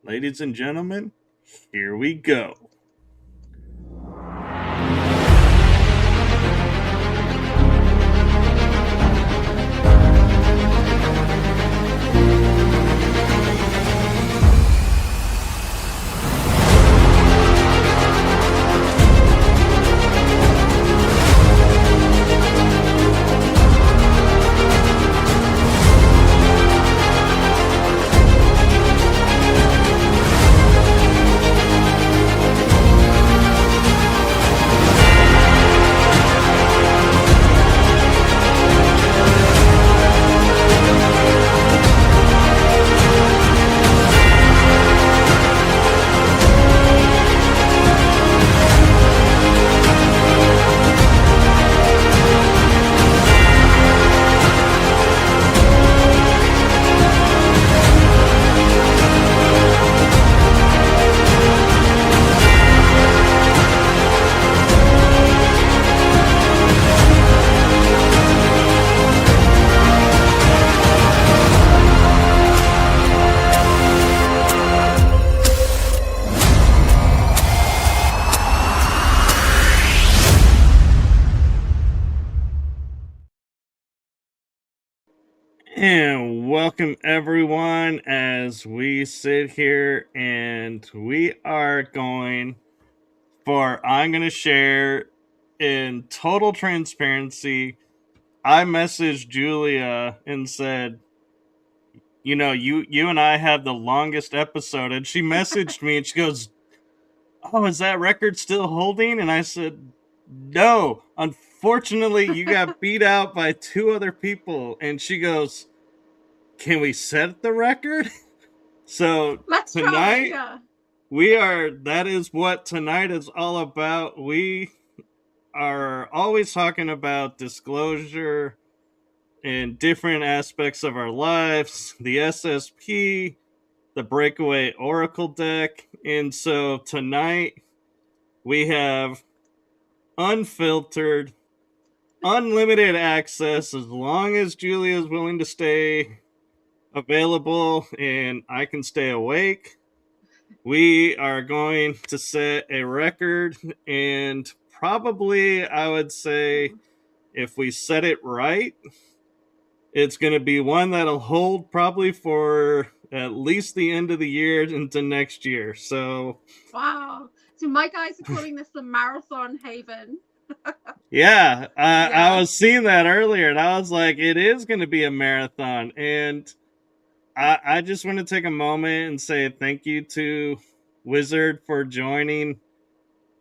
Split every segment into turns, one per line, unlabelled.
Ladies and gentlemen, here we go. And welcome everyone as we sit here and we are going I'm going to share in total transparency. I messaged Julia and said, you and I have the longest episode, and she messaged me and she goes, "Oh, is that record still holding?" And I said, "No, unfortunately you got beat out by 2 other people." And she goes, "Can we set the record?" So
let's
tonight,
try. Yeah.
That is what tonight is all about. We are always talking about disclosure in different aspects of our lives, the SSP, the breakaway Oracle deck. And so tonight we have unfiltered, unlimited access as long as Julia is willing to stay available and I can stay awake. We are going to set a record, and probably I would say if we set it right, it's going to be one that'll hold probably for at least the end of the year into next year. So
wow. So my guys are calling this the Marathon Haven.
Yeah, I was seeing that earlier, and I was like, it is going to be a marathon. And I just want to take a moment and say thank you to Wizard for joining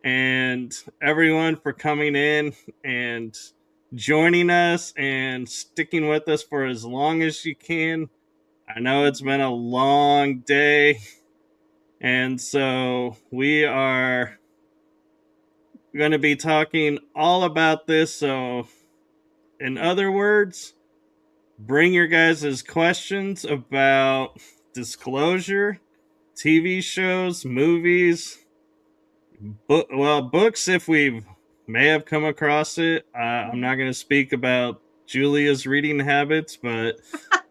and everyone for coming in and joining us and sticking with us for as long as you can. I know it's been a long day, and so we are going to be talking all about this. So, in other words, bring your guys' questions about disclosure, TV shows, movies, books if we may have come across it. I'm not going to speak about Julia's reading habits, but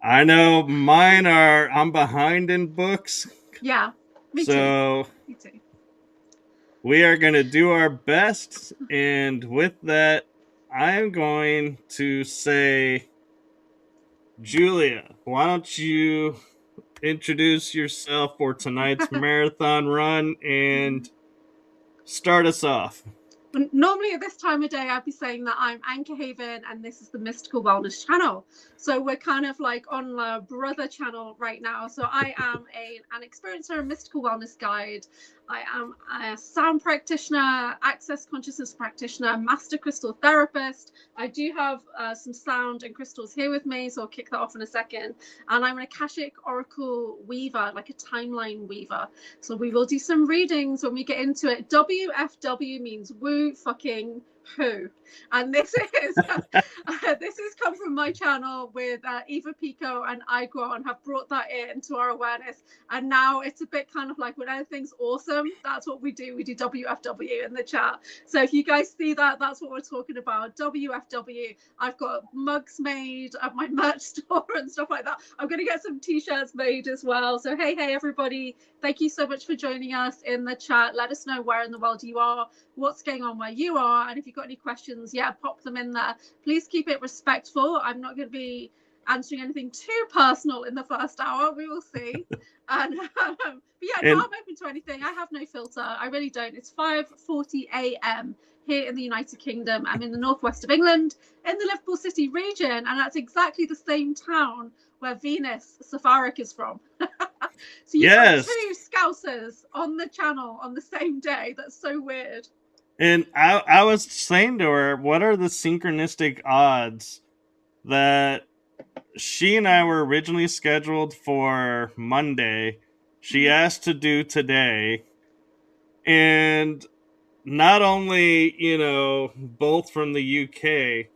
I know mine are, I'm behind in books.
Yeah, me
so
too. Me too.
We are going to do our best, and with that, I am going to say, Julia, why don't you introduce yourself for tonight's marathon run and start us off.
Normally at this time of day, I'd be saying that I'm AnchorHaven and this is the Mystical Wellness channel. So we're kind of like on the brother channel right now. So I am an experiencer, a mystical wellness guide. I am a sound practitioner, access consciousness practitioner, master crystal therapist. I do have some sound and crystals here with me, so I'll kick that off in a second. And I'm an Akashic Oracle Weaver, like a timeline weaver. So we will do some readings when we get into it. WFW means woo fucking who? And this is this has come from my channel with Eva Pico and Igron have brought that into our awareness, and now it's a bit kind of like when anything's awesome, that's what we do. We do WFW in the chat. So if you guys see that, that's what we're talking about. WFW. I've got mugs made at my merch store and stuff like that. I'm going to get some t-shirts made as well. So hey everybody, thank you so much for joining us in the chat. Let us know where in the world you are, what's going on where you are, and if you've got any questions, yeah, pop them in there. Please keep it respectful. I'm not going to be answering anything too personal in the first hour. We will see. And but yeah, no, I'm open to anything. I have no filter. I really don't. It's 5:40 a.m. here in the United Kingdom. I'm in the northwest of England, in the Liverpool City region, and that's exactly the same town where Venus Safarik is from. So you've got two Scousers on the channel on the same day. That's so weird.
And I was saying to her, what are the synchronistic odds that she and I were originally scheduled for Monday. She asked to do today. And not only, you know, both from the UK,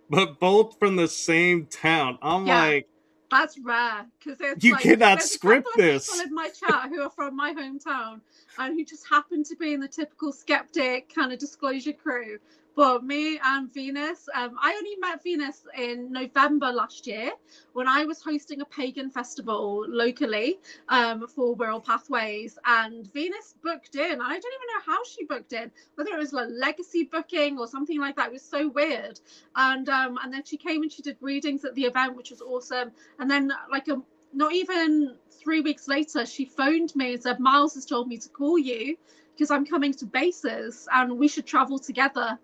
but both from the same town. I'm like,
that's rare, because it's
you
like,
cannot script this.
People in my chat who are from my hometown and who just happen to be in the typical skeptic kind of disclosure crew. But me and Venus, I only met Venus in November last year when I was hosting a pagan festival locally for Wirral Pathways, and Venus booked in. And I don't even know how she booked in, whether it was like legacy booking or something like that. It was so weird. And then she came and she did readings at the event, which was awesome. And then like not even 3 weeks later, she phoned me and said, Miles has told me to call you because I'm coming to bases and we should travel together.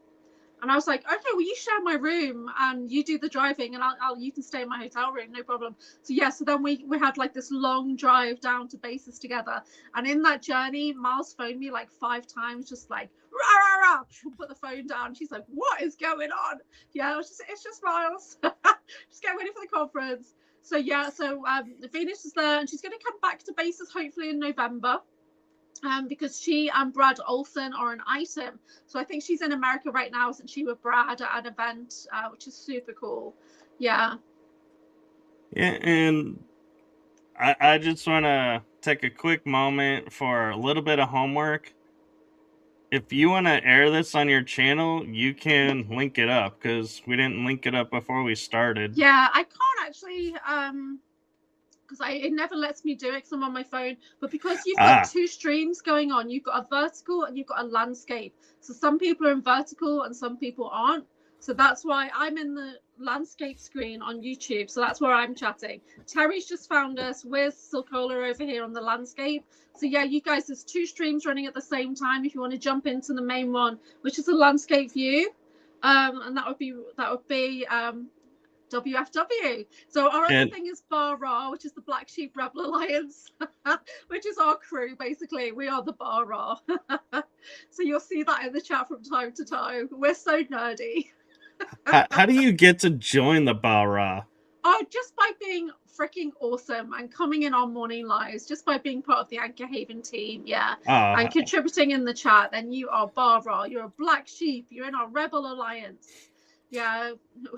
And I was like, okay, well, you share my room and you do the driving, and you can stay in my hotel room, no problem. So yeah, so then we had like this long drive down to bases together. And in that journey, Miles phoned me like 5 times, just like, rah, rah, rah. She'll put the phone down. She's like, what is going on? Yeah, it's just Miles. Just get ready for the conference. So yeah, so Venus is there, and she's going to come back to bases hopefully in November. Because she and Brad Olson are an item. So I think she's in America right now, since she with Brad at an event, which is super cool. Yeah.
Yeah, and I just want to take a quick moment for a little bit of homework. If you want to air this on your channel, you can link it up, because we didn't link it up before we started.
Yeah, I can't actually... because it never lets me do it because I'm on my phone. But because you've got 2 streams going on, you've got a vertical and you've got a landscape. So some people are in vertical and some people aren't. So that's why I'm in the landscape screen on YouTube. So that's where I'm chatting. Terry's just found us. Where's Silcola over here on the landscape? So yeah, you guys, there's 2 streams running at the same time. If you want to jump into the main one, which is a landscape view, and that would be WFW. So our other thing is Bar Ra, which is the Black Sheep Rebel Alliance, which is our crew. Basically, we are the Bar Ra. So you'll see that in the chat from time to time. We're so nerdy.
How do you get to join the Bar Ra?
Oh, just by being freaking awesome and coming in on morning lives, just by being part of the AnchorHaven team, yeah, and contributing in the chat. Then you are Bar Ra. You're a Black Sheep. You're in our Rebel Alliance. Yeah.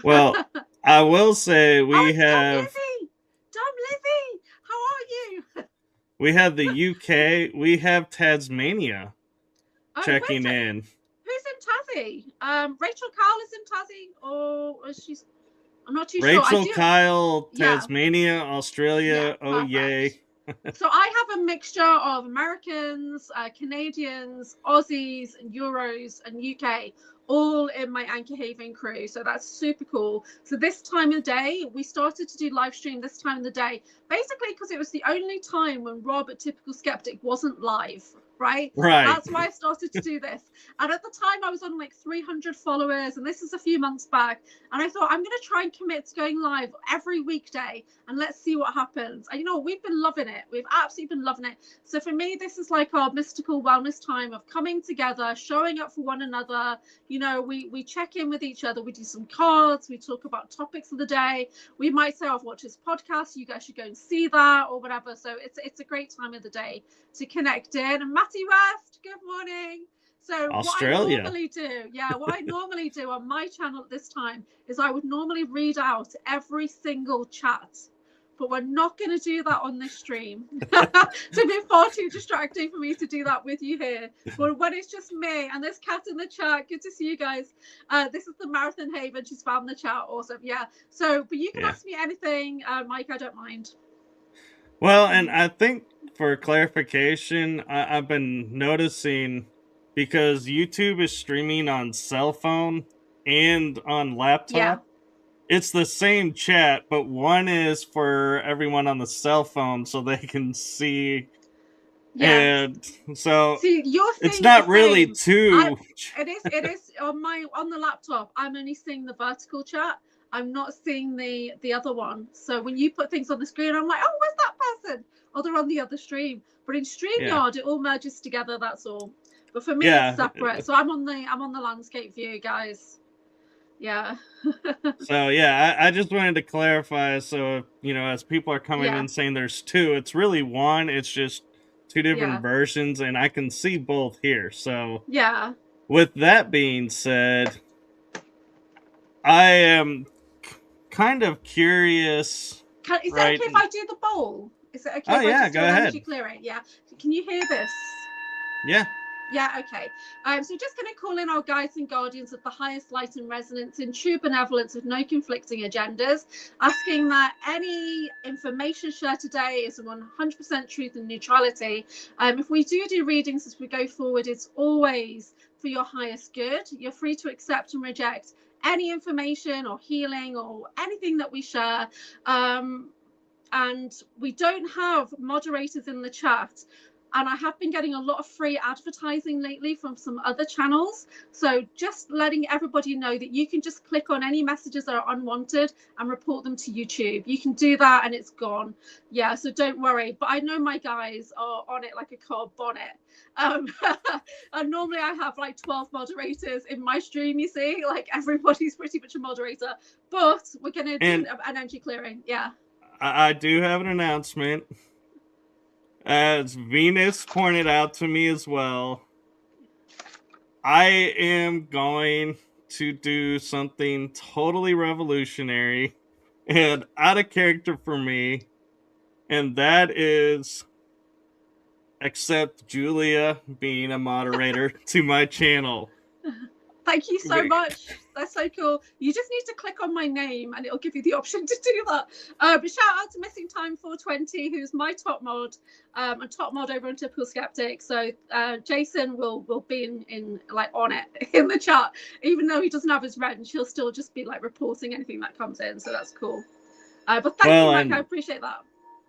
Well, I will say we have...
Dom Livy, how are you?
We have the UK. We have Tasmania checking in.
Who's in Tassie? Rachel Kyle is in Tassie, or is she... I'm not too sure.
Rachel Kyle, Tasmania, Australia.
Yeah,
oh, yay.
So I have a mixture of Americans, Canadians, Aussies, and Euros, and UK, all in my AnchorHaven crew. So that's super cool. So this time of day, we started to do live stream this time of the day, basically because it was the only time when Rob at Typical Skeptic wasn't live. Right. That's why I started to do this. And at the time I was on like 300 followers, and this is a few months back, and I thought I'm going to try and commit to going live every weekday and let's see what happens. And you know, we've been loving it. We've absolutely been loving it. So for me, this is like our mystical wellness time of coming together, showing up for one another. You know, we check in with each other, we do some cards, we talk about topics of the day. We might say, I've watched this podcast, you guys should go and see that, or whatever. So it's a great time of the day to connect in. And Matty West, good morning. So
Australia.
what I normally do on my channel at this time is I would normally read out every single chat, but we're not going to do that on this stream. It'd be far too distracting for me to do that with you here. But when it's just me and this cat in the chat, good to see you guys. This is the Marathon Haven. She's found the chat. Awesome. Yeah. So, but you can ask me anything, Mike. I don't mind.
Well, and I think for clarification, I've been noticing, because YouTube is streaming on cell phone and on laptop, it's the same chat, but one is for everyone on the cell phone so they can see. And so it's not really two.
It is on the laptop. I'm only seeing the vertical chat. I'm not seeing the other one. So when you put things on the screen, I'm like, oh, where's that person? Oh, they're on the other stream. But in StreamYard, it all merges together. That's all. But for me, it's separate. So I'm on the landscape view, guys. Yeah.
So yeah, I just wanted to clarify. So as people are coming in saying there's two, it's really one. It's just two different versions, and I can see both here. So with that being said, I am kind of curious.
Is it okay if I do the bowl? Is it okay if I just do energy clearing? Yeah. Can you hear this?
Yeah.
Yeah, okay. So just going to call in our guides and guardians of the highest light and resonance in true benevolence with no conflicting agendas, asking that any information shared today is 100% truth and neutrality. If we do readings as we go forward, it's always for your highest good. You're free to accept and reject any information or healing or anything that we share. And we don't have moderators in the chat. And I have been getting a lot of free advertising lately from some other channels. So just letting everybody know that you can just click on any messages that are unwanted and report them to YouTube. You can do that and it's gone. Yeah, so don't worry. But I know my guys are on it like a car bonnet. And normally I have like 12 moderators in my stream, you see. Like everybody's pretty much a moderator. But we're going to do an energy clearing. Yeah.
I do have an announcement. As Venus pointed out to me as well, I am going to do something totally revolutionary and out of character for me, and that is accept Julia being a moderator to my channel.
Thank you so much. That's so cool. You just need to click on my name and it'll give you the option to do that. But shout out to Missing Time 420, who's my top mod, and top mod over on Typical Skeptic. So Jason will be in like on it in the chat, even though he doesn't have his wrench. He'll still just be like reporting anything that comes in. So that's cool. But thank you, Mike. I appreciate that.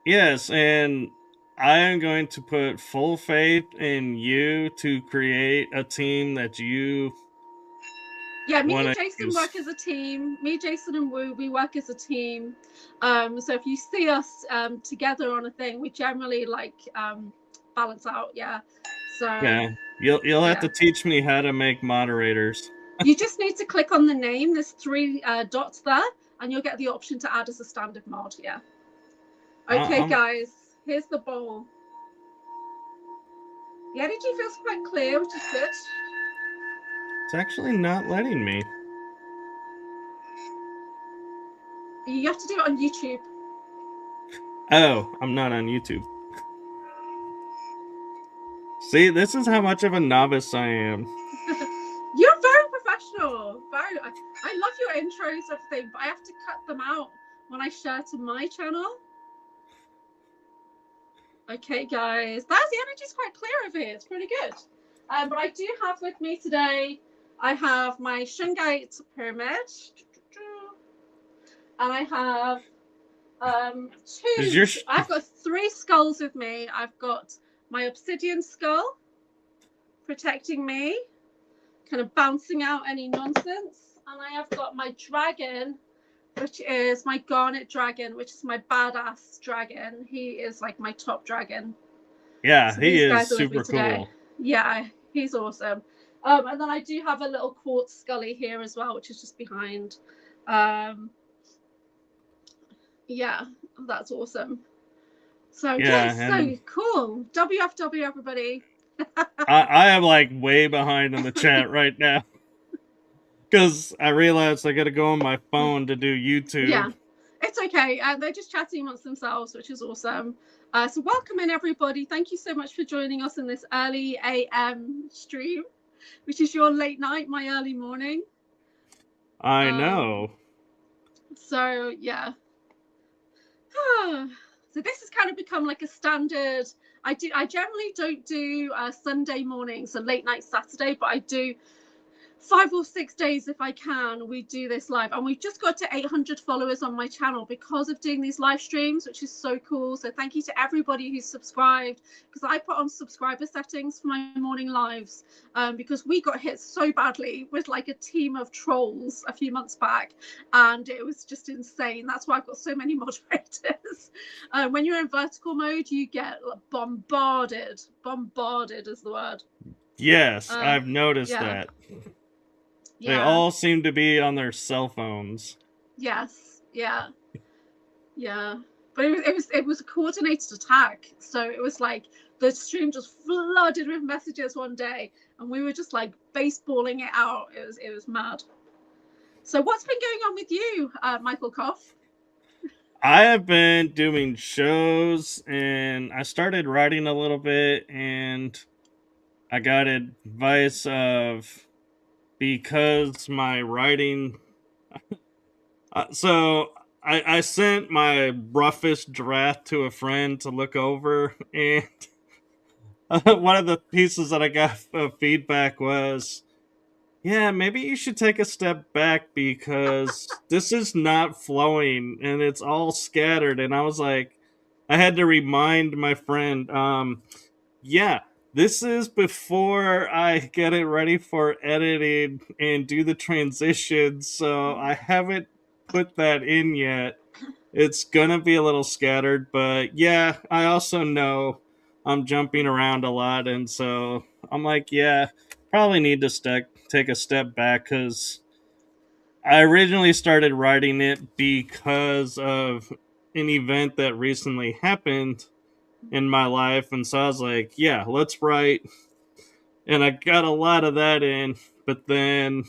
Yes, and I am going to put full faith in you to create a team that you.
Yeah, me and Jason work as a team. Me, Jason, and Woo, we work as a team. So if you see us together on a thing, we generally like balance out. Yeah. So
yeah, you'll have to teach me how to make moderators.
You just need to click on the name. There's 3 dots there, and you'll get the option to add as a standard mod. Yeah. Okay, guys. Here's the bowl. The energy feels quite clear, which is good.
It's actually not letting me.
You have to do it on YouTube.
Oh, I'm not on YouTube. See, this is how much of a novice I am.
You're very professional. I love your intros, everything, but I have to cut them out when I share to my channel. Okay, guys. The energy's quite clear over here. It's pretty good. But I do have with me today, I have my Shungite pyramid, and I have I've got 3 skulls with me. I've got my obsidian skull protecting me, kind of bouncing out any nonsense, and I have got my dragon, which is my garnet dragon, which is my badass dragon. He is like my top dragon.
Yeah, so he is super cool.
Yeah, he's awesome. And then I do have a little quartz scully here as well, which is just behind. Yeah, that's awesome. So so cool. WFW, everybody.
I am like way behind in the chat right now because I realized I got to go on my phone to do YouTube.
Yeah, it's okay. They're just chatting amongst themselves, which is awesome. So welcome in, everybody. Thank you so much for joining us in this early AM stream, which is your late night, my early morning.
I know.
So yeah. So this has kind of become like a standard. I generally don't do Sunday mornings, so late night Saturday, but I do 5 or 6 days if I can. We do this live, and we've just got to 800 followers on my channel because of doing these live streams, which is so cool. So thank you to everybody who's subscribed, because I put on subscriber settings for my morning lives, because we got hit so badly with like a team of trolls a few months back, and it was just insane. That's why I've got so many moderators. When you're in vertical mode, you get bombarded. Bombarded is the word.
Yes, I've noticed that. Yeah. They all seem to be on their cell phones.
Yes. Yeah. Yeah. But it was a coordinated attack. So it was like the stream just flooded with messages one day, and we were just like baseballing it out. It was mad. So what's been going on with you, Michael Kopf?
I have been doing shows, and I started writing a little bit, and I got advice of, because my writing so I sent my roughest draft to a friend to look over, and one of the pieces that I got of feedback was, yeah, maybe you should take a step back because this is not flowing and it's all scattered. And I was like, I had to remind my friend, yeah, this is before I get it ready for editing and do the transitions, so I haven't put that in yet. It's gonna be a little scattered, but yeah, I also know I'm jumping around a lot, and so I'm like, yeah, probably need to take a step back, because I originally started writing it because of an event that recently happened in my life, and so I was like, yeah, let's write. And I got a lot of that in, but then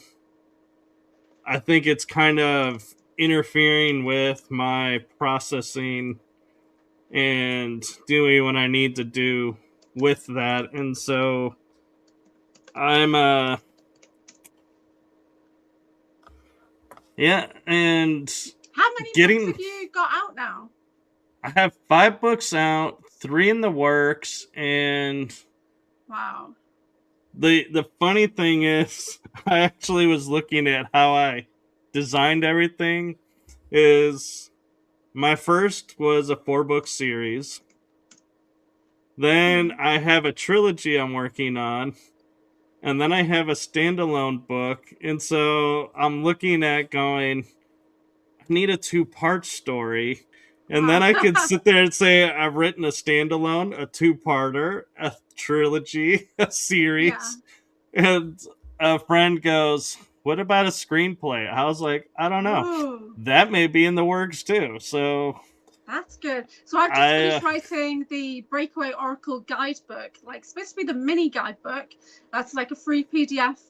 I think it's kind of interfering with my processing and doing what I need to do with that. And so I'm yeah, and
how many books have you got out now?
I have 5 books out, 3 in the works, and
wow.
The funny thing is, I actually was looking at how I designed everything. Is my first was a 4-book series. Then I have a trilogy I'm working on, and then I have a standalone book. And so I'm looking at going, I need a 2-part story. And then I could sit there and say, I've written a standalone, a 2-parter, a trilogy, a series. Yeah. And a friend goes, what about a screenplay? I was like, I don't know. Ooh. That may be in the works too. So
that's good. So I've just finished writing the Breakaway Oracle guidebook, like supposed to be the mini guidebook. That's like a free PDF.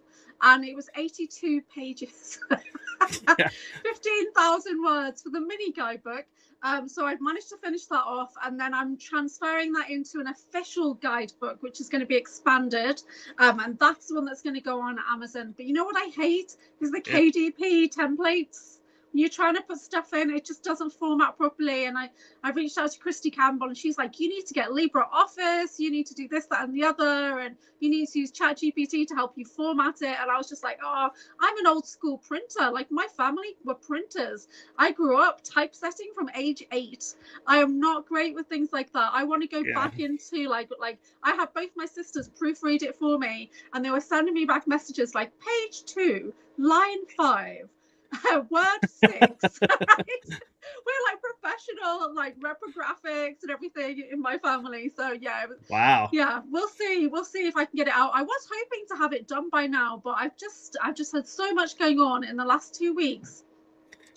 And it was 82 pages, 15,000 words for the mini guidebook. So I've managed to finish that off, and then I'm transferring that into an official guidebook, which is going to be expanded. And that's the one that's going to go on Amazon. But you know what I hate is the KDP templates. When you're trying to put stuff in, it just doesn't format properly. And I reached out to Christy Campbell, and she's like, you need to get LibreOffice, you need to do this, that, and the other, and you need to use ChatGPT to help you format it. And I was just like, oh, I'm an old school printer. Like, my family were printers. I grew up typesetting from age 8. I am not great with things like that. I want to go back into like I have both my sisters proofread it for me, and they were sending me back messages like page 2, line 5. Word 6. Right? We're like professional, like reprographics and everything in my family. So yeah,
wow.
Yeah, we'll see if I can get it out. I was hoping to have it done by now, but I've just had so much going on in the last 2 weeks.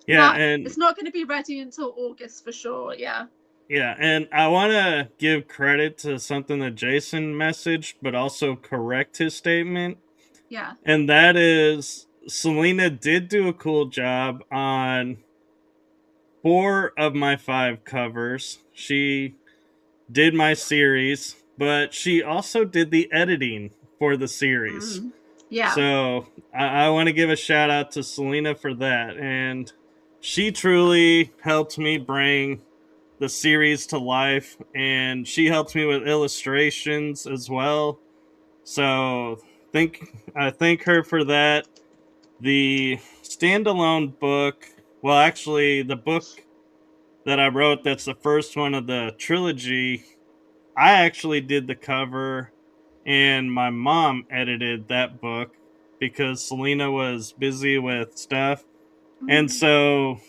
Yeah, and
it's not going to be ready until August for sure. Yeah.
Yeah, and I want to give credit to something that Jason messaged, but also correct his statement.
Yeah.
And that is, Selena did do a cool job on 4 of my 5 covers. She did my series, but she also did the editing for the series.
Yeah.
So I want to give a shout out to Selena for that. And she truly helped me bring the series to life, and she helped me with illustrations as well. So I thank her for that. The standalone book, well, actually, the book that I wrote, that's the first one of the trilogy, I actually did the cover, and my mom edited that book because Selena was busy with stuff. And so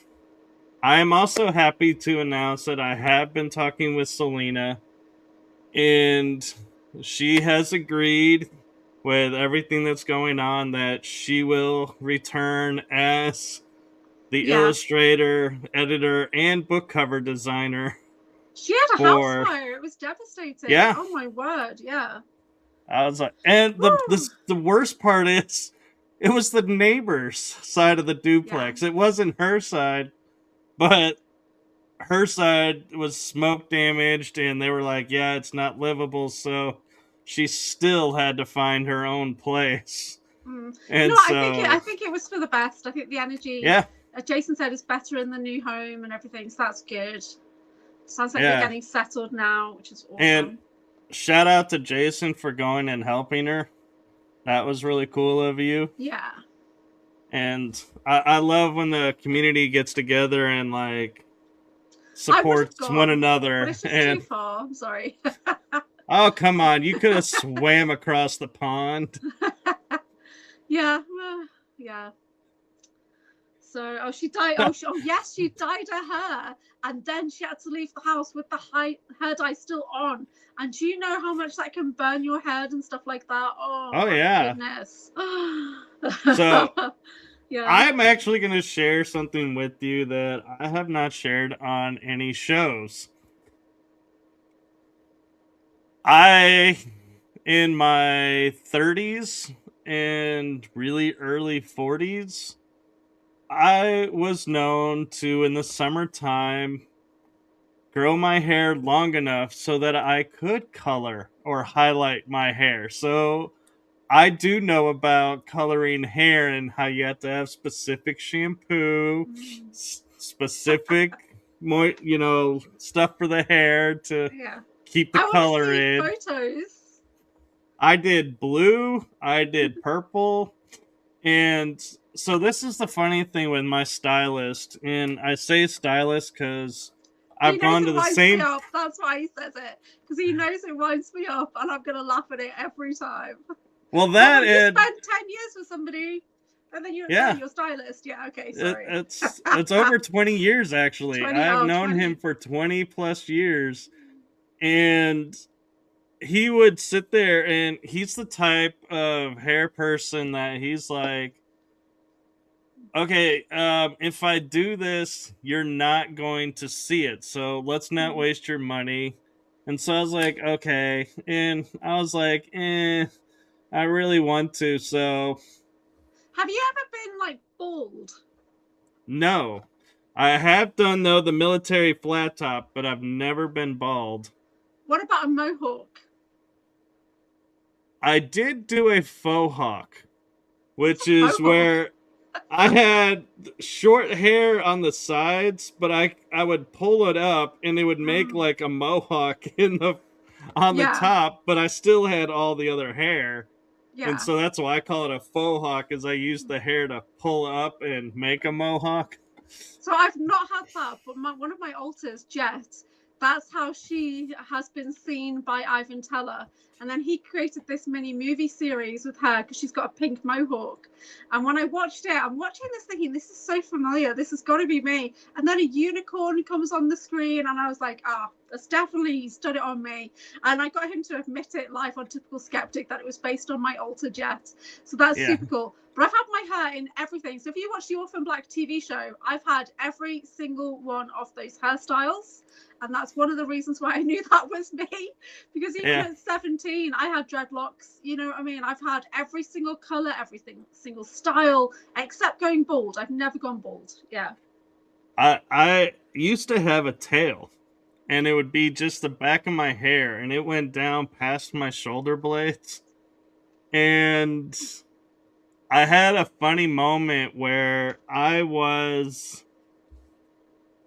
I'm also happy to announce that I have been talking with Selena, and she has agreed with everything that's going on that she will return as the illustrator, editor, and book cover designer.
She had a house fire. It was devastating.
Yeah.
Oh my word. Yeah.
I was like, and the worst part is, it was the neighbor's side of the duplex. It wasn't her side, but her side was smoke damaged, and they were like, yeah, it's not livable. So she still had to find her own place. And
no,
so
I think it was for the best. I think the energy, Jason said, is better in the new home and everything, so that's good. Sounds like they're getting settled now, which is awesome.
And shout out to Jason for going and helping her. That was really cool of you.
Yeah.
And I love when the community gets together and like supports one another.
But it's just too far. I'm sorry.
Oh, come on. You could have swam across the pond.
Yeah. Yeah. So, she died. Oh, yes, she dyed her hair. And then she had to leave the house with the hair dye still on. And do you know how much that can burn your head and stuff like that? Oh my goodness.
So, I'm actually going to share something with you that I have not shared on any shows. In my 30s and really early 40s, I was known to, in the summertime, grow my hair long enough so that I could color or highlight my hair. So I do know about coloring hair and how you have to have specific shampoo, specific, stuff for the hair to keep the color in.
Photos.
I did blue, I did purple, and so this is the funny thing with my stylist, and I say stylist because I've gone to the same.
That's why he says it, because he knows it winds me up, and I'm gonna laugh at it every time.
Well, that
you spent 10 years with somebody, and then you're stylist. Yeah, okay, sorry.
It's over 20 years actually. I've known him for 20 plus years, and he would sit there, and he's the type of hair person that he's like, okay, if I do this, you're not going to see it, so let's not waste your money. And so I was like, okay. And I was like, I really want to, so.
Have you ever been, like, bald?
No. I have done, though, the military flat top, but I've never been bald.
What about a mohawk?
I did do a faux hawk, which is where I had short hair on the sides, but I would pull it up and it would make like a mohawk on the top, but I still had all the other hair. Yeah. And so that's why I call it a faux hawk, is I use the hair to pull up and make a mohawk.
So I've not had that, but one of my alters, Jet, that's how she has been seen by Ivan Teller. And then he created this mini movie series with her because she's got a pink mohawk. And when I watched it, I'm watching this thinking, this is so familiar. This has got to be me. And then a unicorn comes on the screen, and I was like, that's definitely stood it on me. And I got him to admit it live on Typical Skeptic that it was based on my alter Jet. So that's super cool. But I've had my hair in everything. So if you watch the Orphan Black TV show, I've had every single one of those hairstyles. And that's one of the reasons why I knew that was me. Because even at 17, I had dreadlocks. You know what I mean? I've had every single color, single style, except going bald. I've never gone bald. Yeah.
I used to have a tail. And it would be just the back of my hair. And it went down past my shoulder blades. And I had a funny moment where I was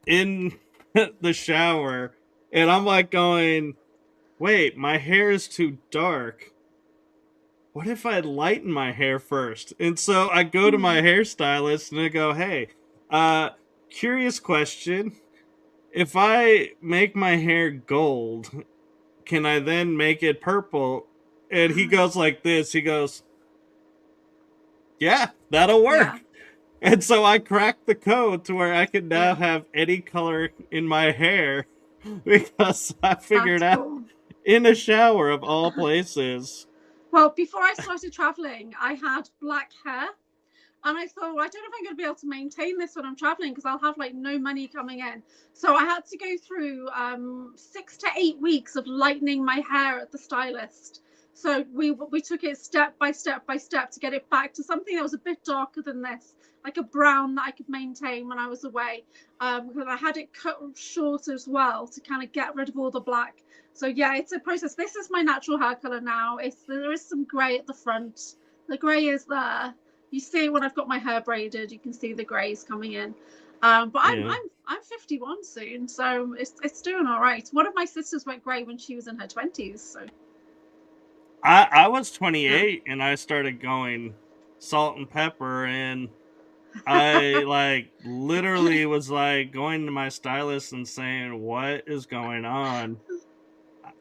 in the shower and I'm like going, wait, my hair is too dark. What if I lighten my hair first? And so I go to my hairstylist and I go, hey, curious question. If I make my hair gold, can I then make it purple? And he goes like this. He goes, yeah, that'll work. Yeah. And so I cracked the code to where I can now have any color in my hair because I figured out in a shower of all places.
Well, before I started traveling, I had black hair. And I thought, well, I don't know if I'm going to be able to maintain this when I'm traveling because I'll have like no money coming in. So I had to go through 6 to 8 weeks of lightening my hair at the stylist. So we took it step by step to get it back to something that was a bit darker than this, like a brown that I could maintain when I was away. Because I had it cut short as well to kind of get rid of all the black. So yeah, it's a process. This is my natural hair color now. There is some gray at the front. The gray is there. You see when I've got my hair braided, you can see the grays coming in. But I'm 51 soon, so it's doing all right. One of my sisters went grey when she was in her 20s. So
I was 28 and I started going salt and pepper, and I like literally was like going to my stylist and saying, what is going on?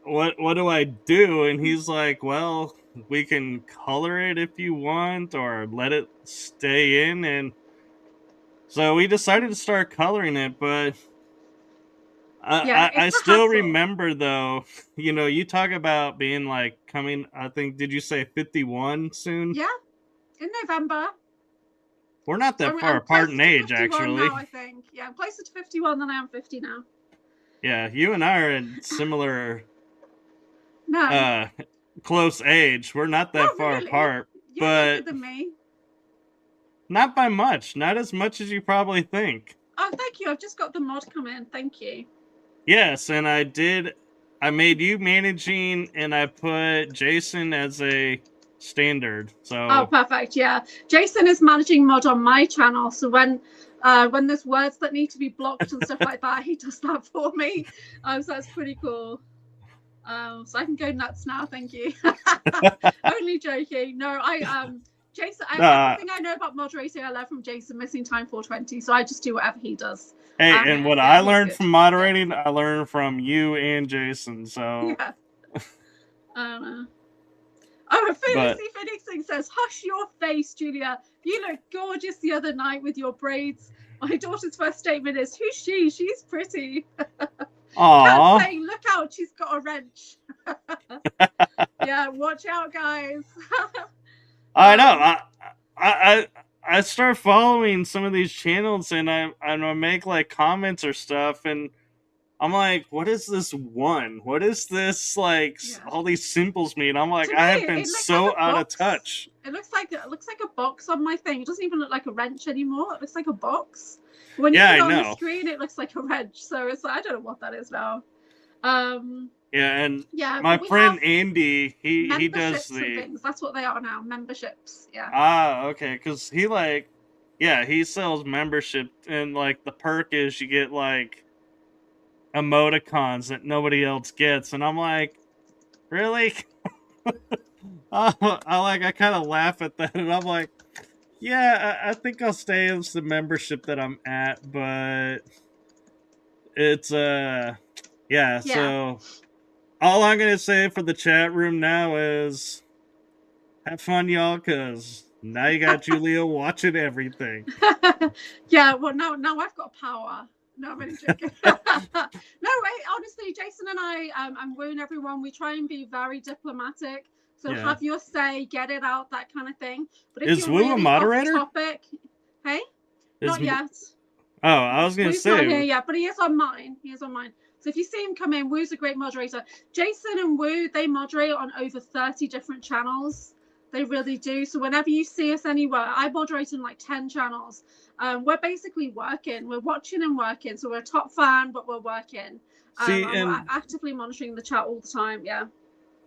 What do I do? And he's like, well, we can color it if you want or let it stay in. And so we decided to start coloring it, but I still remember though, you know, you talk about being like coming, I think, did you say 51 soon?
Yeah, in November.
We're not that far apart in age, actually.
Now, I think. Yeah, I'm closer to 51 than I am 50 now.
Yeah, you and I are in similar close age. We're not that far apart.
You're younger than me.
Not by much. Not as much as you probably think.
Oh, thank you. I've just got the mod come in. Thank you.
Yes, and I made you managing, and I put Jason as a standard. So
oh, perfect. Yeah, Jason is managing mod on my channel, so when there's words that need to be blocked and stuff like that, he does that for me. So that's pretty cool. So I can go nuts now. Thank you. Only joking. No, Jason, everything I know about moderating I learned from Jason Missing Time 420, so I just do whatever he does.
Hey, and what I learned from moderating, I learned from you and Jason, so
yeah. I don't know. Oh, Phoenixing says, hush your face, Julia. You look gorgeous the other night with your braids. My daughter's first statement is, who's she? She's pretty.
Aww.
Saying, look out, she's got a wrench. Yeah, watch out, guys.
I know. I start following some of these channels, and I make like comments or stuff, and I'm like, what is this one? What is this like? Yeah. All these symbols mean? I'm like, I have been so like out of touch.
It looks like a box on my thing. It doesn't even look like a wrench anymore. It looks like a box. When you put it on the screen, it looks like a wrench. So it's like, I don't know what that is now.
Yeah, and my friend Andy, he does the
things. That's what they are now, memberships. Yeah.
Ah, okay, because he sells membership, and like the perk is you get like emoticons that nobody else gets, and I'm like, really? I kind of laugh at that, and I'm like, yeah, I think I'll stay as the membership that I'm at, but it's yeah. So all I'm gonna say for the chat room now is have fun, y'all, because now you got Julia watching everything.
Yeah, well, now I've got power. No, I'm really joking. No, wait, honestly, Jason and I, and Woon, everyone, we try and be very diplomatic. So
Yeah.
have your say, get it out, that kind of thing. But if
Is
you're
Wu
really
a moderator?
off topic, hey, not yet.
Oh, I was gonna
Wu's
say.
not here yet, but he is on mine. He is on mine. So if you see him come in, Wu's a great moderator. Jason and Wu, they moderate on over 30 different channels. They really do. So whenever you see us anywhere, I moderate in like 10 channels. We're basically working. We're watching and working. So we're a top fan, but we're working.
See,
and we're actively monitoring the chat all the time. Yeah.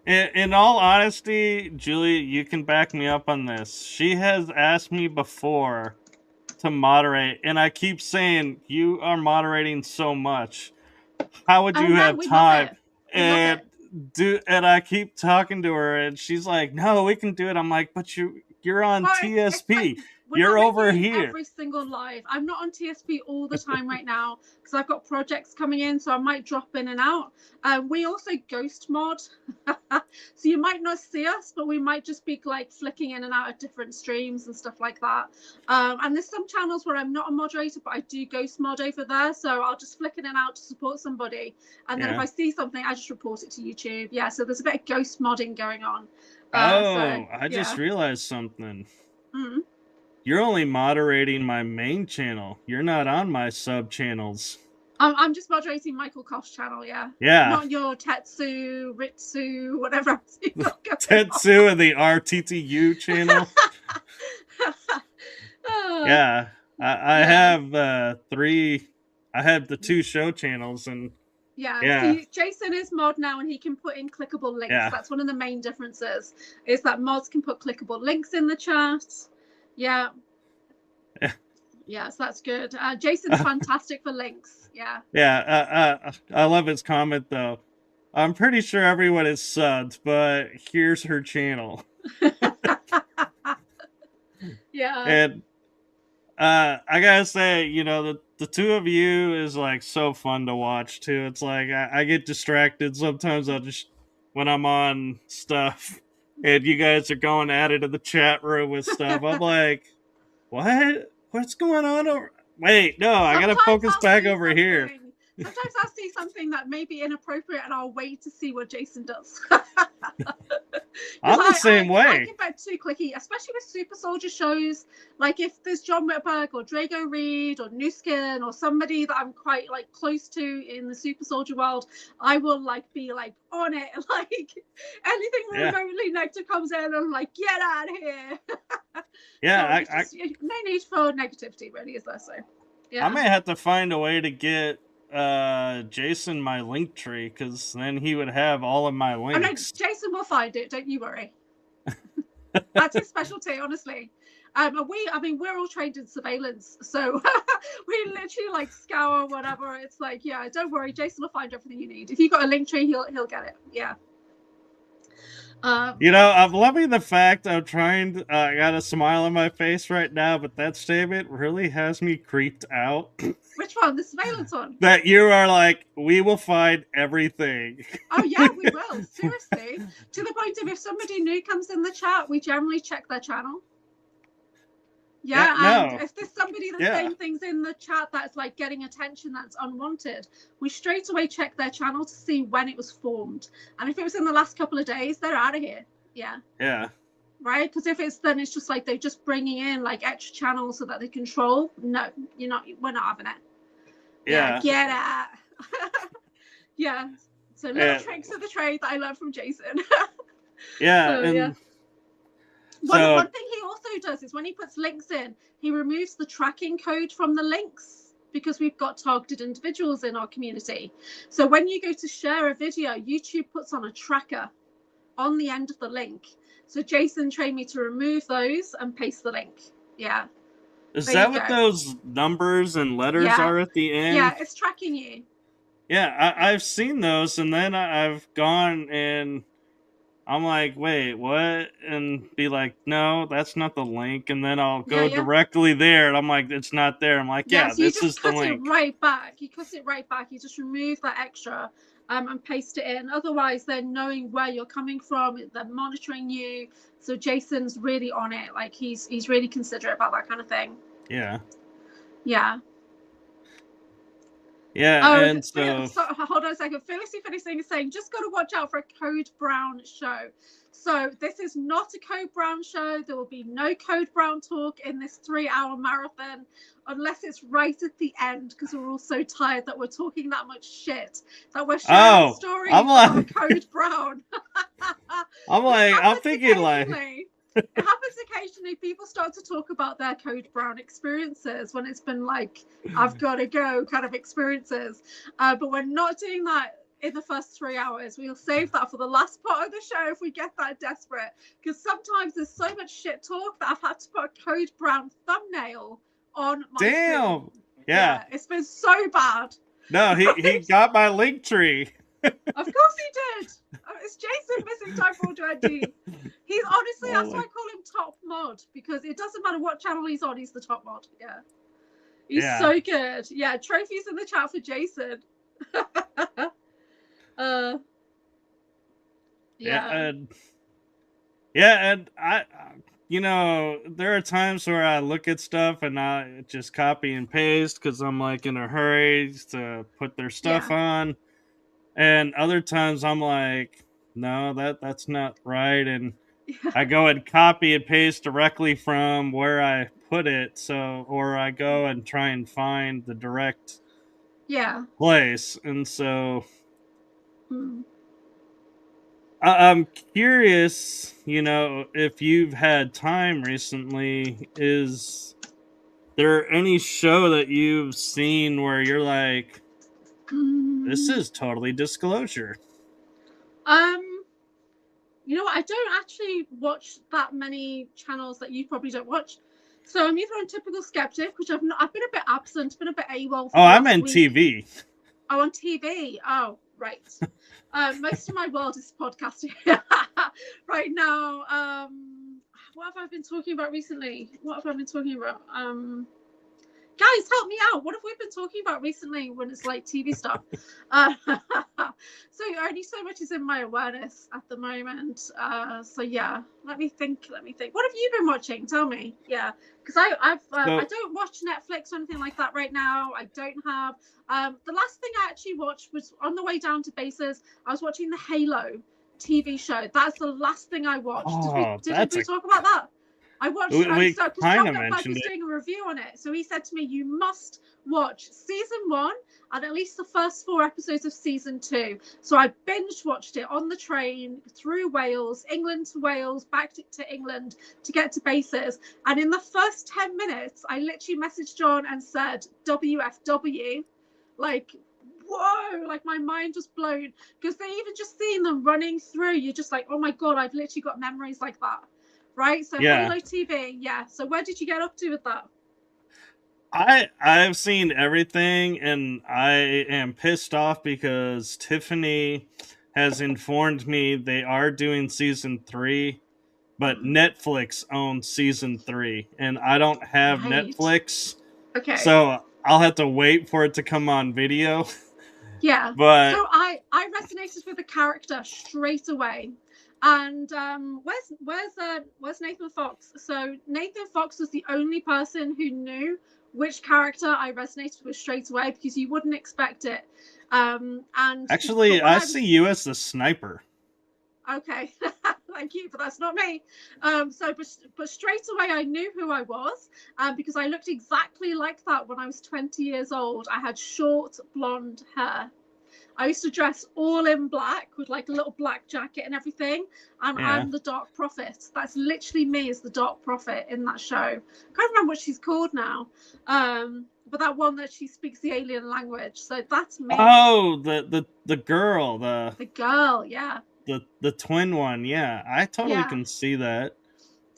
In all honesty, Julia, you can back me up on this. She has asked me before to moderate, and I keep saying, you are moderating so much. How would you have time? And I keep talking to her, and she's like, no, we can do it. I'm like, but you're on TSP. You're over here.
Every single live. I'm not on TSP all the time right now because I've got projects coming in, so I might drop in and out. We also ghost mod, so you might not see us, but we might just be like flicking in and out of different streams and stuff like that. And there's some channels where I'm not a moderator, but I do ghost mod over there, so I'll just flick in and out to support somebody, and then if I see something, I just report it to YouTube. Yeah, so there's a bit of ghost modding going on.
I just realized something.
Mm-hmm.
You're only moderating my main channel. You're not on my sub channels.
I'm just moderating Michael Kopf's channel, yeah.
Yeah.
Not your Tetsu, Ritsu, whatever.
Tetsu and the RTTU channel. Yeah. I have three. I have the 2 show channels, and
See, Jason is mod now, and he can put in clickable links. Yeah. That's one of the main differences, is that mods can put clickable links in the chat. Yeah. Yeah, so that's good. Jason's fantastic for links. Yeah.
Yeah. I love his comment though. I'm pretty sure everyone is subbed, but here's her channel.
Yeah.
And I gotta say, you know, the 2 of you is like so fun to watch too. It's like I get distracted sometimes. I'll just, when I'm on stuff and you guys are going at it in the chat room with stuff, I'm like, what's going on over? Wait, no, I gotta focus back over here.
Sometimes I'll see something that may be inappropriate, and I'll wait to see what Jason does.
I'm the same way.
I get back too clicky, especially with super soldier shows. Like if there's John Whitberg or Drago Reed or Nuskin or somebody that I'm quite like close to in the super soldier world, I will like be like on it. Like anything remotely negative comes in, I'm like, get out of here.
Yeah,
so no need for negativity, really, is there? So yeah,
I may have to find a way to get Jason my link tree, because then he would have all of my links.
Oh, no, Jason will find it, don't you worry. That's his specialty, honestly. We're all trained in surveillance, so we literally like scour whatever. It's like, yeah, don't worry, Jason will find everything you need. If you've got a link tree, he'll get it. Yeah.
You know, I'm loving the fact I'm trying to, I got a smile on my face right now, but that statement really has me creeped out.
Which one? The surveillance one?
That you are like, we will find everything.
Oh yeah, we will. Seriously. To the point of if somebody new comes in the chat, we generally check their channel. Yeah, and if there's somebody that's saying things in the chat that's like getting attention that's unwanted, we straight away check their channel to see when it was formed. And if it was in the last couple of days, they're out of here. Yeah.
Yeah.
Right? Because if it's then it's just like they're just bringing in like extra channels so that they control. No, we're not having it. Yeah. Get out. Yeah. So little tricks of the trade that I learned from Jason.
Yeah.
One thing he also does is when he puts links in, he removes the tracking code from the links because we've got targeted individuals in our community. So when you go to share a video, YouTube puts on a tracker on the end of the link. So Jason trained me to remove those and paste the link. Yeah.
Is that what those numbers and letters are at the end?
Yeah, it's tracking you.
Yeah, I've seen those, and then I've gone and I'm like, wait, what? And be like, no, that's not the link. And then I'll go directly there, and I'm like, it's not there. I'm like, so this is the link.
You right back. You cut it right back. You just remove that extra and paste it in. Otherwise, they're knowing where you're coming from. They're monitoring you. So Jason's really on it. Like he's really considerate about that kind of thing.
Yeah.
Yeah.
Yeah, and so
hold on a second. Felicity Finishing is saying, just got to watch out for a Code Brown show. So this is not a Code Brown show. There will be no Code Brown talk in this 3-hour marathon, unless it's right at the end, because we're all so tired that we're talking that much shit that we're sharing stories about Code Brown.
I'm thinking like.
It happens occasionally. People start to talk about their Code Brown experiences when it's been like, I've got to go kind of experiences. But we're not doing that in the first 3 hours. We'll save that for the last part of the show if we get that desperate. Because sometimes there's so much shit talk that I've had to put a Code Brown thumbnail on my screen.
Yeah.
It's been so bad.
No, he got my link tree.
Of course he did. It's Jason missing time for Audio. He's honestly, that's why I call him top mod, because it doesn't matter what channel he's on, he's the top mod. Yeah. He's so good. Yeah, trophies in the chat for Jason.
And I there are times where I look at stuff and I just copy and paste because I'm like in a hurry to put their stuff on. And other times I'm like, no, that's not right. And I go and copy and paste directly from where I put it. Or I go and try and find the direct place. And so I'm curious, if you've had time recently, is there any show that you've seen where you're like, this is totally disclosure?
You know what? I don't actually watch that many channels that you probably don't watch. So I'm either on Typical Skeptic, which I've been a bit absent, been a bit AWOL.
I'm on TV.
Oh, on TV. Oh, right. Most of my world is podcasting right now. What have I been talking about recently? Guys, help me out. What have we been talking about recently when it's like TV stuff? So only so much is in my awareness at the moment. So yeah, let me think. What have you been watching? Tell me. Yeah, because I don't watch Netflix or anything like that right now. I don't have. The last thing I actually watched was on the way down to bases. I was watching the Halo TV show. That's the last thing I watched. Did we talk about that? I watched because John was doing a review on it. So he said to me, you must watch season 1 and at least the first 4 episodes of season 2. So I binge watched it on the train through Wales, England to Wales, back to England to get to bases. And in the first 10 minutes, I literally messaged John and said, WFW, like, whoa, like my mind was blown, because they even just seeing them running through, you're just like, oh my God, I've literally got memories like that. Right, so Halo TV, So where did you get up to with that?
I've seen everything, and I am pissed off because Tiffany has informed me they are doing season 3, but Netflix owns season 3, and I don't have Netflix.
Okay.
So I'll have to wait for it to come on video.
Yeah.
But
so I resonated with the character straight away. And where's Nathan Fox? So Nathan Fox was the only person who knew which character I resonated with straight away, because you wouldn't expect it. And
actually, I see you as the sniper.
Okay, thank you, but that's not me. But straight away I knew who I was, because I looked exactly like that when I was 20 years old. I had short blonde hair. I used to dress all in black with like a little black jacket and everything. And I'm the Dark Prophet. That's literally me as the Dark Prophet in that show. I can't remember what she's called now. But that one that she speaks the alien language. So that's me.
Oh, the girl.
The girl, yeah.
The twin one, yeah. I totally can see that.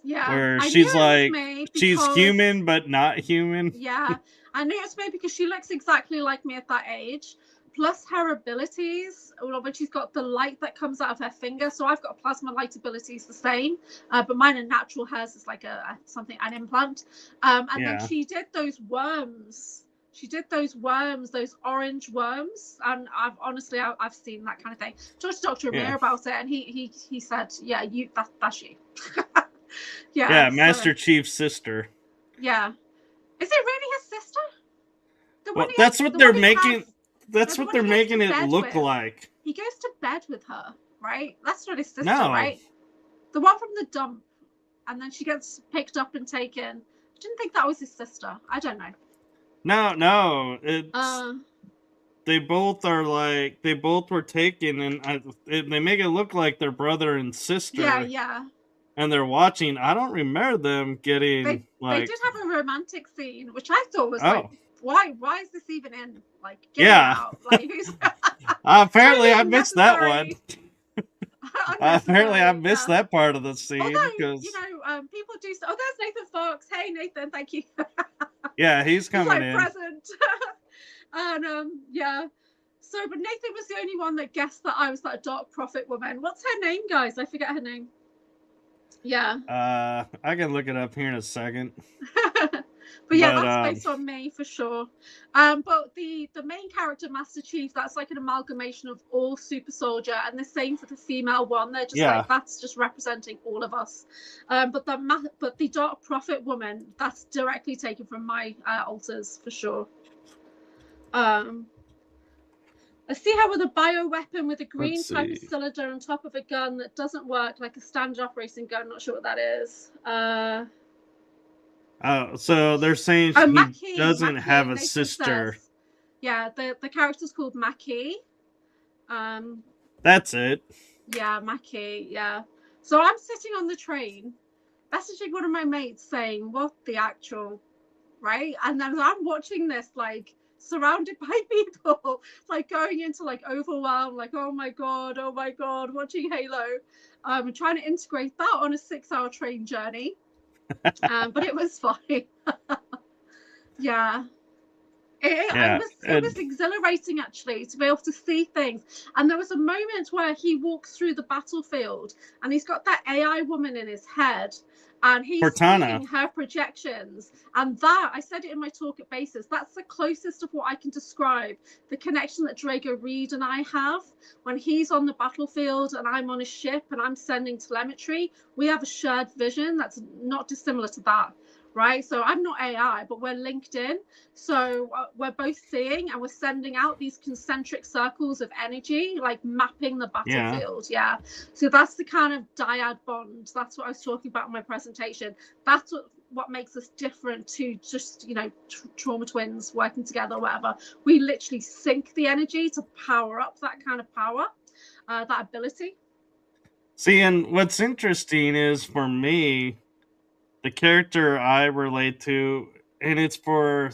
Yeah.
Where she's like, she's human but not human.
Yeah. I knew it's me because she looks exactly like me at that age. Plus her abilities, when she's got the light that comes out of her finger. So I've got plasma light abilities the same, but mine are natural. Hers is like an implant. And then she did those worms. She did those worms, those orange worms, and I've seen that kind of thing. Talked to Dr. Amir about it, and he said, yeah, that's you.
Yeah, Master Chief's sister.
Yeah, is it really his sister?
Well, that's what they're making. that's what they're making it look like.
He goes to bed with her, right? That's not his sister,
No.
right? The one from the dump, and then she gets picked up and taken. I didn't think that was his sister. I don't know.
No. It's they both were taken, and they make it look like they're brother and sister.
Yeah.
And they're watching. I don't remember them getting
they did have a romantic scene, which I thought was like, why is this even in? Like, get out. Like,
apparently I missed that one. Apparently I missed that part of the scene.
Although,
because
people do. Oh, there's Nathan Fox. Hey, Nathan, thank you.
Yeah, he's coming in.
Present. And so, but Nathan was the only one that guessed that I was that dark prophet woman. What's her name, guys? I forget her name. Yeah.
I can look it up here in a second.
But yeah, that's based on me for sure. But the main character, Master Chief, that's like an amalgamation of all super soldier, and the same for the female one. They're just like, that's just representing all of us. But the dark prophet woman, that's directly taken from my altars for sure. I see how with a bioweapon with a green type of cylinder on top of a gun that doesn't work like a standard operating gun. Not sure what that is.
So they're saying he doesn't have a sister.
Says, yeah, the character's called Maki.
That's it.
Yeah, Maki. Yeah. So I'm sitting on the train, messaging one of my mates saying, "What the actual," right? And then I'm watching this like surrounded by people, like going into like overwhelm, like oh my god, watching Halo, trying to integrate that on a 6-hour train journey. But it was fine. Yeah. It was exhilarating actually to be able to see things. And there was a moment where he walks through the battlefield and he's got that AI woman in his head and he's seeing her projections. And that, I said it in my talk at Basis, that's the closest of what I can describe the connection that Drago Reed and I have when he's on the battlefield and I'm on a ship and I'm sending telemetry. We have a shared vision that's not dissimilar to that. Right, so I'm not AI, but we're linked in. So we're both seeing and we're sending out these concentric circles of energy, like mapping the battlefield. Yeah. So that's the kind of dyad bond. That's what I was talking about in my presentation. That's what makes us different to just, trauma twins working together or whatever. We literally sync the energy to power up that kind of power, that ability.
See, and what's interesting is for me, the character I relate to, and it's for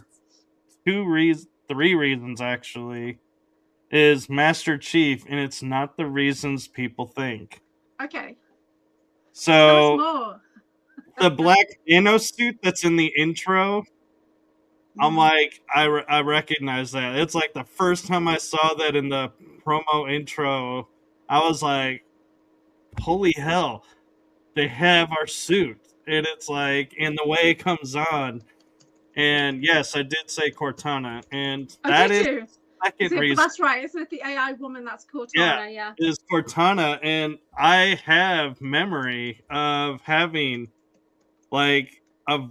three reasons actually, is Master Chief, and it's not the reasons people think.
Okay.
So the black Nano suit that's in the intro, I'm like, I recognize that. It's like the first time I saw that in the promo intro, I was like, holy hell, they have our suit. And it's like, and the way it comes on, and yes, I did say Cortana, and that is the second reason.
That's right, isn't it? The AI woman, that's Cortana, yeah.
Is Cortana, and I have memory of having like a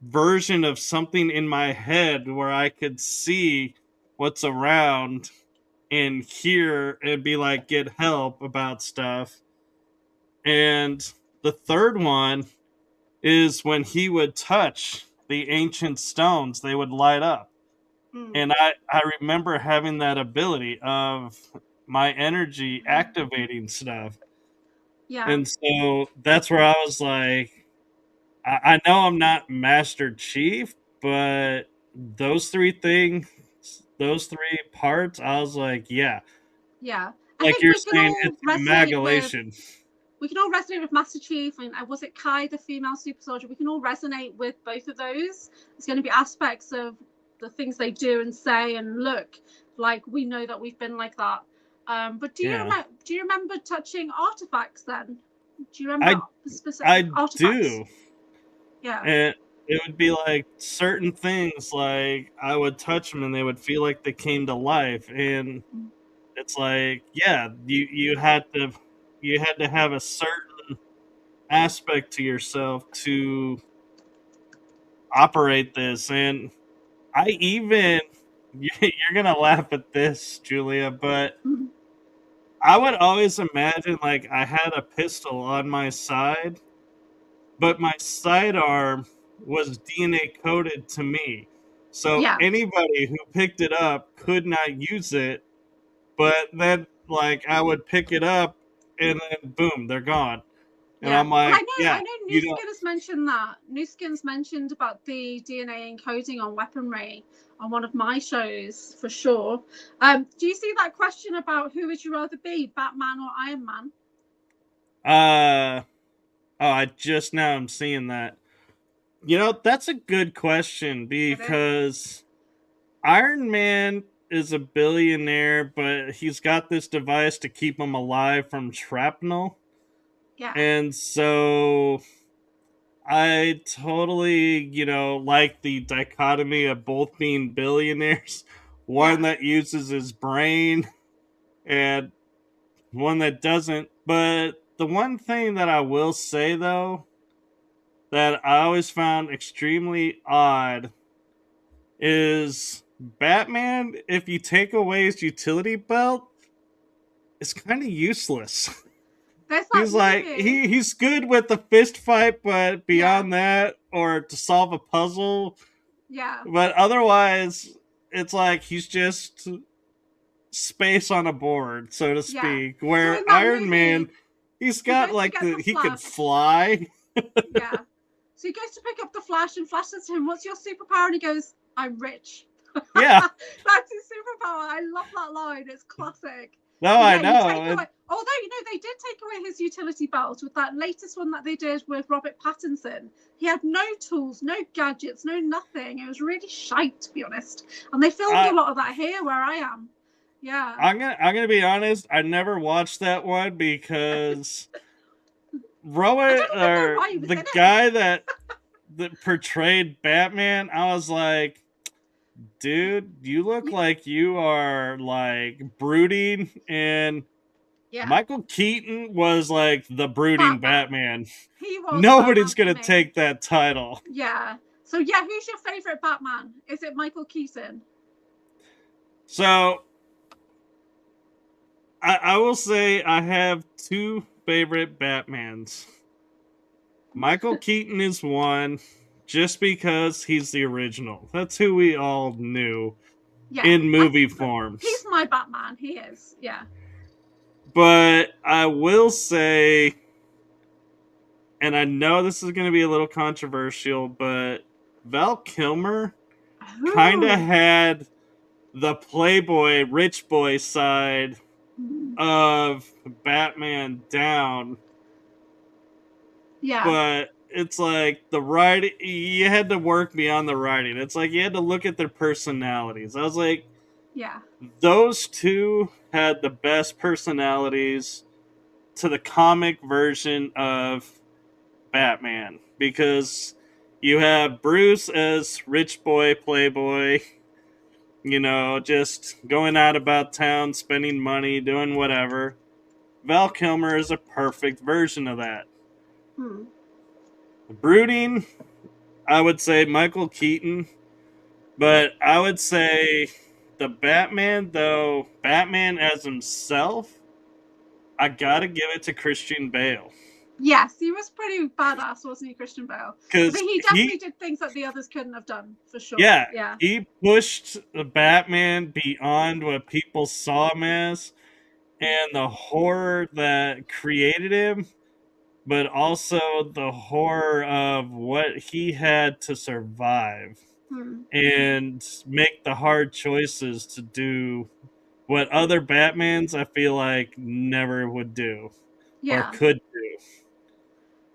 version of something in my head where I could see what's around and hear and be like, get help about stuff. And the third one is when he would touch the ancient stones, they would light up. And I remember having that ability of my energy activating stuff.
Yeah.
And so that's where I was like, I know I'm not Master Chief, but those three things, those three parts, I was like, yeah.
Yeah.
Like you're saying, it's amalgamation.
We can all resonate with Master Chief, and was it Kai, the female super soldier? We can all resonate with both of those. There's going to be aspects of the things they do and say and look like we know that we've been like that. But do you remember touching artifacts then? Do you remember specific artifacts? I do. Yeah.
And it would be like certain things, like I would touch them and they would feel like they came to life. And it's like, yeah, you had to have a certain aspect to yourself to operate this. And I even you're gonna laugh at this, Julia, but
Mhm.
I would always imagine like I had a pistol on my side, but my sidearm was DNA coded to me. So
Yeah,
anybody who picked it up could not use it, but then like I would pick it up and then boom, they're gone. And
yeah.
I'm
Well,
like,
I
yeah,
know New
you don't.
Skin has mentioned that. New Skin's mentioned about the DNA encoding on weaponry on one of my shows for sure. Do you see that question about who would you rather be, Batman or Iron Man?
Oh, I just now am seeing that. That's a good question
It is.
because Iron Man is a billionaire, but he's got this device to keep him alive from shrapnel.
Yeah.
And so I totally, like the dichotomy of both being billionaires. One
Yeah.
that uses his brain and one that doesn't. But the one thing that I will say, though, that I always found extremely odd is Batman, if you take away his utility belt, it's kind of useless.
There's that
He's like
movie.
he's good with the fist fight, but
Yeah.
beyond that, or to solve a puzzle,
Yeah.
but otherwise, it's like he's just space on a board, so to
Yeah.
speak.
So
Where
in that
Iron Man,
movie,
he's
he
got
goes to
like
get the
he could
Flash.
fly.
Yeah. So he goes to pick up the Flash, and Flash says to him, "What's your superpower?" And he goes, "I'm rich."
Yeah,
That's his superpower. I love that line. It's classic.
no,
But
I
yeah, you take
know.
away. Although they did take away his utility belt with that latest one that they did with Robert Pattinson. He had no tools, no gadgets, no nothing. It was really shite, to be honest. And they filmed a lot of that here where I am. Yeah.
I'm gonna be honest. I never watched that one because
I
Robert
don't even know
or
why he was
the
in it.
guy that portrayed Batman, I was like, dude, you look like you are like brooding, and
Yeah.
Michael Keaton was like the brooding Batman.
He was
Nobody's
Batman for
gonna
me.
take that title.
Yeah. So yeah, who's your favorite Batman? Is it Michael Keaton?
So I will say I have two favorite Batmans. Michael Keaton is one, just because he's the original. That's who we all knew
Yeah.
in movie forms.
He's my Batman. He is. Yeah.
But I will say, and I know this is going to be a little controversial, but Val Kilmer kind of had the playboy, rich boy side of Batman down.
Yeah.
But it's like the writing, you had to work beyond the writing. It's like you had to look at their personalities. I was like,
yeah,
those two had the best personalities to the comic version of Batman, because you have Bruce as rich boy, playboy, just going out about town, spending money, doing whatever. Val Kilmer is a perfect version of that. Brooding, I would say Michael Keaton, but I would say the Batman, though, Batman as himself, I gotta give it to Christian Bale.
Yes, he was pretty badass, wasn't he, Christian Bale? I think he definitely did things that the others couldn't have done, for sure.
Yeah. He pushed the Batman beyond what people saw him as, and the horror that created him, but also the horror of what he had to survive and make the hard choices to do what other Batmans, I feel like, never would do or could do.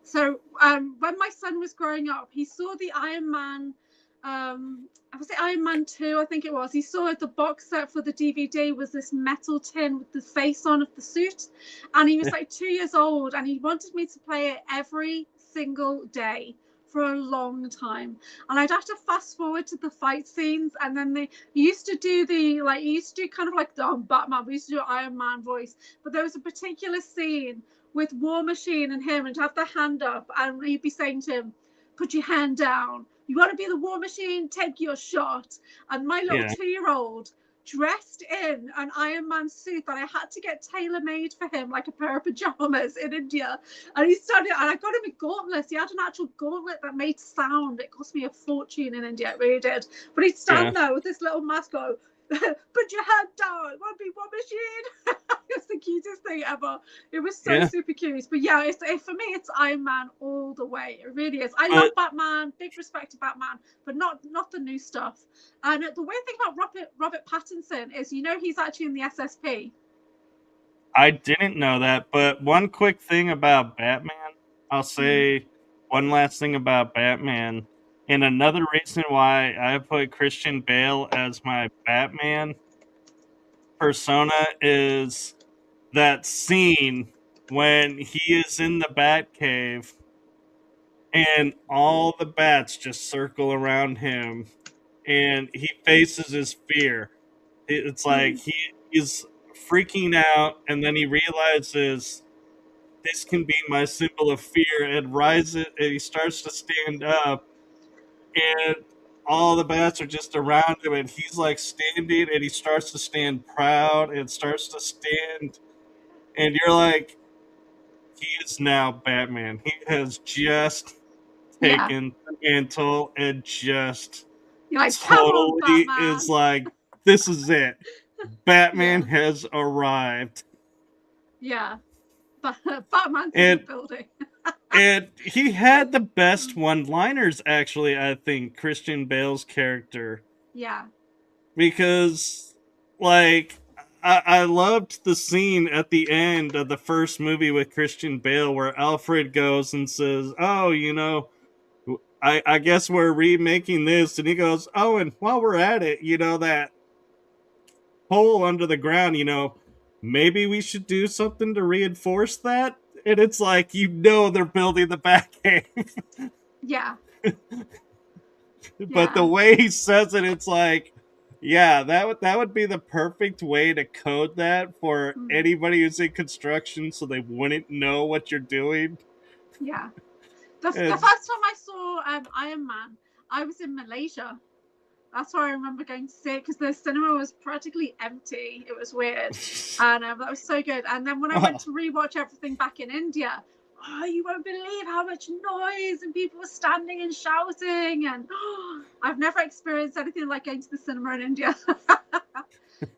So when my son was growing up, he saw the Iron Man, was it Iron Man 2, I think it was. He saw the box set for the DVD was this metal tin with the face on of the suit. And he was like 2 years old, and he wanted me to play it every single day for a long time. And I'd have to fast forward to the fight scenes, and then he used to do kind of like the Batman, we used to do Iron Man voice, but there was a particular scene with War Machine and him, and have the hand up, and he'd be saying to him, "Put your hand down, You want to be the War Machine? Take your shot. And my little 2-year-old dressed in an Iron Man suit that I had to get tailor-made for him, like a pair of pajamas in India. And he started, and I got him a gauntlet. He had an actual gauntlet that made sound. It cost me a fortune in India, it really did. But he'd stand there with this little mask on, put your head down, want to be War Machine? It's the cutest thing ever. It was so super cute. But yeah, for me, it's Iron Man all the way. It really is. I love Batman, big respect to Batman, but not the new stuff. And the weird thing about Robert Pattinson is, he's actually in the SSP.
I didn't know that, but one quick thing about Batman, I'll say one last thing about Batman. And another reason why I put Christian Bale as my Batman persona is that scene when he is in the Batcave and all the bats just circle around him and he faces his fear. It's like he's freaking out, and then he realizes this can be my symbol of fear, and rises, and he starts to stand up, and all the bats are just around him, and he's like standing, and he starts to stand proud and starts to stand, and you're like, he is now Batman. He has just taken the mantle and just totally is like, this is it. Batman has arrived.
Yeah. Batman's in the building.
And he had the best one-liners, actually, I think, Christian Bale's character.
Yeah.
Because, like, I loved the scene at the end of the first movie with Christian Bale where Alfred goes and says, oh, I guess we're remaking this. And he goes, oh, and while we're at it, that hole under the ground, maybe we should do something to reinforce that. And it's like, they're building the Batcave.
Yeah.
But the way he says it, it's like, that would be the perfect way to code that for anybody who's in construction, so they wouldn't know what you're doing.
Yeah. The first time I saw Iron Man, I was in Malaysia. That's where I remember going to see it, because the cinema was practically empty. It was weird. And that was so good. And then when I went to rewatch everything back in India, you won't believe how much noise and people were standing and shouting. And I've never experienced anything like going to the cinema in India.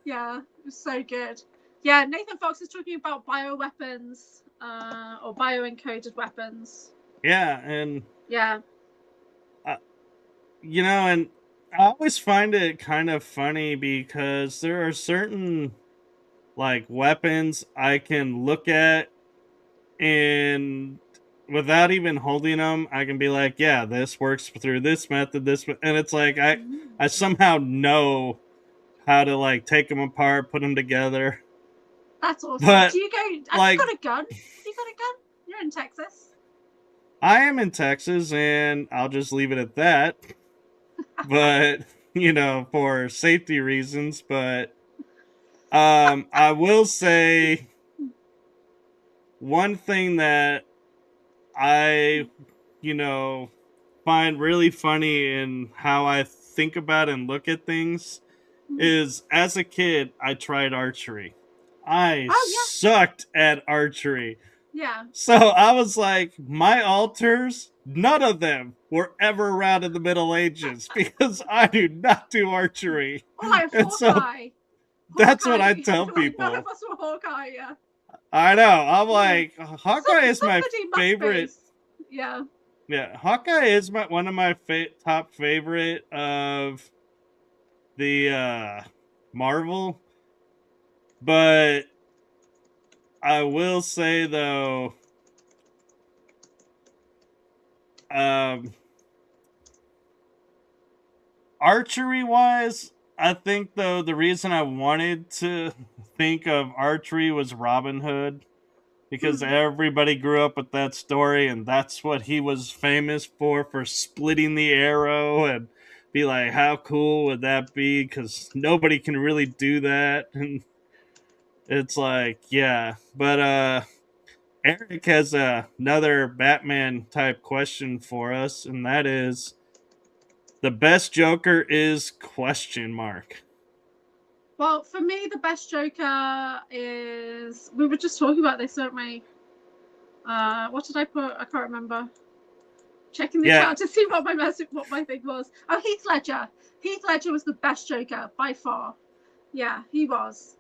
Yeah, it was so good. Yeah, Nathan Fox is talking about bioweapons or bio-encoded weapons.
Yeah, and...
Yeah.
And I always find it kind of funny because there are certain, like, weapons I can look at and without even holding them, I can be like, yeah, this works through this method, and it's like, I somehow know how to, like, take them apart, put them together.
That's awesome. But, do you go, have you got a gun? You're in Texas.
I am in Texas, and I'll just leave it at that. But, for safety reasons, but I will say one thing that I, find really funny in how I think about and look at things is, as a kid, I tried archery. I sucked at archery.
Yeah.
So I was like, my altars, none of them were ever around in the Middle Ages because I do not do archery.
Oh, like Hawkeye.
That's what I tell people.
None of us were Hawkeye, yeah.
I know. I'm like, Hawkeye is my favorite.
Yeah.
Yeah, Hawkeye is one of my top favorite of the Marvel. But I will say, though, archery-wise, I think, though, the reason I wanted to think of archery was Robin Hood, because everybody grew up with that story, and that's what he was famous for splitting the arrow, and be like, how cool would that be? Because nobody can really do that, and it's like, yeah. But Eric has another Batman-type question for us, and that is, The best Joker is question mark.
Well, for me, the best Joker is. We were just talking about this, weren't we? What did I put? I can't remember. Checking the chat to see what my thing was. Oh, Heath Ledger. Heath Ledger was the best Joker by far. Yeah, he was.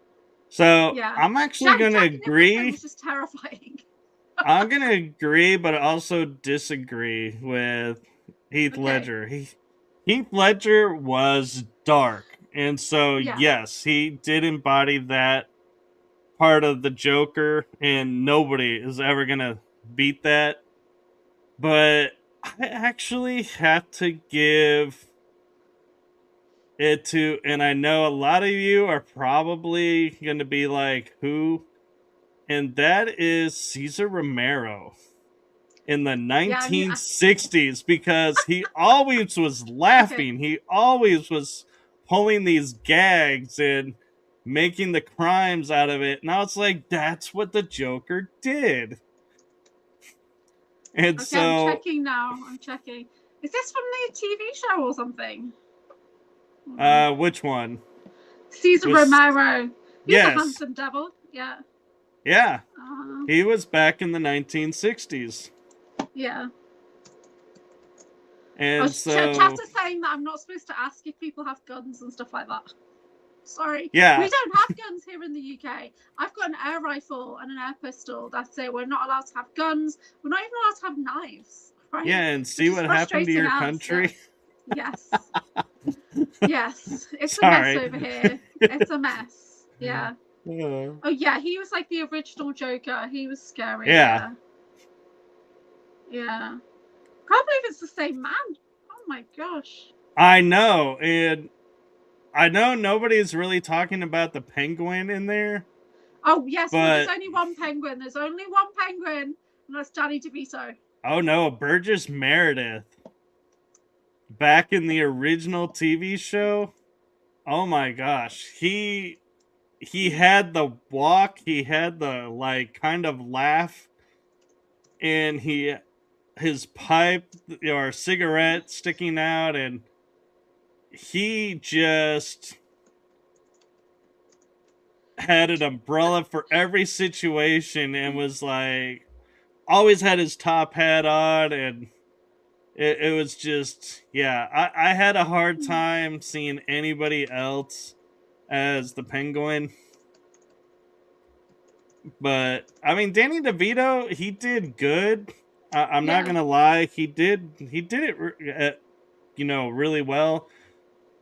So
yeah.
I'm actually going to agree.
It was just terrifying.
I'm going to agree, but also disagree with Heath Ledger. Heath Ledger was dark. And so, yes, he did embody that part of the Joker, and nobody is ever going to beat that. But I actually have to give it to, and I know a lot of you are probably going to be like, who? And that is Cesar Romero in the 1960s, because he always was laughing. He always was pulling these gags and making the crimes out of it. And I was like, that's what the Joker did. And so
I'm checking now. I'm checking. Is this from the TV show or something?
Which one?
Cesar Romero. He's a handsome devil. Yeah.
Yeah. He was back in the 1960s.
Yeah.
And so
chat is saying that I'm not supposed to ask if people have guns and stuff like that. Sorry.
Yeah.
We don't have guns here in the UK. I've got an air rifle and an air pistol. That's it. We're not allowed to have guns. We're not even allowed to have knives. Right?
Yeah, and see what happened to your country.
Yes. Yes. It's a mess over here. It's a mess. Yeah. Oh yeah, he was like the original Joker. He was scary. Yeah. Can't believe it's the same man. Oh my gosh.
I know, and I know nobody's really talking about the penguin in there.
Oh yes, but there's only one penguin. There's only one penguin, and that's Danny DeVito.
Oh no, Burgess Meredith. Back in the original TV show. Oh my gosh. He had the walk, he had the like kind of laugh, and his pipe or cigarette sticking out, and he just had an umbrella for every situation and was like always had his top hat on, and it was just I had a hard time seeing anybody else as the penguin. But I mean, Danny DeVito, he did good. I'm not gonna lie, he did it, really well.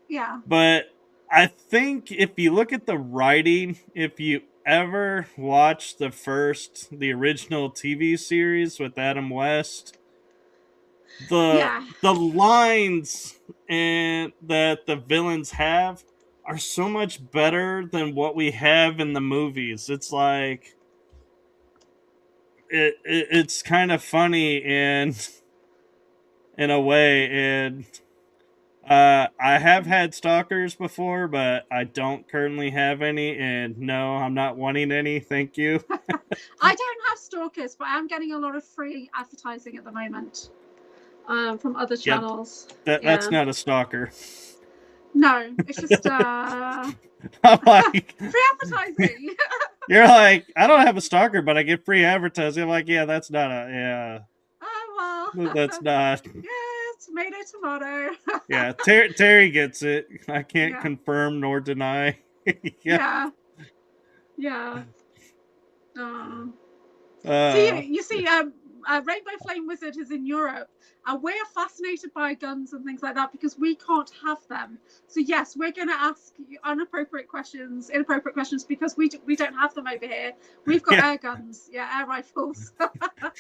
Yeah.
But I think if you look at the writing, if you ever watch the original TV series with Adam West, the lines and that the villains have are so much better than what we have in the movies. It's like it's kind of funny in a way, and I have had stalkers before, but I don't currently have any, and no, I'm not wanting any. Thank you.
I don't have stalkers, but I'm getting a lot of free advertising at the moment from other channels.
That's not a stalker.
No, it's just
I'm like,
free advertising.
You're like, I don't have a stalker, but I get free advertising. I'm like, yeah, that's not a
Oh well.
That's not.
Yeah, tomato.
Yeah, Terry gets it. I can't confirm nor deny.
Yeah. So you see, Rainbow Flame Wizard is in Europe, and we're fascinated by guns and things like that because we can't have them. So yes, we're going to ask inappropriate questions because we don't have them over here. We've got air guns, air rifles.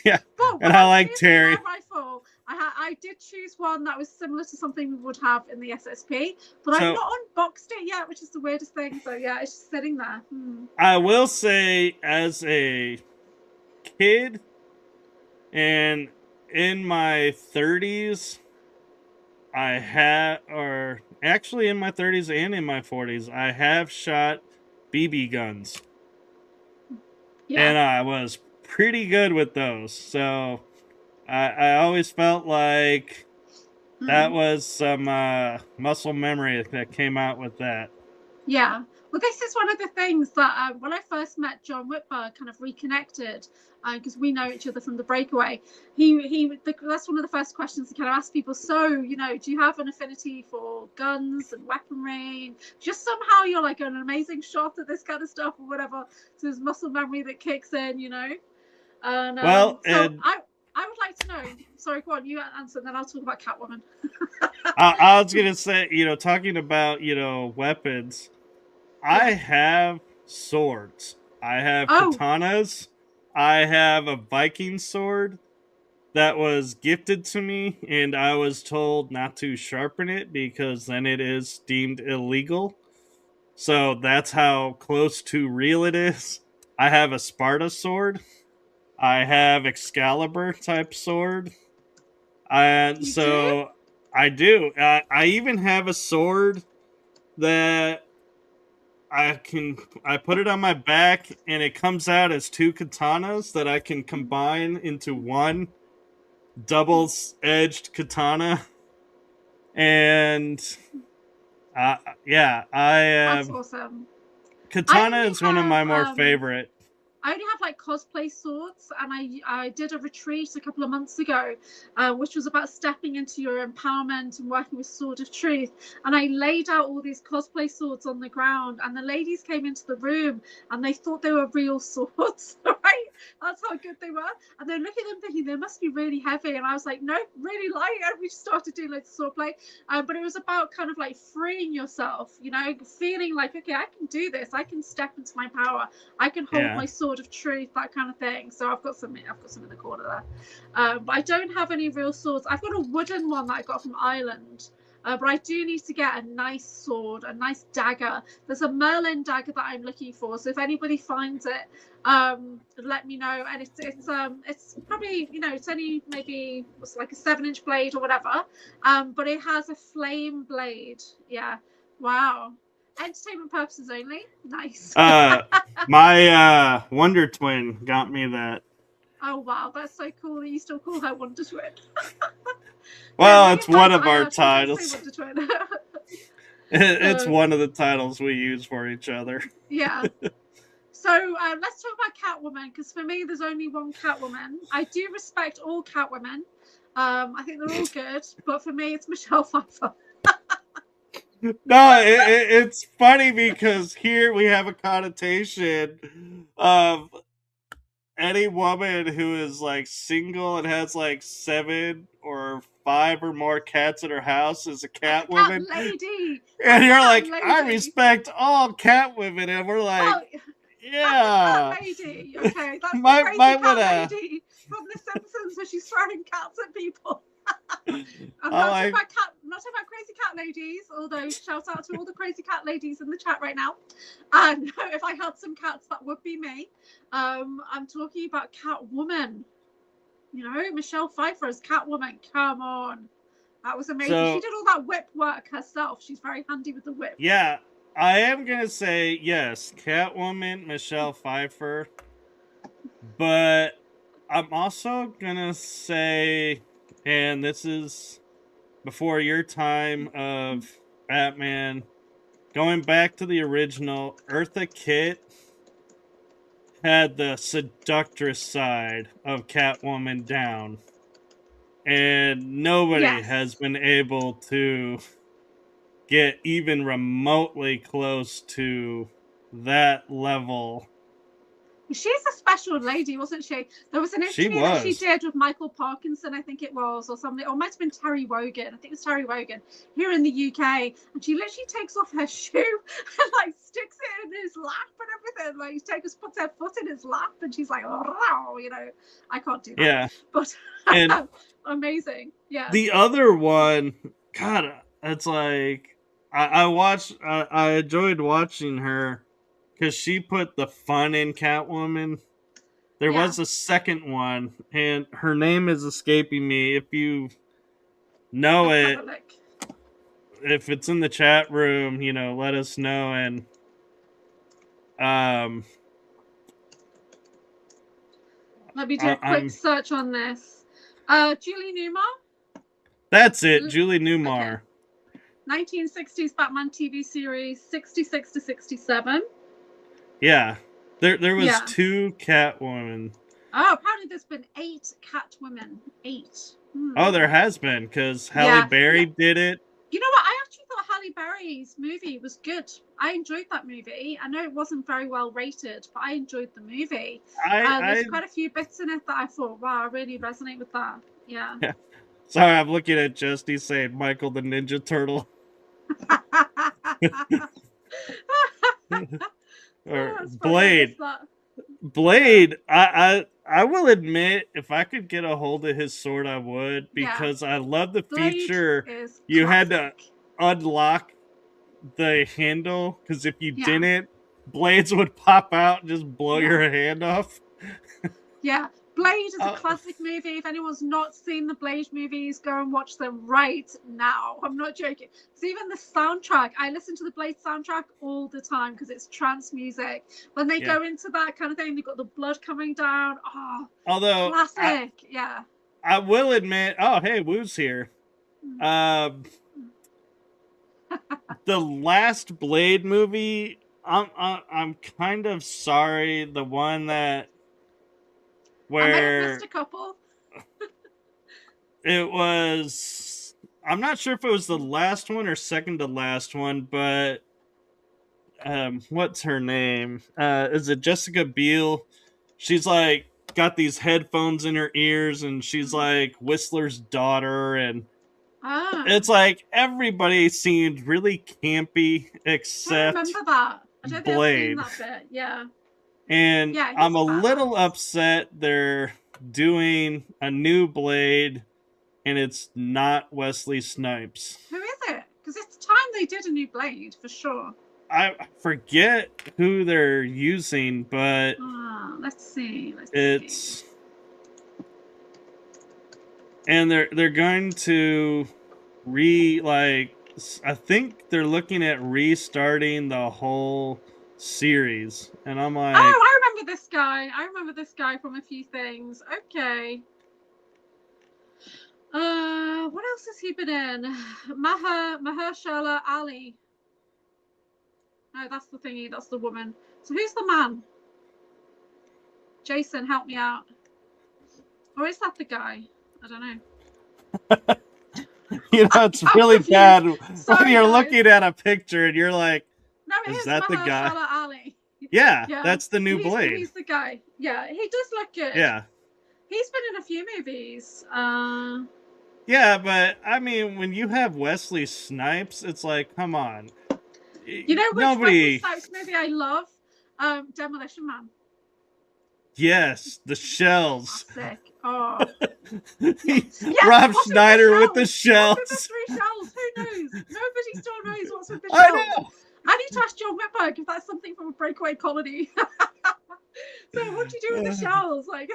Yeah, and I like Terry.
Air rifle. I did choose one that was similar to something we would have in the SSP, but I've not unboxed it yet, which is the weirdest thing. So yeah, it's just sitting there.
I will say, as a kid and in my 30s, actually in my 30s and in my 40s, I have shot BB guns. And I was pretty good with those. So I always felt like that was some muscle memory that came out with that.
Yeah. Well, this is one of the things that when I first met John Whitberg, kind of reconnected, because we know each other from the breakaway. That's one of the first questions he kind of asked people. So, you know, do you have an affinity for guns and weaponry? Just somehow you're like an amazing shot at this kind of stuff or whatever. So there's muscle memory that kicks in, you know. And
well,
so I would like to know. Sorry, go on, you answer, and then I'll talk about Catwoman.
I was gonna say, you know, talking about, you know, weapons. I have swords. I have katanas. I have a Viking sword that was gifted to me, and I was told not to sharpen it because then it is deemed illegal. So that's how close to real it is. I have a Sparta sword. I have Excalibur type sword. And so I do. I even have a sword that I put it on my back, and it comes out as two katanas that I can combine into one double-edged katana. And yeah,
That's awesome.
Katana is one of my more favorite.
I only have like cosplay swords, and I did a retreat a couple of months ago, which was about stepping into your empowerment and working with Sword of Truth. And I laid out all these cosplay swords on the ground, and the ladies came into the room and they thought they were real swords, right? That's how good they were. And they're looking at them thinking they must be really heavy. And I was like, no, really light. And we started doing like sword play. But it was about kind of like freeing yourself, you know, feeling like, okay, I can do this. I can step into my power. I can hold my sword of truth, that kind of thing. So I've got some in the corner there. But I don't have any real swords. I've got a wooden one that I got from Ireland. But I do need to get a nice sword, a nice dagger. There's a Merlin dagger that I'm looking for. So if anybody finds it, let me know. And it's probably, you know, it's only maybe it's like a 7-inch blade or whatever. But it has a flame blade. Yeah. Wow. Entertainment purposes only. Nice.
My Wonder Twin got me that.
Oh wow, that's so cool that you still call her Wonder Twin.
Well, it's one of our titles. It's one of the titles we use for each other.
Yeah. So let's talk about Catwoman, because for me, there's only one Catwoman. I do respect all Catwomen. I think they're all good, but for me, it's Michelle Pfeiffer.
No, it's funny because here we have a connotation of any woman who is like single and has like 7 or 5 or more cats in her house is a cat woman.
Cat lady.
And you're like, lady. I respect all cat women, and we're like, yeah,
cat lady. Okay, that's the crazy cat lady from The Simpsons where she's throwing cats at people. I'm not talking about crazy cat ladies, although shout out to all the crazy cat ladies in the chat right now. And if I had some cats, that would be me. I'm talking about Catwoman. You know, Michelle Pfeiffer as Catwoman. Come on. That was amazing. So, she did all that whip work herself. She's very handy with the whip.
Yeah, I am going to say, yes, Catwoman, Michelle Pfeiffer. But I'm also going to say, and this is before your time of Batman, going back to the original, Eartha Kitt had the seductress side of Catwoman down. And nobody has been able to get even remotely close to that level.
She's a special lady, wasn't she? There was an interview that she did with Michael Parkinson, I think it was, or something, or it might have been Terry Wogan. I think it was Terry Wogan here in the UK, and she literally takes off her shoe and like sticks it in his lap and everything. Like puts her foot in his lap, and she's like, oh, you know, I can't do that. Yeah, but amazing. Yeah.
The other one, God, it's like I enjoyed watching her. Because she put the fun in Catwoman. There was a second one, and her name is escaping me. If you know it, if it's in the chat room, you know, let us know. And
let me do a quick search on this. Julie Newmar?
That's it, Julie Newmar.
Okay. 1960s Batman TV series, 66 to 67.
Yeah. There was 2 Catwoman.
Oh, apparently there's been 8 Catwomen. 8.
Oh, there has been, because Halle Berry did it.
You know what? I actually thought Halle Berry's movie was good. I enjoyed that movie. I know it wasn't very well rated, but I enjoyed the movie. There's quite a few bits in it that I thought, wow, I really resonate with that. Yeah.
Sorry, I'm looking at Justy saying Michael the Ninja Turtle. Or Blade. Blade, I will admit, if I could get a hold of his sword, I would, because I love the feature. You had to unlock the handle, because if you didn't, blades would pop out and just blow your hand off.
Yeah. Blade is a classic movie. If anyone's not seen the Blade movies, go and watch them right now. I'm not joking. Because even the soundtrack, I listen to the Blade soundtrack all the time because it's trance music. When they go into that kind of thing, they've got the blood coming down. Oh,
although
classic.
I will admit, oh, hey, Woo's here. The last Blade movie, I'm kind of sorry. The one that where
I might have missed a couple.
It was, I'm not sure if it was the last one or second to last one, but what's her name? Is it Jessica Biel? She's like got these headphones in her ears, and she's like Whistler's daughter, and it's like everybody seemed really campy except
I remember that. I don't think
Blade.
I've seen that bit. Yeah.
And I'm a little upset they're doing a new Blade, and it's not Wesley Snipes.
Who is it? Because it's time they did a new Blade, for sure.
I forget who they're using, but
let's see.
And they're going to I think they're looking at restarting the whole series, and I'm like,
oh, I remember this guy. I remember this guy from a few things. Okay. What else has he been in? Mahershala Ali. No, that's the thingy. That's the woman. So who's the man? Jason, help me out. Or is that the guy? I don't know.
You know, it's really bad when you're looking at a picture and you're like,
no,
is that the guy?
Ali.
Yeah, that's the new Blade.
He's the guy. Yeah, he does look good.
Yeah.
He's been in a few movies.
Yeah, but I mean, when you have Wesley Snipes, it's like, come on.
You know which Wesley Snipes movie I love? Demolition Man.
Yes, the shells.
Sick. Oh.
Rob Schneider with the shells.
What's with the 3 shells? Who knows? Nobody still knows what's with the
shells. I know.
I need to ask John Whitberg if that's something from a breakaway colony. So what do you do with the shells? Like,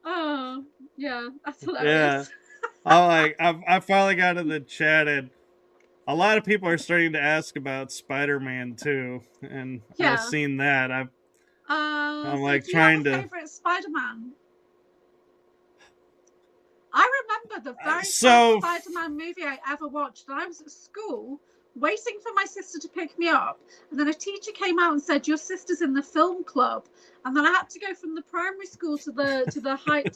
oh, yeah, that's hilarious.
Yeah. I finally got in the chat, and a lot of people are starting to ask about Spider-Man too, and I've seen that. I'm like trying to.
Favorite Spider-Man? I remember the very first Spider-Man movie I ever watched, and I was at school waiting for my sister to pick me up, and then a teacher came out and said, "Your sister's in the film club," and then I had to go from the primary school to the high, it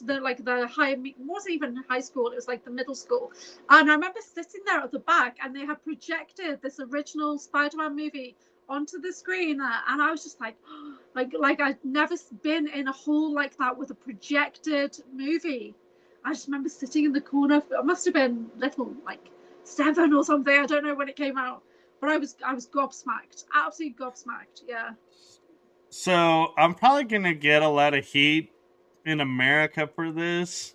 wasn't even high school, it was like the middle school, and I remember sitting there at the back, and they had projected this original Spider-Man movie onto the screen, and I was just like I'd never been in a hall like that with a projected movie. I just remember sitting in the corner. I must have been little, like 7 or something. I don't know when it came out, but I was gobsmacked, absolutely gobsmacked. Yeah.
So I'm probably gonna get a lot of heat in America for this,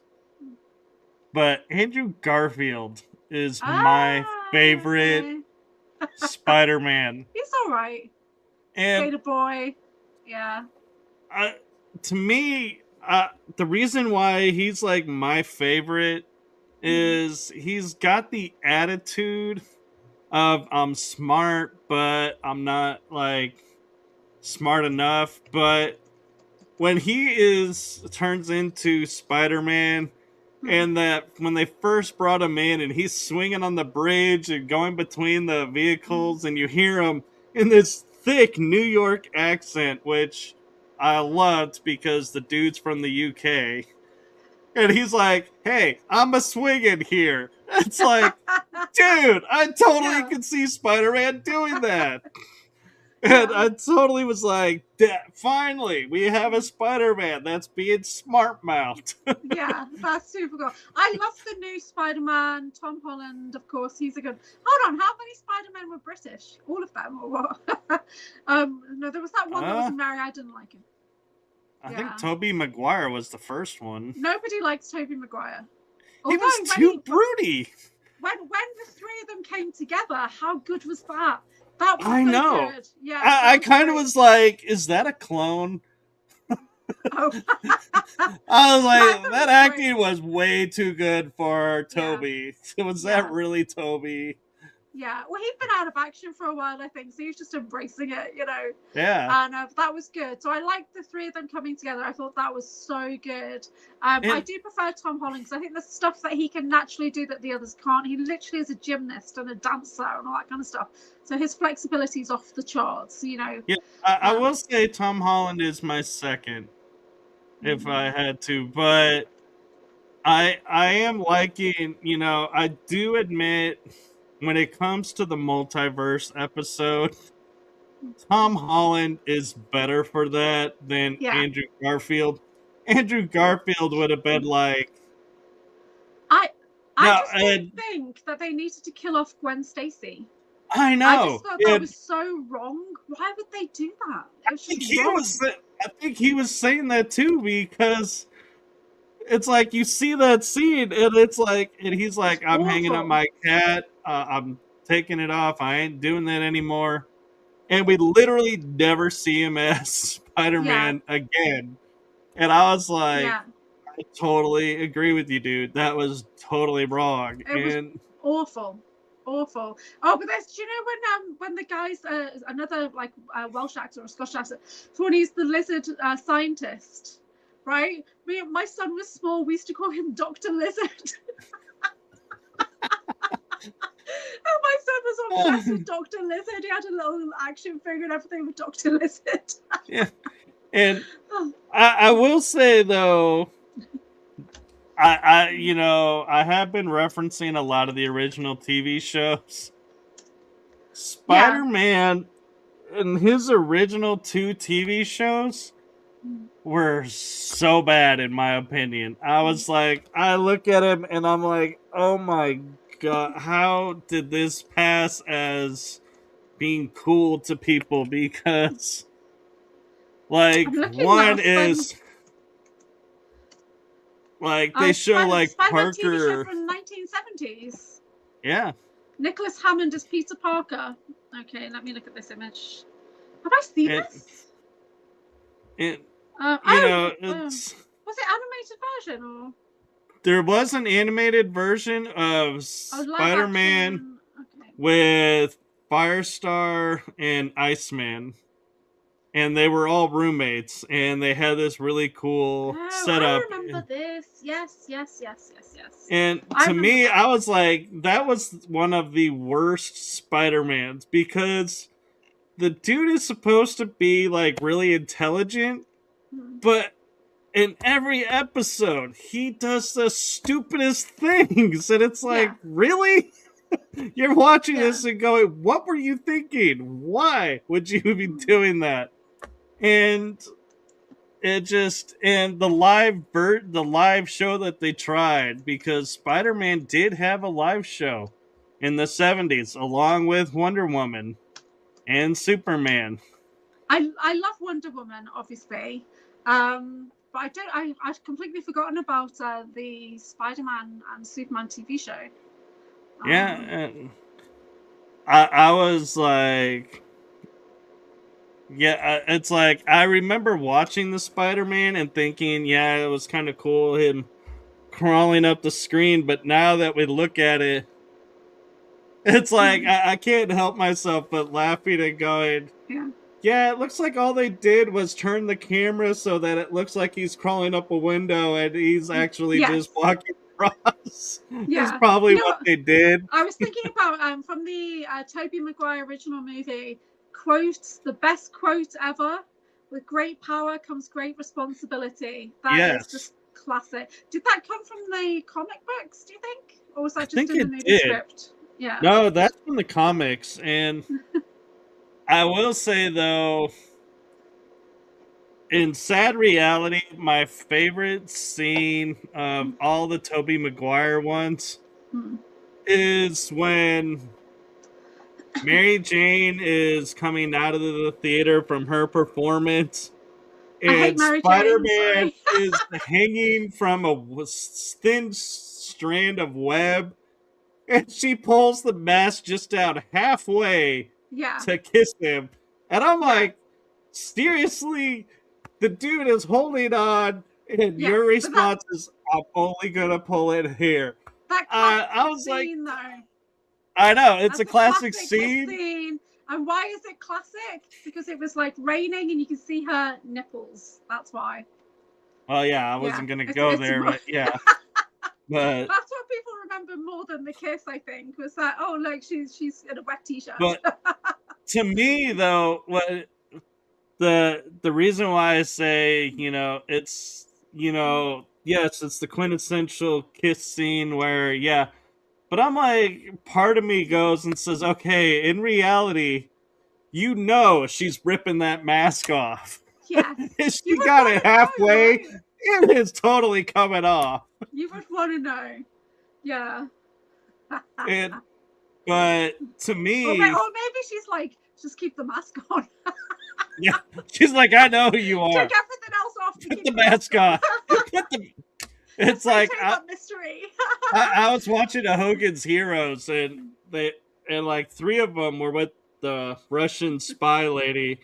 but Andrew Garfield is my favorite Spider-Man.
He's all right.
And
Gator boy. Yeah.
To me, the reason why he's like my favorite is he's got the attitude of I'm smart, but I'm not like smart enough. But when he turns into Spider-Man, And that when they first brought him in and he's swinging on the bridge and going between the vehicles and you hear him in this thick New York accent, which I loved because the dude's from the UK. And he's like, hey, I'm a swinging here. It's like, dude, I totally could see Spider-Man doing that. And I totally was like, finally, we have a Spider-Man that's being smart-mouthed.
Yeah, that's super cool. I love the new Spider-Man, Tom Holland, of course. He's a good... Hold on, how many Spider-Men were British? All of them, or what? No, there was that one that was Mary. I didn't like him.
I think Tobey Maguire was the first one.
Nobody likes Tobey Maguire.
He was too broody.
When the three of them came together, how good was that? That was
I know.
Good. Yeah,
I kind of was like, is that a clone?
Oh.
I was like, that acting was way too good for Toby. Was that really Toby?
Yeah, well, he'd been out of action for a while, I think, so he was just embracing it, you know.
Yeah.
And that was good. So I liked the three of them coming together. I thought that was so good. I do prefer Tom Holland because I think the stuff that he can naturally do that the others can't. He literally is a gymnast and a dancer and all that kind of stuff. So his flexibility is off the charts, you know.
Yeah, I will say Tom Holland is my second, if I had to. But I am liking, you know, I do admit... when it comes to the multiverse episode, Tom Holland is better for that than Andrew Garfield. Andrew Garfield would have been like...
I just didn't think that they needed to kill off Gwen Stacy.
I know.
I just thought that was so wrong. Why would they do that?
I think he was saying that too, because... it's like you see that scene and it's like, and he's like, I'm hanging up my cat, I'm taking it off, I ain't doing that anymore. And we literally never see him as Spider-Man again. And I was like, I totally agree with you, dude. That was totally wrong.
It was awful. Awful. Oh, but there's, do you know when the guys, another like Welsh actor or Scottish actor, so when he's the lizard scientist, right? My son was small. We used to call him Dr. Lizard. And my son was obsessed with Dr. Lizard. He had a little action figure and everything with Dr. Lizard.
Yeah. And I will say, though, I have been referencing a lot of the original TV shows. Spider-Man and his original 2 TV shows were so bad, in my opinion. I was like, I look at him and I'm like, oh my god, how did this pass as being cool to people? Because, like, one is like they show like Parker
TV show from the 1970s.
Yeah.
Nicholas Hammond as Peter Parker. Okay, let me look at this image. Have I seen this?
It's...
was it animated version or?
There was an animated version of Spider-Man with Firestar and Iceman, and they were all roommates, and they had this really cool setup.
I remember this. Yes.
And to me, I was like, that was one of the worst Spider-Mans, because the dude is supposed to be like really intelligent, but in every episode, he does the stupidest things. And it's like, really? You're watching this and going, what were you thinking? Why would you be doing that? And it just, and the live show that they tried, because Spider-Man did have a live show in the 70s, along with Wonder Woman and Superman.
I love Wonder Woman, obviously. But I've completely forgotten about the Spider-Man and Superman TV show.
I was like, it's like, I remember watching the Spider-Man and thinking, it was kind of cool, him crawling up the screen, but now that we look at it, it's like, I can't help myself but laughing and going, it looks like all they did was turn the camera so that it looks like he's crawling up a window and he's actually just walking across.
Yeah.
Is probably
You know
what they did.
I was thinking about from the Tobey Maguire original movie, quotes, the best quote ever: with great power comes great responsibility. That is just classic. Did that come from the comic books, do you think? Or was that just in the movie script? Yeah.
No, that's from the comics. And I will say, though, in sad reality, my favorite scene of all the Tobey Maguire ones is when Mary Jane is coming out of the theater from her performance, and Spider-Man is hanging from a thin strand of web, and she pulls the mask just out halfway to kiss him. And I'm like, seriously? The dude is holding on, and your response is, I'm only gonna pull it here. I was scene, like, though. I know, it's a classic scene.
And why is it classic? Because it was like raining and you can see her nipples. That's why.
Well, yeah, I wasn't gonna go there, but yeah. But
that's what people remember more than the kiss, I think, was that, oh, look, she's in a wet t-shirt.
But to me, though, what the reason why I say, it's, yes, it's the quintessential kiss scene where, but I'm like, part of me goes and says, okay, in reality, she's ripping that mask off.
Yeah.
She got it halfway, right? It is totally coming off.
You would want to know. Yeah.
But to me...
Or maybe she's like, just keep the mask on.
Yeah, she's like, I know who you are.
Take everything else off.
Put the mask on. It's like
mystery.
I was watching a Hogan's Heroes, and like 3 of them were with the Russian spy lady,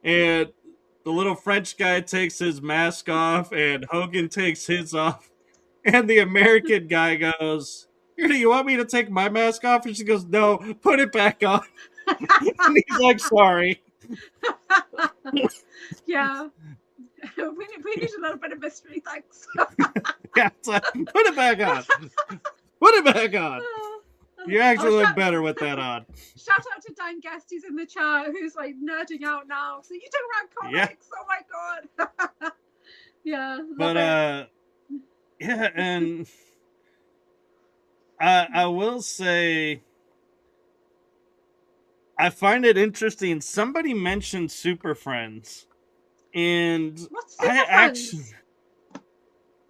and the little French guy takes his mask off, and Hogan takes his off, and the American guy goes, "Here, do you want me to take my mask off?" And she goes, "No, put it back on." And he's like, "Sorry."
Yeah. We need a little bit of mystery, thanks.
Yeah, it's like, put it back on. Put it back on. You actually look better with that on.
Shout out to Dan Guest, he's in the chat, who's like nerding out now. So you do around comics? Oh my god. Yeah.
But yeah, and I will say, I find it interesting. Somebody mentioned Super Friends, and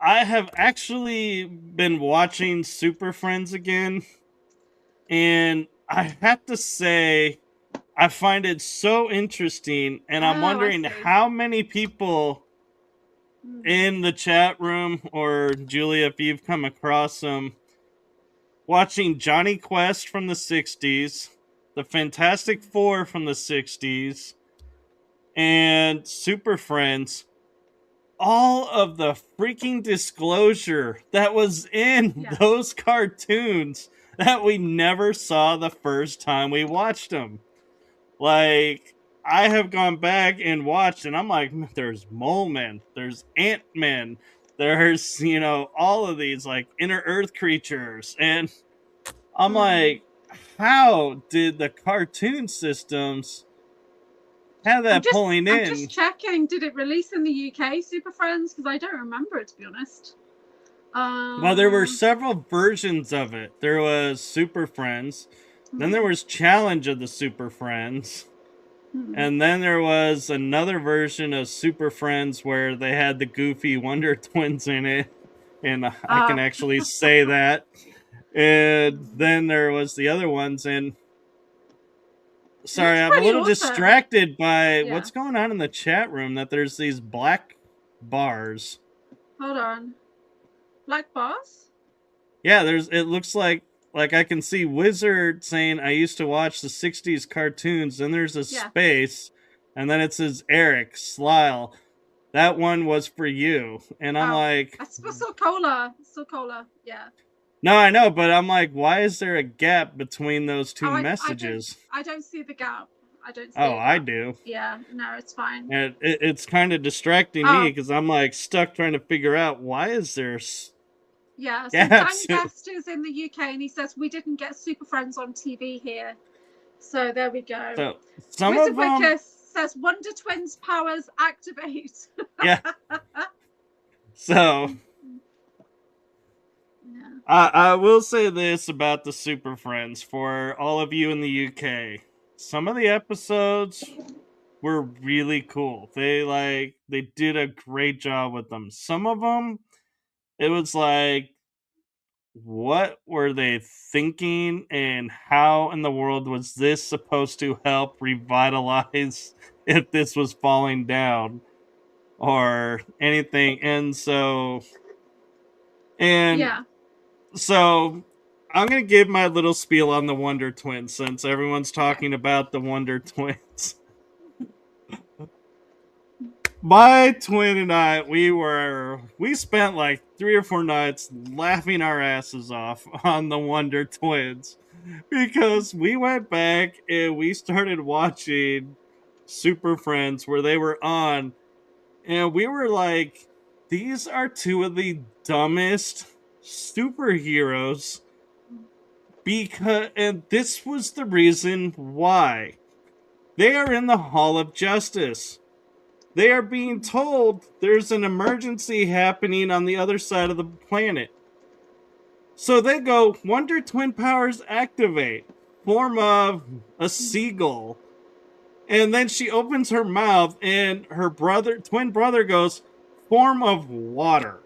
I have actually been watching Super Friends again, and I have to say, I find it so interesting, and I'm wondering how many people in the chat room, or Julia, if you've come across them, watching Johnny Quest from the 60s, the Fantastic Four from the 60s, and Super Friends, all of the freaking disclosure that was in those cartoons that we never saw the first time we watched them. Like, I have gone back and watched, and I'm like, there's Mole Men, there's Ant-Man, there's, all of these, like, inner Earth creatures, and I'm like, how did the cartoon systems have that pulling in?
I'm just checking, did it release in the UK, Super Friends? Because I don't remember it, to be honest.
Well, there were several versions of it. There was Super Friends, then there was Challenge of the Super Friends, and then there was another version of Super Friends where they had the goofy Wonder Twins in it, and I can actually say that. And then there was the other ones, and sorry, I'm a little distracted by what's going on in the chat room, that there's these black bars.
Hold on. Black bars?
Yeah, it looks like I can see Wizard saying, I used to watch the 60s cartoons, then there's a space, and then it says Eric, Slyle. That one was for you. And I'm like...
That's for Sokola, yeah.
No, I know, but I'm like, why is there a gap between those two messages?
I don't see the gap. I don't see
I do.
Yeah, no, it's fine.
And it's kind of distracting me, because I'm like stuck trying to figure out, why is there
Yeah, so
Yes.
Dan Guest is in the UK and he says we didn't get Super Friends on TV here. So there we go.
So some
Wizard
of them
Wickus says Wonder Twins powers activate.
Yeah. So
Yeah.
I will say this about the Super Friends for all of you in the UK. Some of the episodes were really cool. They did a great job with them. Some of them, it was like, what were they thinking, and how in the world was this supposed to help revitalize if this was falling down or anything? And so
Yeah.
I'm gonna give my little spiel on the Wonder Twins since everyone's talking about the Wonder Twins. My twin and I, we spent like 3 or 4 nights laughing our asses off on the Wonder Twins because we went back and we started watching Super Friends where they were on, and we were like, these are 2 of the dumbest superheroes, and this was the reason why. They are in the Hall of Justice. They are being told there's an emergency happening on the other side of the planet. So they go, Wonder Twin powers activate, form of a seagull. And then she opens her mouth and her twin brother goes, form of water.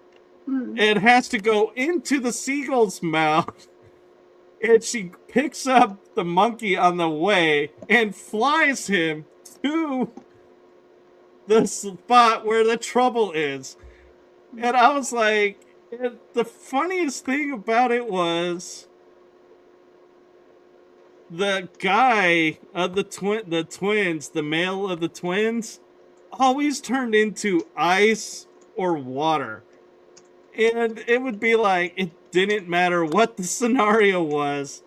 It has to go into the seagull's mouth. And she picks up the monkey on the way and flies him to the spot where the trouble is. And I was like, the funniest thing about it was the guy of the twins, the male of the twins, always turned into ice or water. And it would be like, it didn't matter what the scenario was.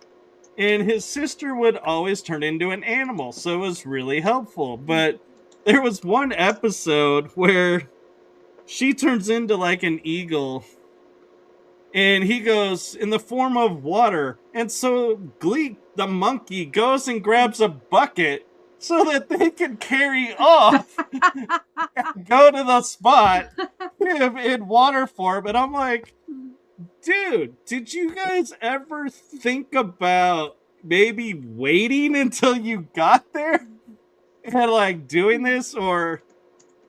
And his sister would always turn into an animal, so it was really helpful. But there was one episode where she turns into like an eagle, and he goes in the form of water. And so Gleek, the monkey, goes and grabs a bucket so that they can carry off and go to the spot in water form. And I'm like, dude, did you guys ever think about maybe waiting until you got there and like doing this? Or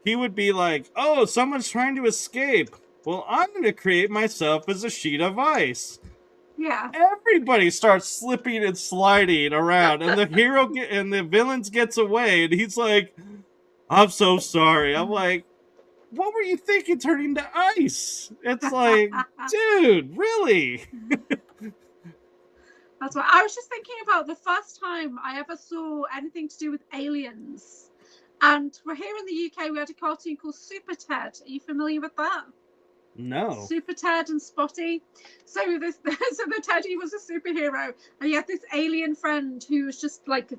he would be like, oh, someone's trying to escape. Well, I'm going to create myself as a sheet of ice.
Yeah.
Everybody starts slipping and sliding around, and the hero and the villains gets away, and he's like, I'm so sorry. I'm like, what were you thinking turning to ice? It's like, dude, really?
That's what I was just thinking about the first time I ever saw anything to do with aliens. And we're here in the UK, we had a cartoon called Super Ted. Are you familiar with that?
No.
Super Ted and Spotty. So the Teddy was a superhero, and he had this alien friend who was just like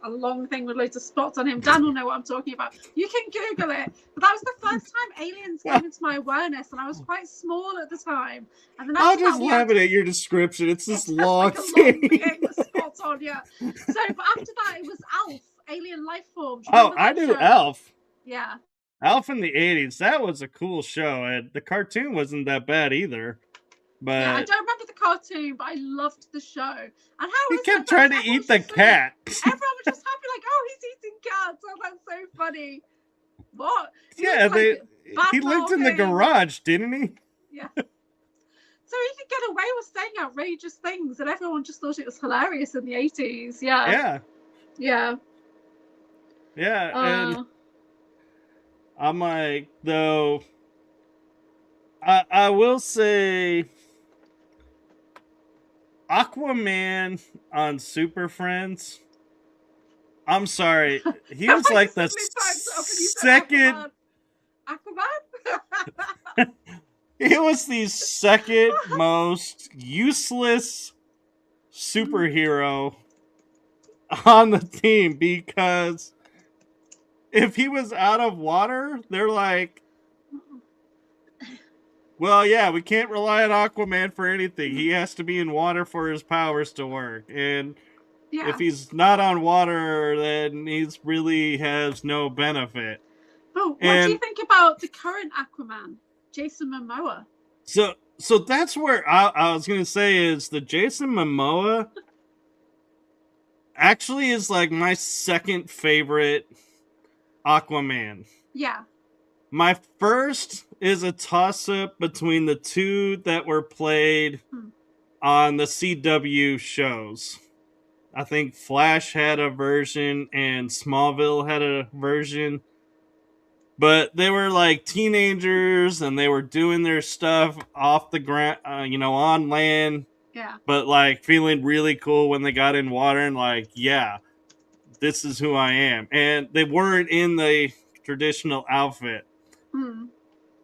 a long thing with loads of spots on him. Dan will know what I'm talking about. You can Google it. But that was the first time aliens came into my awareness, and I was quite small at the time. And then
I'll just laugh at your description. It's this long
like
thing.
Long thing with spots on you. So, but after that, it was Alf, Alien Life Form.
Oh, I knew Alf.
Yeah.
Alf in the 80s. That was a cool show. And the cartoon wasn't that bad either. But
yeah, I don't remember the cartoon, but I loved the show. And how
he kept trying to eat the cat.
Everyone was just happy, like, oh, he's eating cats. Oh, that's so funny. What?
Yeah, he lived in the garage, didn't he?
Yeah. So he could get away with saying outrageous things, and everyone just thought it was hilarious in the 80s. Yeah.
Yeah.
Yeah.
Yeah. And I'm like, though, I will say Aquaman on Super Friends, I'm sorry, he was like the second
Aquaman?
he was the second most useless superhero on the team, because if he was out of water, they're like, Well, yeah, we can't rely on Aquaman for anything. He has to be in water for his powers to work. And if he's not on water, then he's really has no benefit.
But what do you think about the current Aquaman, Jason Momoa?
So that's where I was going to say is the Jason Momoa actually is like my second favorite Aquaman.
Yeah.
My first is a toss-up between the two that were played on the CW shows. I think Flash had a version and Smallville had a version. But they were like teenagers and they were doing their stuff off the ground, on land.
Yeah.
But like feeling really cool when they got in water and like, yeah, this is who I am. And they weren't in the traditional outfit.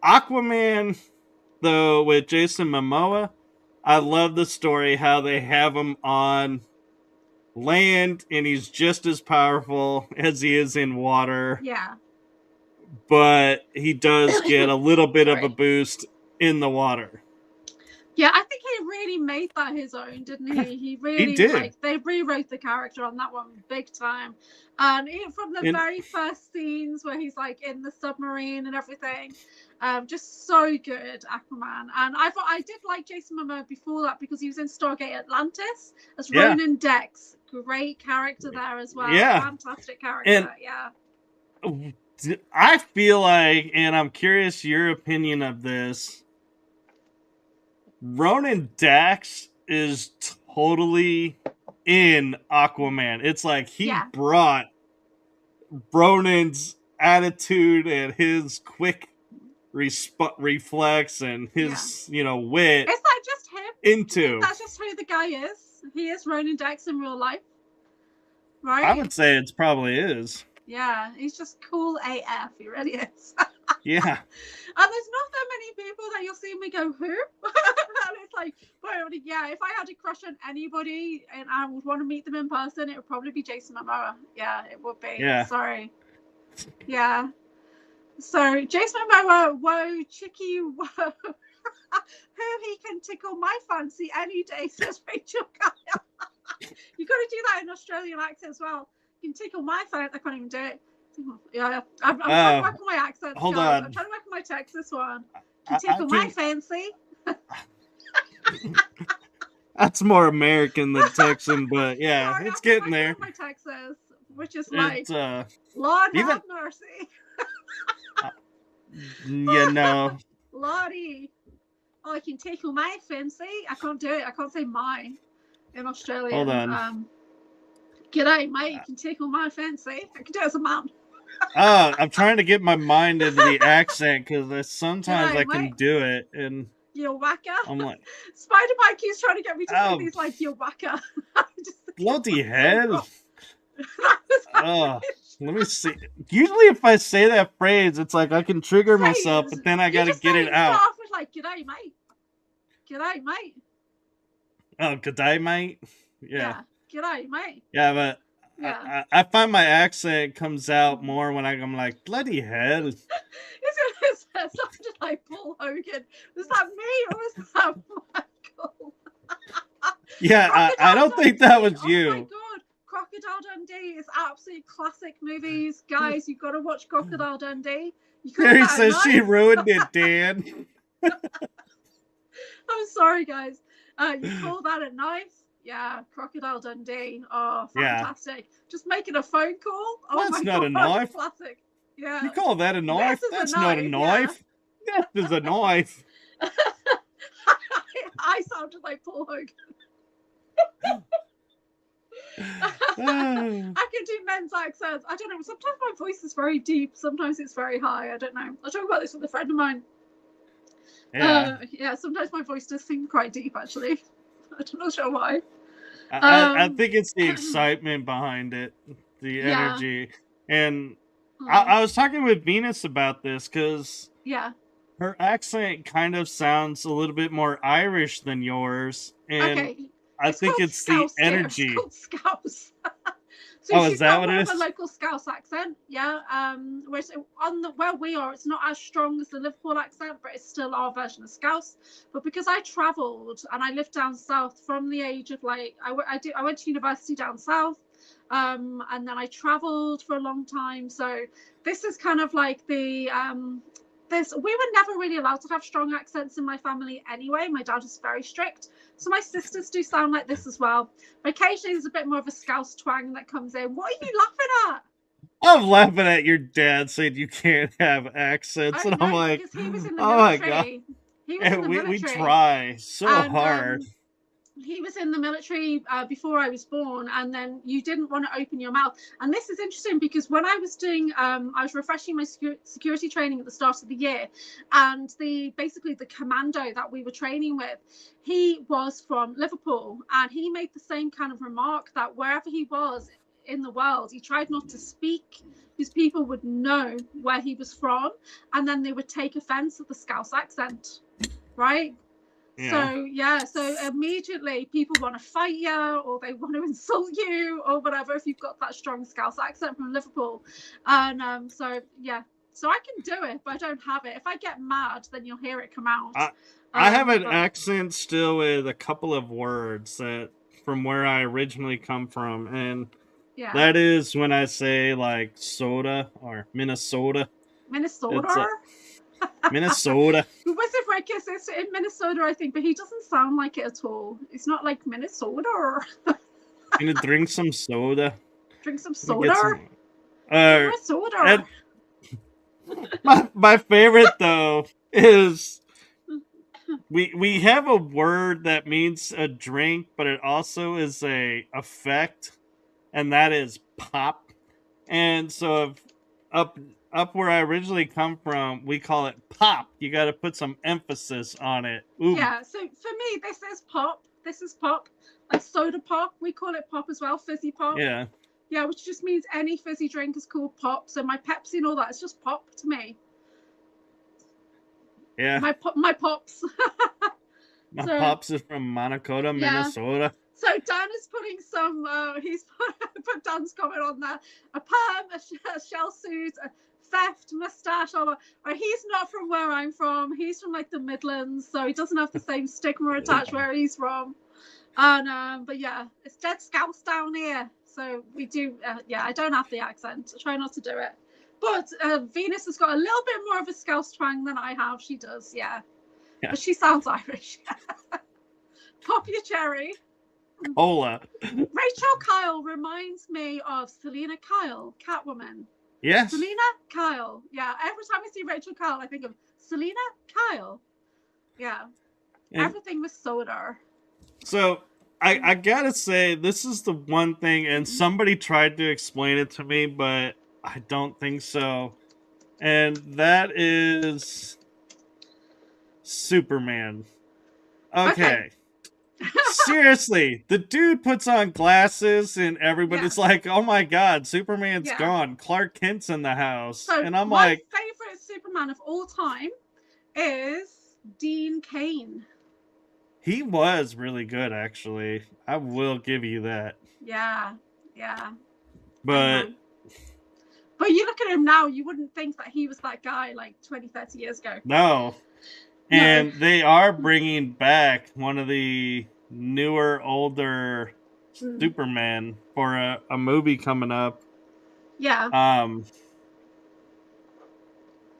Aquaman, though, with Jason Momoa, I love the story how they have him on land and he's just as powerful as he is in water.
Yeah.
But he does get a little bit of a boost in the water.
Yeah, I think he really made that his own, didn't he? He really
he did.
Like, they rewrote the character on that one big time. And from the very first scenes where he's like in the submarine and everything, just so good, Aquaman. And I did like Jason Momoa before that because he was in Stargate Atlantis as Ronan Dex. Great character there as well.
Yeah.
Fantastic character.
And
yeah.
I feel like, and I'm curious your opinion of this, Ronan Dex is totally in Aquaman. It's like he brought Ronan's attitude and his quick reflex and his, wit.
Is that just him?
Into.
That's just who the guy is. He is Ronan Dex in real life. Right?
I would say it probably is.
Yeah, he's just cool AF. He really is.
Yeah.
And there's not that many people that you'll see me go, who? And it's like, well, yeah, if I had a crush on anybody and I would want to meet them in person, it would probably be Jason Momoa. Yeah, it would be.
Yeah.
Sorry. Yeah. So, Jason Momoa, whoa, chicky, whoa. Who he can tickle my fancy any day, says Rachel. You got to do that in Australian accent as well. You can tickle my fancy. I can't even do it. Yeah, I'm trying to work on my accent.
Hold on.
I'm trying to work on my Texas one. You can tickle my fancy.
That's more American than Texan, but yeah, sorry, it's getting there.
My Texas, which is like, Lord have mercy. Lordy. Oh, I can tickle my fancy. I can't do it. I can't say my in Australia.
Hold on.
G'day, mate. You can tickle my fancy. I can do it as a mum.
I'm trying to get my mind into the accent because sometimes I can do it and
you're whacker.
I'm like,
Spider Mike keeps trying to get me to say these like you're whacker.
Bloody hell. Let me see. Usually if I say that phrase, it's like I can trigger myself, but then I gotta get it out.
Off with like, g'day, mate. G'day, mate.
Oh, g'day, mate. Yeah.
G'day, mate.
Yeah, but I find my accent comes out more when I'm like, bloody hell.
It sounded like Paul Hogan. Was that me or was that Michael?
Yeah, I don't think that was you.
Oh my god. Crocodile Dundee is absolutely classic movies. Guys, you've got to watch Crocodile Dundee.
Mary says she ruined it, Dan.
I'm sorry, guys. You call that a knife? Yeah, Crocodile Dundee. Oh, fantastic. Yeah. Just making a phone call. Oh,
that's not a knife.
Classic. Yeah.
You call that a knife? That's not a knife. Yeah. That is a knife.
I sounded like Paul Hogan. I can do men's accents. I don't know. Sometimes my voice is very deep. Sometimes it's very high. I don't know. I talk about this with a friend of mine. Yeah. Sometimes my voice does seem quite deep, actually. I'm not sure why.
I think it's the excitement behind it, the energy. And I was talking with Venus about this because her accent kind of sounds a little bit more Irish than yours. And I think it's the energy.
It's called Scouse. So
is
she's
that
got
what
more
it
of a
is?
local Scouse accent, yeah. Whereas where we are, it's not as strong as the Liverpool accent, but it's still our version of Scouse. But because I travelled and I lived down south from the age of like I went to university down south, and then I travelled for a long time. So this is kind of like the we were never really allowed to have strong accents in my family anyway. My dad was very strict. So my sisters do sound like this as well. But occasionally there's a bit more of a Scouse twang that comes in. What are you laughing at?
I'm laughing at your dad saying you can't have accents, and I'm
No,
like,
because he was in the
oh my god.
military. He was in
And
the
we
military.
try so
And
hard.
he was in the military before I was born, and then you didn't want to open your mouth. And this is interesting because when I was doing, I was refreshing my security training at the start of the year, and basically the commando that we were training with, he was from Liverpool, and he made the same kind of remark that wherever he was in the world, he tried not to speak because people would know where he was from, and then they would take offense at the Scouse accent, right?
Yeah.
So immediately people want to fight you, or they want to insult you, or whatever, if you've got that strong Scouse accent from Liverpool. And so I can do it, but I don't have it. If I get mad, then you'll hear it come out.
I have an accent still with a couple of words that from where I originally come from, and that is when I say like soda or Minnesota.
Minnesota.
Minnesota.
Wizard Rekus is in Minnesota, I think, but he doesn't sound like it at all. It's not like Minnesota.
Gonna drink some soda.
Drink some soda.
Soda. My favorite though is we have a word that means a drink, but it also is a effect, and that is pop. And so up where I originally come from, we call it pop. You got to put some emphasis on it.
Ooh. Yeah, so for me, this is pop. This is pop. Like soda pop, we call it pop as well, fizzy pop.
Yeah.
Yeah, which just means any fizzy drink is called pop. So my Pepsi and all that, it's just pop to me.
Yeah.
My pops.
My pops is from Manakota, Minnesota.
So Dan is putting some, he's put Dan's comment on there. A perm, a shell suit, a theft, mustache, or he's not from where I'm from. He's from like the Midlands, so he doesn't have the same stigma attached where he's from. And but yeah, it's dead Scouse down here. So we do, I don't have the accent. I try not to do it. But Venus has got a little bit more of a Scouse twang than I have. She does, yeah. But she sounds Irish. Pop your cherry.
Hola.
Rachel Kyle reminds me of Selena Kyle, Catwoman.
Yes.
Selena Kyle. Yeah. Every time I see Rachel Kyle, I think of Selena Kyle. Yeah. And everything was soda.
So I gotta say, this is the one thing, and somebody tried to explain it to me, but I don't think so. And that is Superman. Okay. Seriously, the dude puts on glasses and everybody's like, oh my god, Superman's gone. Clark Kent's in the house.
So
and I'm
my
like,
favorite Superman of all time is Dean Cain.
He was really good, actually. I will give you that.
Yeah.
But
you look at him now, you wouldn't think that he was that guy like 20, 30 years ago.
No. And they are bringing back one of the newer, older Superman for a movie coming up.
Yeah.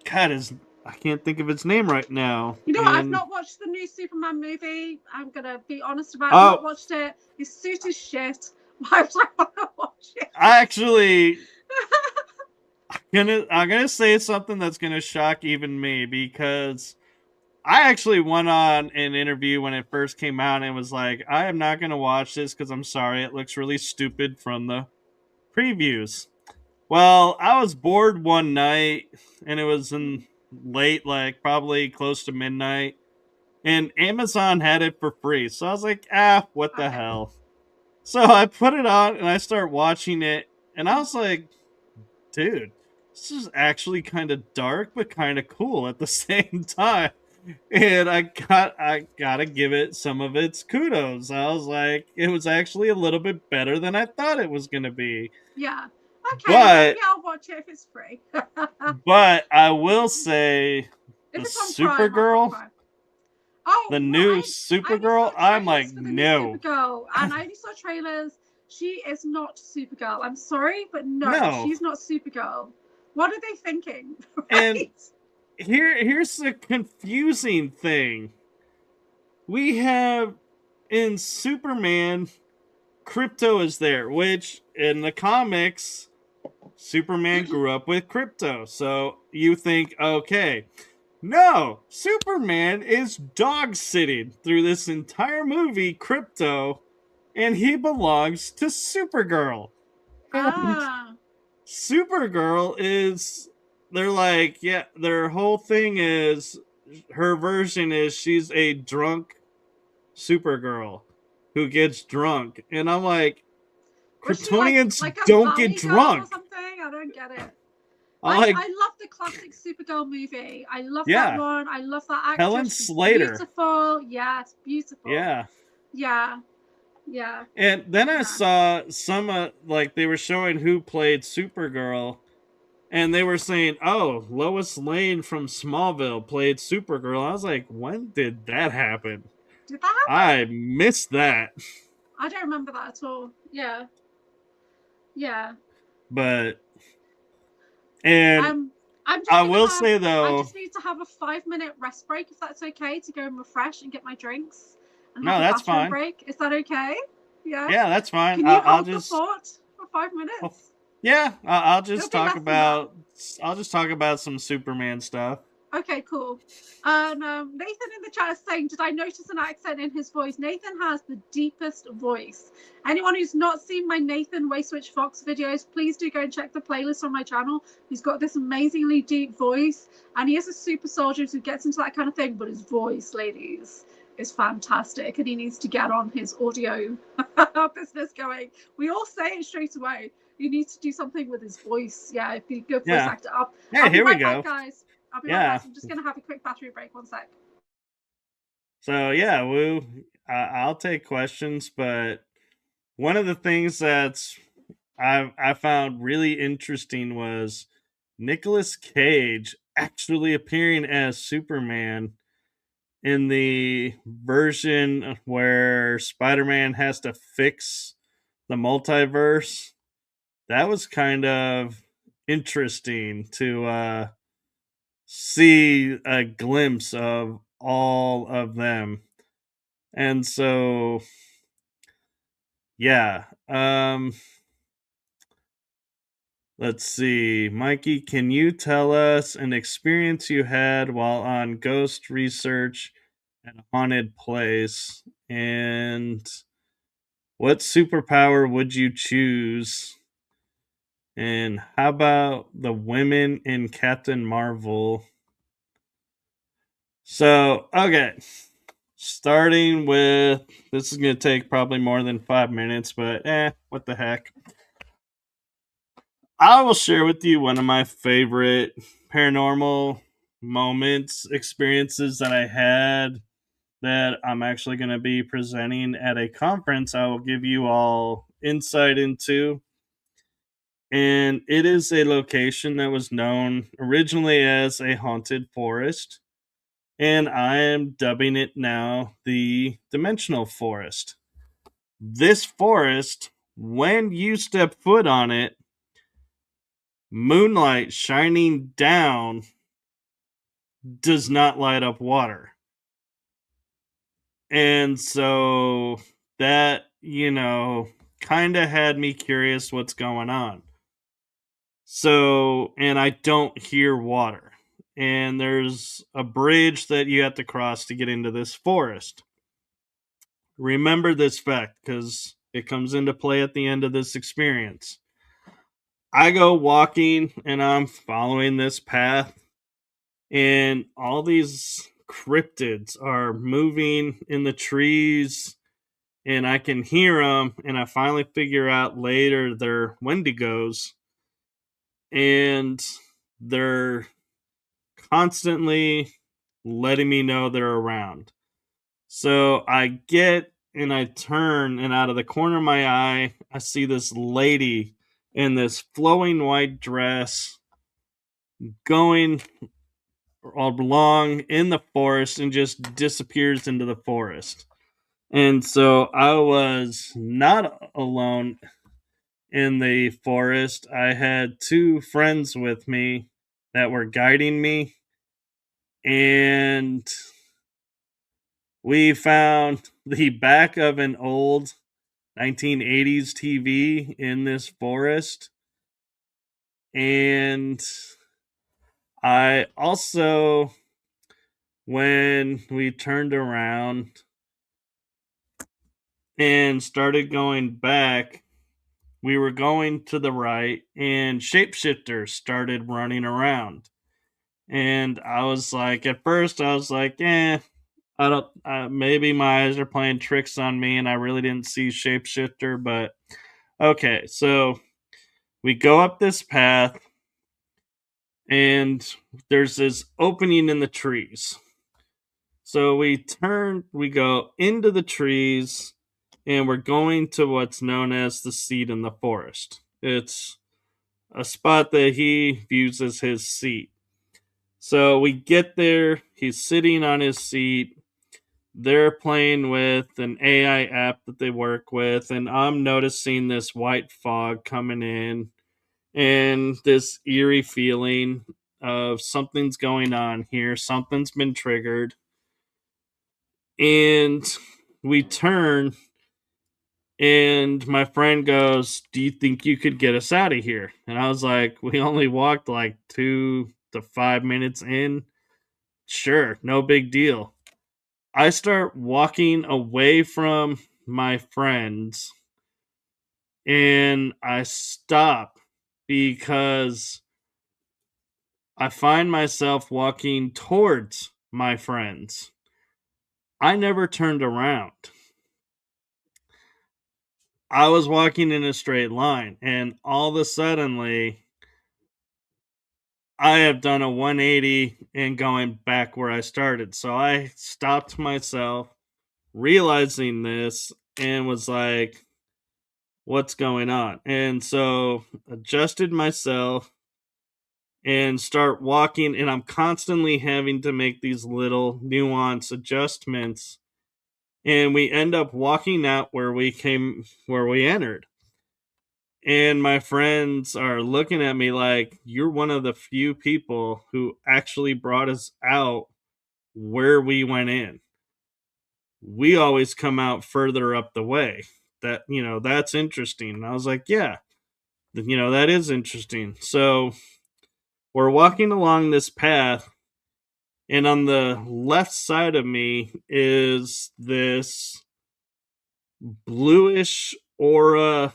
God, I can't think of his name right now.
You know what? I've not watched the new Superman movie. I'm gonna be honest about it. I've not watched it. His suit is shit. Why would I want to watch it?
Actually, I'm gonna say something that's gonna shock even me, because I actually went on an interview when it first came out and was like, I am not going to watch this because I'm sorry, it looks really stupid from the previews. Well, I was bored one night, and it was in late, like probably close to midnight, and Amazon had it for free. So I was like, what the hell? So I put it on and I start watching it, and I was like, dude, this is actually kind of dark, but kind of cool at the same time. And I gotta give it some of its kudos. I was like, it was actually a little bit better than I thought it was gonna be.
Yeah. Okay,
But
maybe I'll watch it if it's free.
but I will say the
If it's on Prime, I've got
Supergirl,
Prime. Oh
the
no,
new
I only saw
Supergirl, I'm like,
trailers for the new
no.
Supergirl, and I only saw trailers. She is not Supergirl. I'm sorry, but no,
No.
she's not Supergirl. What are they thinking?
And
Right?
here's the confusing thing. We have in Superman, Crypto is there, which in the comics, Superman grew up with Crypto. So you think, okay. No, Superman is dog sitting through this entire movie, Crypto, and he belongs to Supergirl. And
Ah,
Supergirl is, they're like, yeah, their whole thing is, her version is she's a drunk Supergirl who gets drunk. And I'm like,
was she
Kryptonians
like a
don't get
valley girl or
drunk.
something? I don't get it.
I'm like,
I love the classic Supergirl movie. I love that
yeah,
one. I love that
Helen
actress. She's
Slater.
beautiful. Yes, beautiful.
Yeah.
Yeah, yeah,
And then I
yeah.
saw some, like, they were showing who played Supergirl, and they were saying, oh, Lois Lane from Smallville played Supergirl. I was like, when did that happen?
Did that happen?
I missed that.
I don't remember that at all. Yeah, yeah.
But, and
I'm just
I
gonna
will
have.
say,
I
though,
just need to have a 5-minute rest break, if that's okay, to go and refresh and get my drinks and
no,
have a
that's
bathroom
fine.
break. Is that okay? Yeah.
Yeah, that's fine.
Can you
I'll
hold the
just,
fort for 5 minutes?
yeah, I'll
It'll
just
be
talk
less than that.
I'll just talk about some Superman stuff.
Okay, cool. And Nathan in the chat is saying, did I notice an accent in his voice? Nathan has the deepest voice. Anyone who's not seen my Nathan Wayswitch Fox videos, please do go and check the playlist on my channel. He's got this amazingly deep voice, and he is a super soldier who gets into that kind of thing, but his voice, ladies, is fantastic, and he needs to get on his audio business going. We all say it straight away. You need to do something with his voice. Yeah, be a good voice actor.
Yeah,
I'll be
here we
right
go.
back, guys. I'll be right back. I'm just going to have a quick battery break. 1 sec.
So, yeah, Woo, I'll take questions, but one of the things that's I found really interesting was Nicolas Cage actually appearing as Superman in the version where Spider-Man has to fix the multiverse. That was kind of interesting to see a glimpse of all of them. And so, yeah, let's see. Mikey, can you tell us an experience you had while on ghost research at a haunted place? And what superpower would you choose? And how about the women in Captain Marvel? So, okay. Starting with, this is going to take probably more than 5 minutes, but what the heck. I will share with you one of my favorite paranormal moments, experiences that I had that I'm actually going to be presenting at a conference. I will give you all insight into. And it is a location that was known originally as a haunted forest. And I am dubbing it now the Dimensional Forest. This forest, when you step foot on it, moonlight shining down does not light up water. And so that, kind of had me curious what's going on. So, and I don't hear water. And there's a bridge that you have to cross to get into this forest. Remember this fact because it comes into play at the end of this experience. I go walking and I'm following this path, and all these cryptids are moving in the trees, and I can hear them. And I finally figure out later they're Wendigos, and they're constantly letting me know they're around. So I get and I turn, and out of the corner of my eye, I see this lady in this flowing white dress going along in the forest and just disappears into the forest. And so I was not alone in the forest. I had two friends with me that were guiding me, and we found the back of an old 1980s TV in this forest. And I also, when we turned around and started going back, we were going to the right, and shapeshifters started running around. And I was like, at first, I was like, I don't, maybe my eyes are playing tricks on me, and I really didn't see shapeshifter, but okay. So we go up this path, and there's this opening in the trees. So we go into the trees, and we're going to what's known as the seat in the forest. It's a spot that he views as his seat. So we get there, he's sitting on his seat. They're playing with an AI app that they work with, and I'm noticing this white fog coming in and this eerie feeling of something's going on here, something's been triggered. And we turn, and my friend goes, "Do you think you could get us out of here?" And I was like, "We only walked like 2 to 5 minutes in. Sure, no big deal." I start walking away from my friends, and I stop because I find myself walking towards my friends. I never turned around. I was walking in a straight line, and all of a suddenly, I have done a 180 and going back where I started. So I stopped myself, realizing this, and was like, what's going on? And so adjusted myself and start walking, and I'm constantly having to make these little nuance adjustments, and we end up walking out where we entered. And my friends are looking at me like, you're one of the few people who actually brought us out where we went in. We always come out further up the way. That's interesting. And I was like, yeah, that is interesting. So we're walking along this path, and on the left side of me is this bluish aura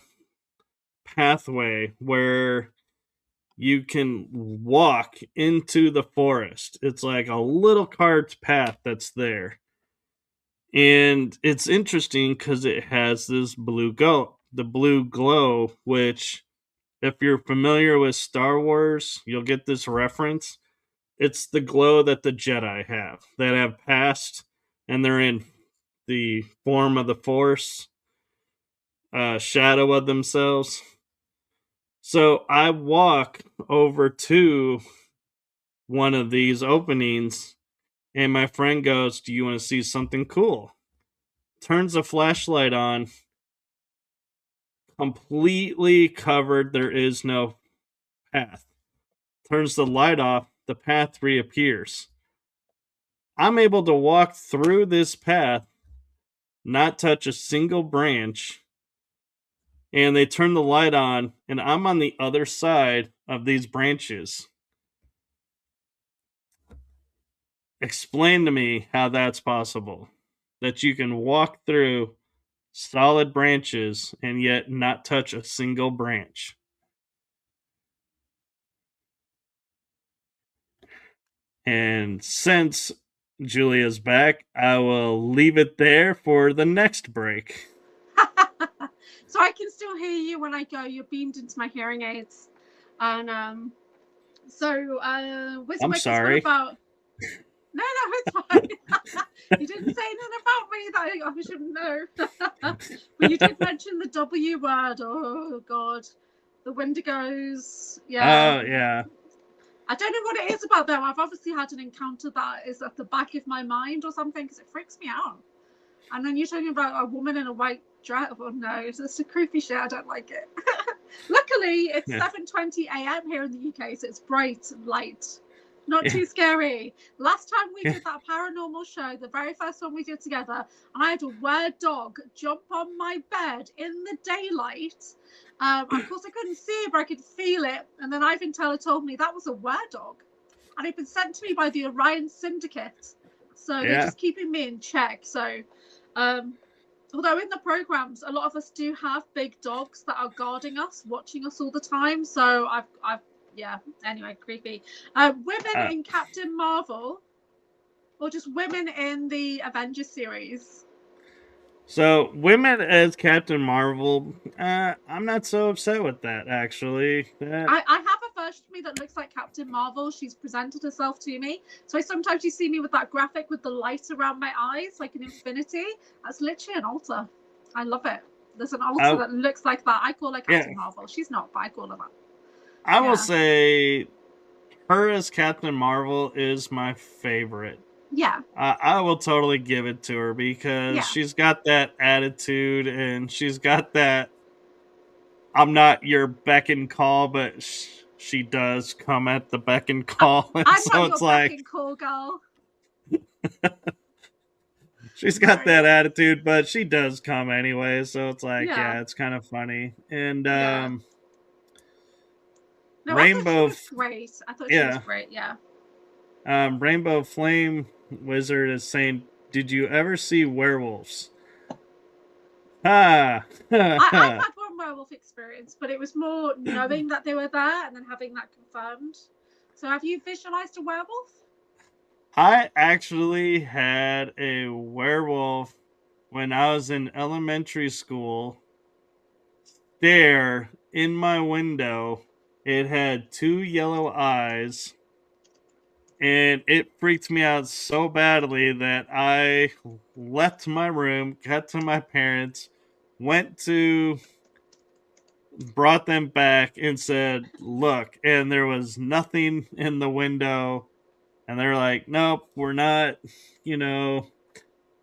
pathway where you can walk into the forest. It's like a little carved path that's there. And it's interesting because it has this the blue glow, which, if you're familiar with Star Wars, you'll get this reference. It's the glow that the Jedi have, that have passed, and they're in the form of the Force, shadow of themselves. So I walk over to one of these openings, and my friend goes, "Do you want to see something cool?" Turns the flashlight on, completely covered. There is no path. Turns the light off, the path reappears. I'm able to walk through this path, not touch a single branch, and they turn the light on, and I'm on the other side of these branches. Explain to me how that's possible. That you can walk through solid branches and yet not touch a single branch. And since Julia's back, I will leave it there for the next break.
So I can still hear you when I go. You're beamed into my hearing aids. And
I'm sorry.
What about... No, it's fine. You didn't say anything about me that I shouldn't know. But you did mention the W word. Oh, God. The Wendigos. Yeah.
Oh, yeah.
I don't know what it is about them. I've obviously had an encounter that is at the back of my mind or something because it freaks me out. And then you're talking about a woman in a white dress. Oh, no. It's a creepy shit. I don't like it. Luckily, it's 7:20 a.m. here in the UK, so it's bright and light. Not too scary. Last time we did that paranormal show, the very first one we did together, and I had a weird dog jump on my bed in the daylight. Of course, I couldn't see it, but I could feel it. And then Ivan Teller told me that was a were-dog. And it'd been sent to me by the Orion Syndicate. So they're just keeping me in check. So, although in the programs, a lot of us do have big dogs that are guarding us, watching us all the time. So yeah, anyway, creepy. Women in Captain Marvel, or just women in the Avengers series?
So, women as Captain Marvel, I'm not so upset with that, actually.
I have a version of me that looks like Captain Marvel. She's presented herself to me. So sometimes you see me with that graphic with the light around my eyes, like an infinity. That's literally an altar. I love it. There's an altar that looks like that. I call her Captain Marvel. She's not, but I call her that.
I will say her as Captain Marvel is my favorite.
Yeah.
I will totally give it to her because she's got that attitude and she's got that I'm not your beck and call, but she does come at the beck and call. And
I'm
so
not
it's
your
like,
beck and call girl.
She's got that attitude, but she does come anyway. So it's like, yeah it's kind of funny. And
No,
Rainbow,
I thought she was great. I thought she was great. Yeah.
Rainbow Flame Wizard is saying, "Did you ever see werewolves?"
I've had one werewolf experience, but it was more knowing that they were there and then having that confirmed. So have you visualized a werewolf?
I actually had a werewolf when I was in elementary school. There in my window, it had 2 yellow eyes, and it freaked me out so badly that I left my room, got to my parents, brought them back and said, "Look," and there was nothing in the window, and they're like, "Nope, we're not,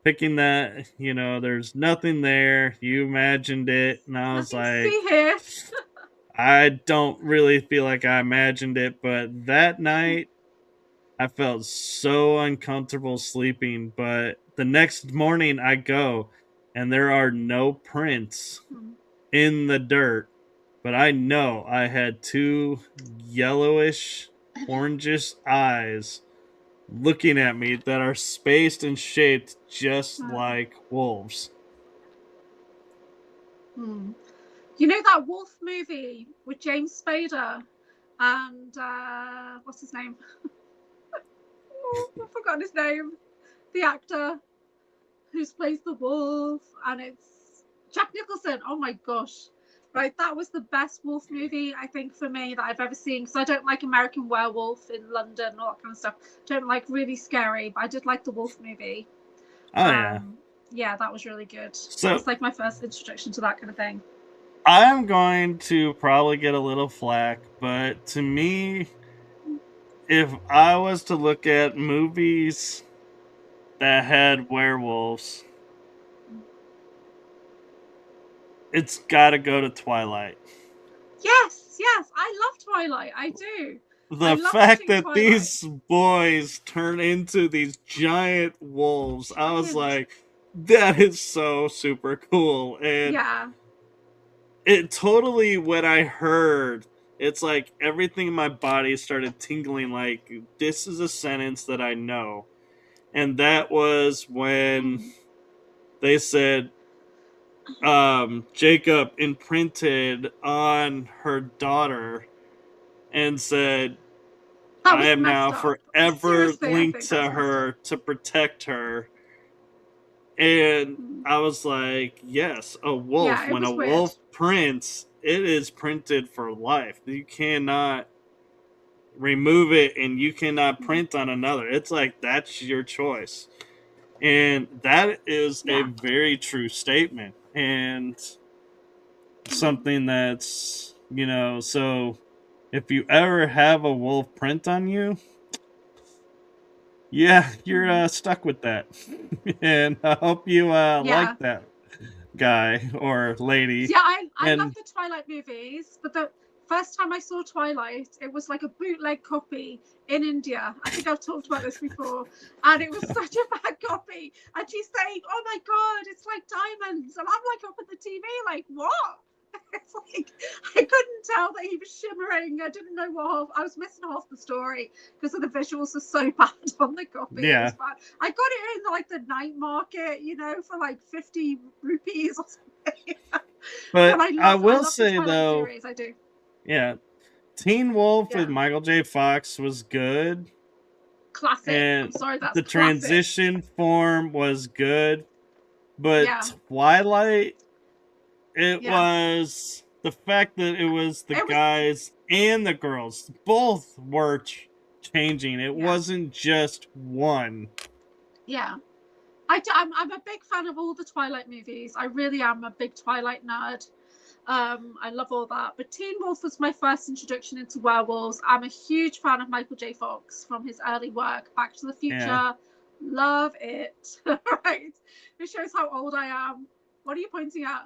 picking that, there's nothing there. You imagined it." And I was
Nothing to
like,
see here.
I don't really feel like I imagined it, but that night I felt so uncomfortable sleeping. But the next morning I go and there are no prints in the dirt, but I know I had 2 yellowish, orangish eyes looking at me that are spaced and shaped just like wolves.
You know that wolf movie with James Spader and what's his name? I've forgotten his name. The actor who plays the wolf, and it's Jack Nicholson. Oh my gosh. Right, that was the best wolf movie, I think, for me that I've ever seen. Because I don't like American Werewolf in London and all that kind of stuff. Don't like really scary, but I did like the wolf movie.
Oh, yeah.
Yeah, that was really good.
So,
that was like my first introduction to that kind of thing.
I'm going to probably get a little flack, but to me, if I was to look at movies that had werewolves, it's got to go to Twilight.
Yes, I love Twilight. I do.
The fact that these boys turn into these giant wolves, I was like, that is so super cool. And it totally, when I heard, it's like everything in my body started tingling like, this is a sentence that I know. And that was when they said, Jacob imprinted on her daughter and said, I am now forever linked to her to protect her. And I was like, yes, a wolf. Yeah, when a wolf prints, it is printed for life. You cannot remove it and you cannot print on another. It's like, that's your choice. And that is a very true statement. And something that's, you know, so if you ever have a wolf print on you, yeah, you're stuck with that. And I hope you like that guy or lady.
Yeah, I love
And
the Twilight movies, but the first time I saw Twilight, it was like a bootleg copy in India. I think I've talked about this before, and it was such a bad copy. And she's saying, "Oh my god, it's like diamonds," and I'm like up at the TV, like, what? It's like I couldn't tell that he was shimmering. I didn't know what I was missing half the story because of the visuals are so bad on the copy.
Yeah.
It was bad. I got it in like the night market, you know, for like 50 rupees or something.
But I will
love
say though,
series, I do.
Yeah, Teen Wolf with Michael J. Fox was good.
Classic.
And
I'm sorry, that's
the
classic.
transition form was good, but Twilight, it was the fact that it was the guys and the girls both were changing. It wasn't just one.
Yeah. I'm a big fan of all the Twilight movies. I really am a big Twilight nerd. I love all that. But Teen Wolf was my first introduction into werewolves. I'm a huge fan of Michael J. Fox from his early work. Back to the Future. Yeah. Love it. Right. It shows how old I am. What are you pointing at?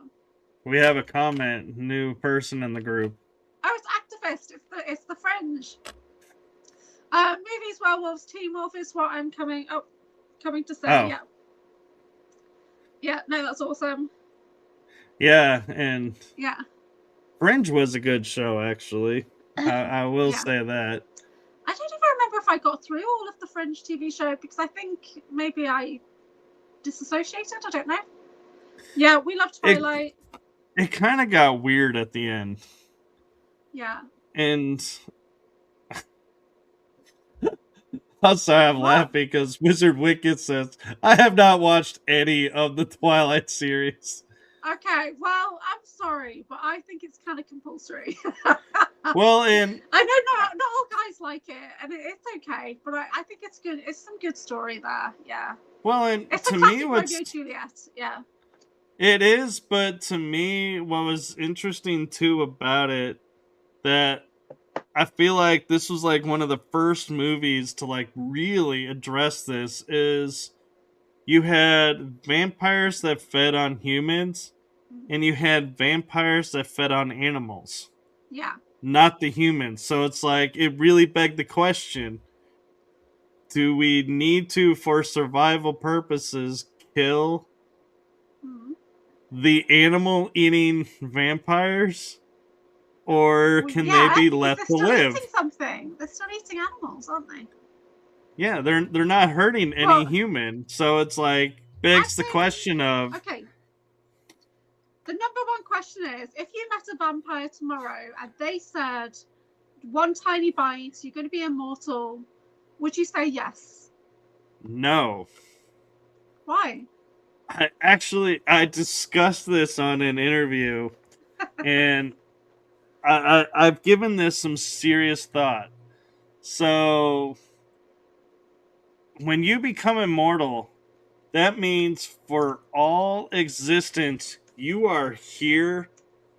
We have a comment. New person in the group.
Oh, it's activist. It's the fringe. Movies, werewolves, Teen Wolf is what I'm coming to say. Oh. Yeah. Yeah, no, that's awesome.
Yeah, and Fringe was a good show, actually. I will say that.
I don't even remember if I got through all of the Fringe TV show because I think maybe I disassociated. I don't know. Yeah, we love Twilight.
It kind of got weird at the end.
Yeah.
And also I'm laughing because Wizard Wicked says, I have not watched any of the Twilight series.
Okay, well, I'm sorry, but I think it's kind of compulsory.
Well, and
I know not all guys like it, and it's okay, but I think it's good. It's some good story there, yeah.
Well, and
it's
to me, what's
Romeo Juliet, yeah.
It is, but to me, what was interesting too about it, that I feel like this was like one of the first movies to like really address this, is you had vampires that fed on humans, and you had vampires that fed on animals.
Yeah.
Not the humans. So it's like, it really begged the question, do we need to, for survival purposes, kill the animal-eating vampires? Or can they be left to live?
They're still eating something. They're still eating animals, aren't they?
Yeah, they're not hurting any human. So it's like, begs the question of...
Okay. The number one question is, if you met a vampire tomorrow and they said, one tiny bite, you're going to be immortal, would you say yes?
No.
Why?
I discussed this on an interview, and I've given this some serious thought. So, when you become immortal, that means for all existence, you are here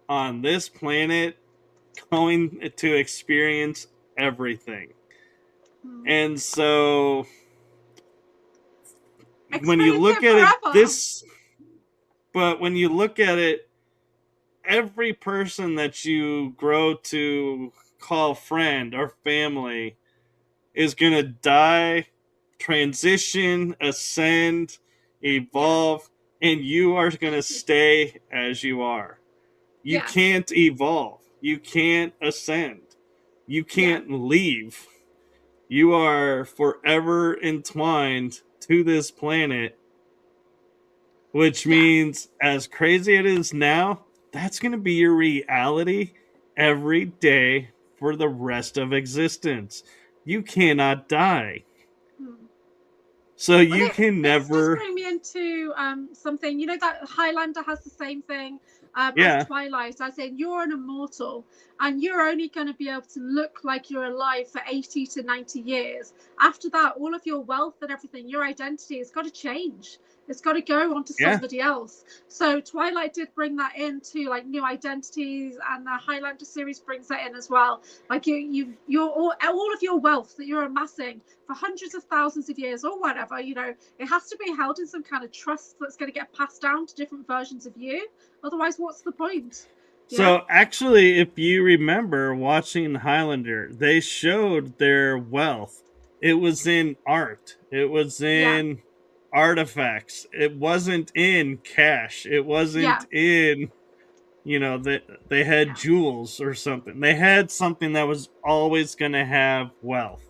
on this planet going to experience everything. And so, when you look at it, when you look at it, every person that you grow to call friend or family is going to die, transition, ascend, evolve, and you are going to stay as you are. You can't evolve. You can't ascend. You can't leave. You are forever entwined to this planet, which means, as crazy it is now, that's going to be your reality every day for the rest of existence. You cannot die. So you can
this
never.
does bring me into something, that Highlander has the same thing
Yeah.
as Twilight, as in you're an immortal and you're only going to be able to look like you're alive for 80 to 90 years. After that, all of your wealth and everything, your identity has got to change. It's got to go on to somebody else. So Twilight did bring that into like new identities, and the Highlander series brings that in as well. Like you're all of your wealth that you're amassing for hundreds of thousands of years or whatever, it has to be held in some kind of trust that's going to get passed down to different versions of you. Otherwise, what's the point?
So actually, if you remember watching Highlander, they showed their wealth. It was in art. It was in artifacts. It wasn't in cash. It wasn't in, they had jewels or something. They had something that was always going to have wealth.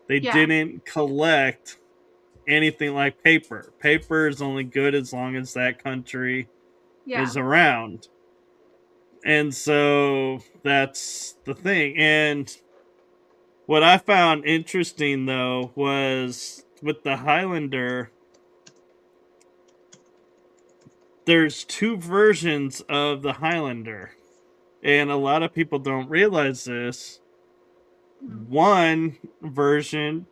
They didn't collect anything like paper. Paper is only good as long as that country is around. And so that's the thing. And what I found interesting, though, was with the Highlander, there's two versions of the Highlander. And a lot of people don't realize this. One version,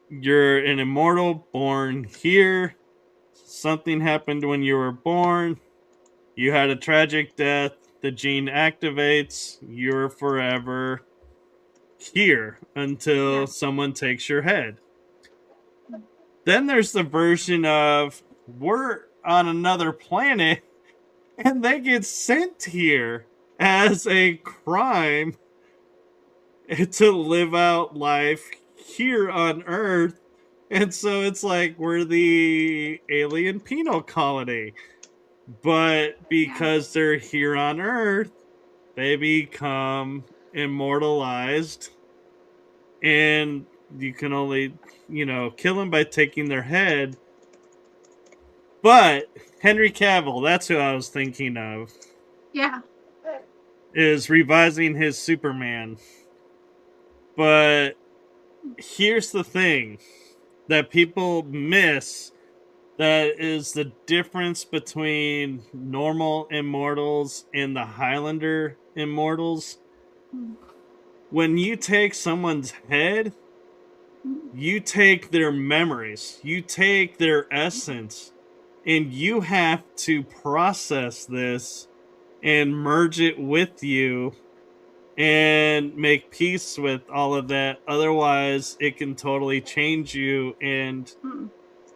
you're an immortal born here. Something happened when you were born. You had a tragic death. The gene activates. You're forever here until someone takes your head. Then there's the version of we're on another planet and they get sent here as a crime to live out life here on Earth. And so it's like we're the alien penal colony. But because they're here on Earth, they become immortalized. And you can only, kill them by taking their head. But Henry Cavill, that's who I was thinking of.
Yeah.
Is revising his Superman. But here's the thing that people miss, that is the difference between normal immortals and the Highlander immortals. When you take someone's head, you take their memories, you take their essence, and you have to process this and merge it with you and make peace with all of that. Otherwise, it can totally change you and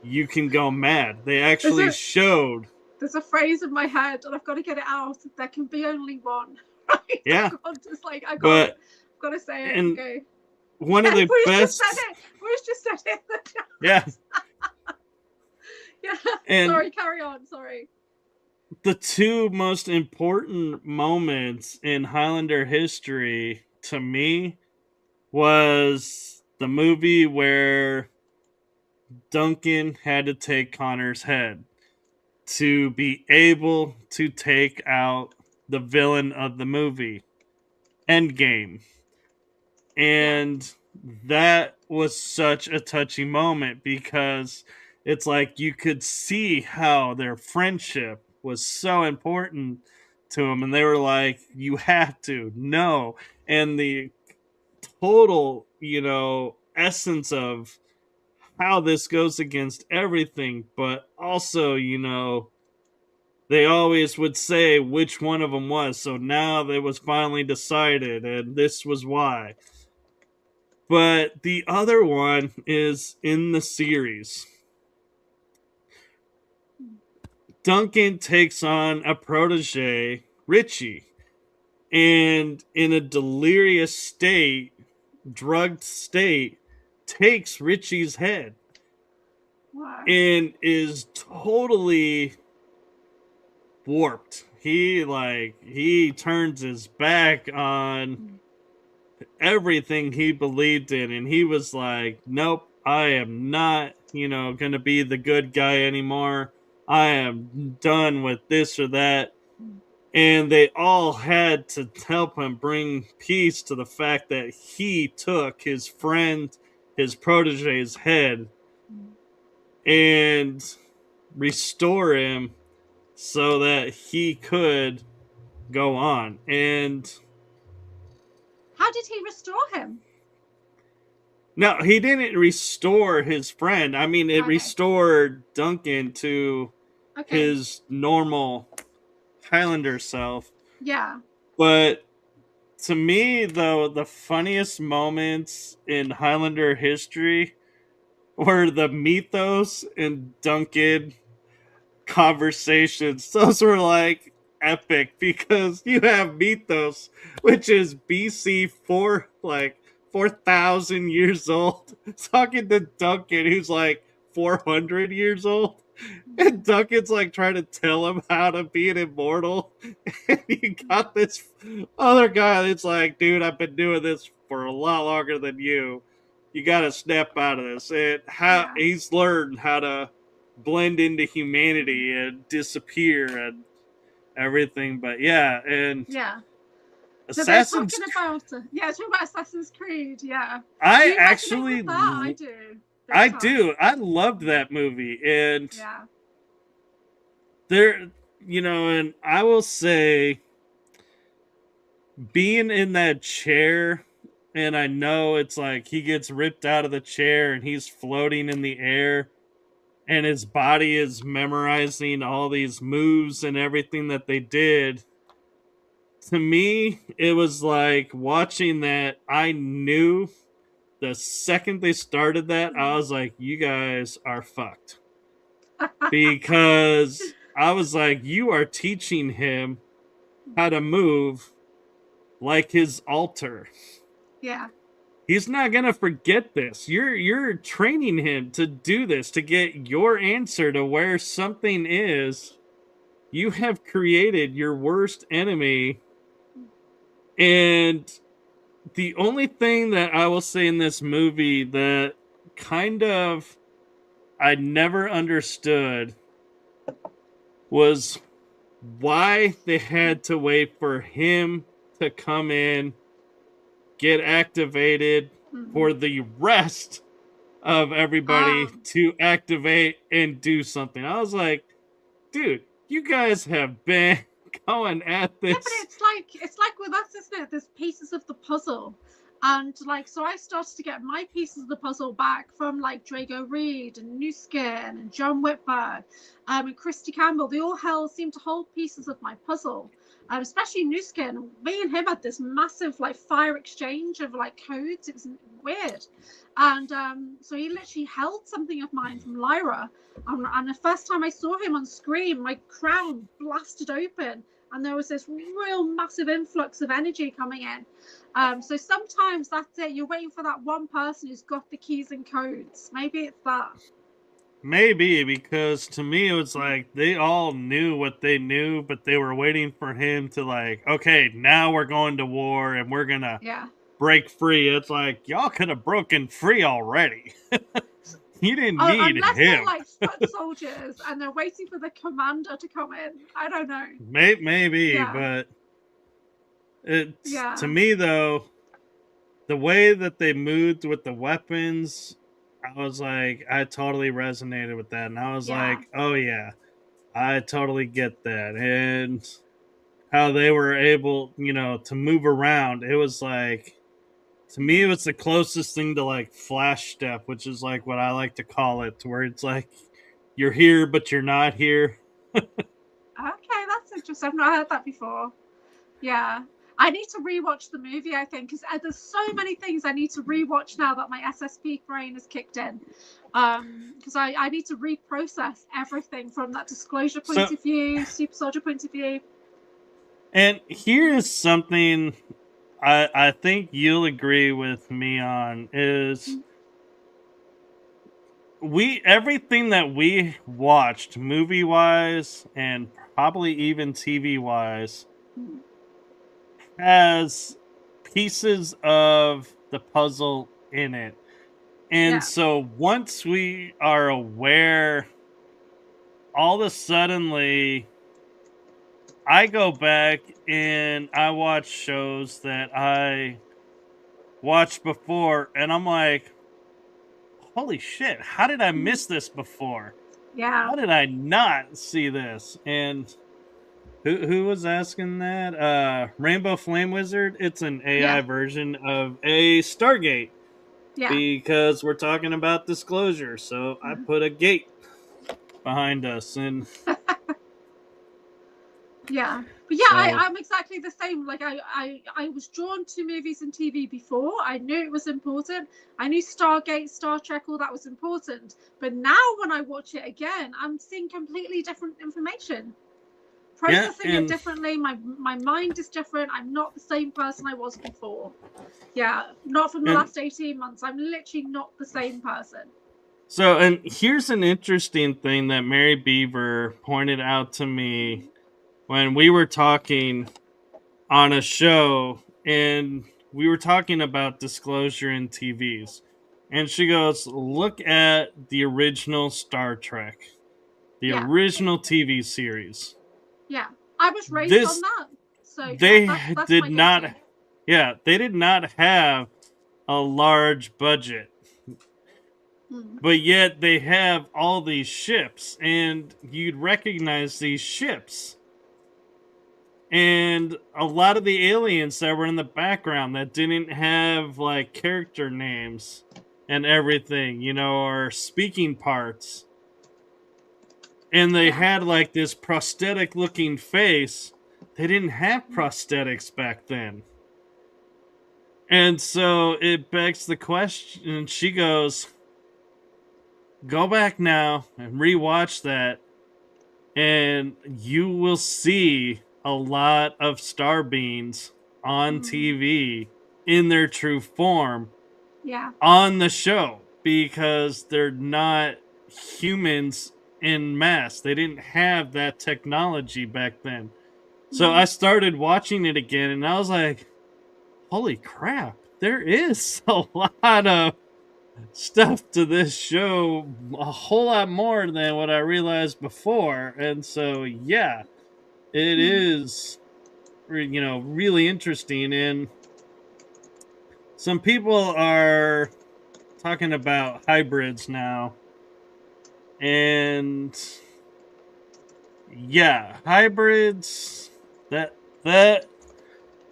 you can go mad. They actually showed.
There's a phrase in my head and I've got to get it out. There can be only one. Right?
Yeah.
I've got to say it.
And
okay.
One of the best.
Bruce just said it.
Yeah.
Yeah.
And
sorry, carry on. Sorry.
The two most important moments in Highlander history to me was the movie where Duncan had to take Connor's head to be able to take out the villain of the movie, Endgame. And that was such a touching moment because it's like you could see how their friendship was so important to them, and they were like, you have to know. And the total, essence of how this goes against everything, but also, they always would say which one of them was. So now it was finally decided, and this was why. But the other one is in the series. Duncan takes on a protege, Richie, and in a delirious state, drugged state, takes Richie's head.
Wow.
And is totally warped. He turns his back on everything he believed in, and he was like, nope, I am not, gonna be the good guy anymore. I am done with this or that. And they all had to help him bring peace to the fact that he took his friend, his protege's head, and restore him so that he could go on. And
how did he restore him?
no, he didn't restore his friend. I mean, it
Okay.
restored Duncan to
Okay.
his normal Highlander self.
Yeah.
But to me, though, the funniest moments in Highlander history were the Mythos and Duncan conversations. Those were like epic because you have Mythos, which is BC 4,000 years old, talking to Duncan, who's like 400 years old. And Duncan's like trying to tell him how to be an immortal. And you got this other guy that's like, dude, I've been doing this for a lot longer than you. You got to snap out of this. And how he's learned how to blend into humanity and disappear and everything. But yeah, and Assassin's
talking about talking about Assassin's Creed. Yeah,
I actually
I do.
I do. I loved that movie, and
yeah,
there, and I will say, being in that chair, and I know it's like he gets ripped out of the chair and he's floating in the air, and his body is memorizing all these moves and everything that they did. To me, it was like watching that. I knew the second they started that, I was like, you guys are fucked. Because I was like, you are teaching him how to move like his altar.
Yeah.
He's not gonna forget this. You're training him to do this, to get your answer to where something is. You have created your worst enemy. And the only thing that I will say in this movie that kind of I never understood was why they had to wait for him to come in, get activated, for the rest of everybody to activate and do something. I was like, dude, you guys have been going at this.
Yeah, but it's like with us, isn't it? There's pieces of the puzzle. And so I started to get my pieces of the puzzle back from like Drago Reed and New Skin and John Whitberg and Christy Campbell. They all seemed to hold pieces of my puzzle, especially New Skin. Me and him had this massive fire exchange of codes. It was weird. And so he literally held something of mine from Lyra. And the first time I saw him on screen, my crown blasted open. And there was this real massive influx of energy coming in. So sometimes that's it. You're waiting for that one person who's got the keys and codes. Maybe it's that.
Maybe, because to me it was like they all knew what they knew, but they were waiting for him to okay, now we're going to war and we're gonna break free. It's like, y'all could have broken free already. You didn't need
unless
him.
They're foot soldiers and they're waiting for the commander to come in. I don't know.
Maybe, but to me though, the way that they moved with the weapons, I was like, I totally resonated with that, and I was like, oh yeah, I totally get that, and how they were able, to move around. It was like, to me, it was the closest thing to flash step, which is what I like to call it, to where it's like you're here but you're not here.
Okay, that's interesting. I've not heard that before. Yeah, I need to rewatch the movie, I think, because there's so many things I need to rewatch now that my SSP brain has kicked in. Because I need to reprocess everything from that disclosure point of view, super soldier point of view.
And here's something I think you'll agree with me on is everything that we watched movie wise and probably even TV wise has pieces of the puzzle in it. And so once we are aware, all of a suddenly I go back and I watch shows that I watched before, and I'm like, holy shit, how did I miss this before?
Yeah.
How did I not see this? And who was asking that? Rainbow Flame Wizard. It's an AI version of a Stargate.
Yeah.
Because we're talking about disclosure, so I put a gate behind us, and
yeah. But yeah,
so,
I'm exactly the same. Like I was drawn to movies and TV before. I knew it was important. I knew Stargate, Star Trek, all that was important. But now when I watch it again, I'm seeing completely different information. Processing it differently. My mind is different. I'm not the same person I was before. Yeah, not from the last 18 months. I'm literally not the same person.
So, and here's an interesting thing that Mary Beaver pointed out to me when we were talking on a show, and we were talking about disclosure in TVs. And she goes, look at the original Star Trek, the original TV series.
Yeah, I was raised on that. So
they
that's
did not, they did not have a large budget. But yet they have all these ships, and you'd recognize these ships. And a lot of the aliens that were in the background that didn't have like character names and everything, you know, or speaking parts. And they had like this prosthetic looking face. They didn't have prosthetics back then. And so it begs the question, she goes, go back now and rewatch that, and you will see a lot of star beings on TV in their true form on the show, because they're not humans in mass. They didn't have that technology back then. So I started watching it again, and I was like, holy crap, there is a lot of stuff to this show, a whole lot more than what I realized before. And so, yeah, it is, you know, really interesting. And some people are talking about hybrids now. And yeah, hybrids, that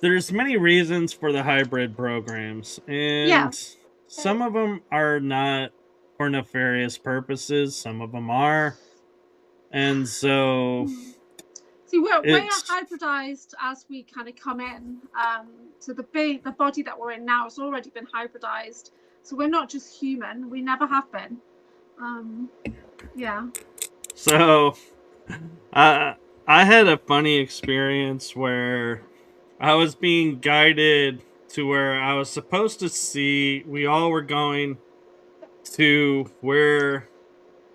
there's many reasons for the hybrid programs. And some of them are not for nefarious purposes. Some of them are. And so...
See, we're hybridized as we kind of come in. So the body that we're in now has already been hybridized. So we're not just human. We never have been. Yeah.
So, I had a funny experience where I was being guided to where I was supposed to see, we all were going to where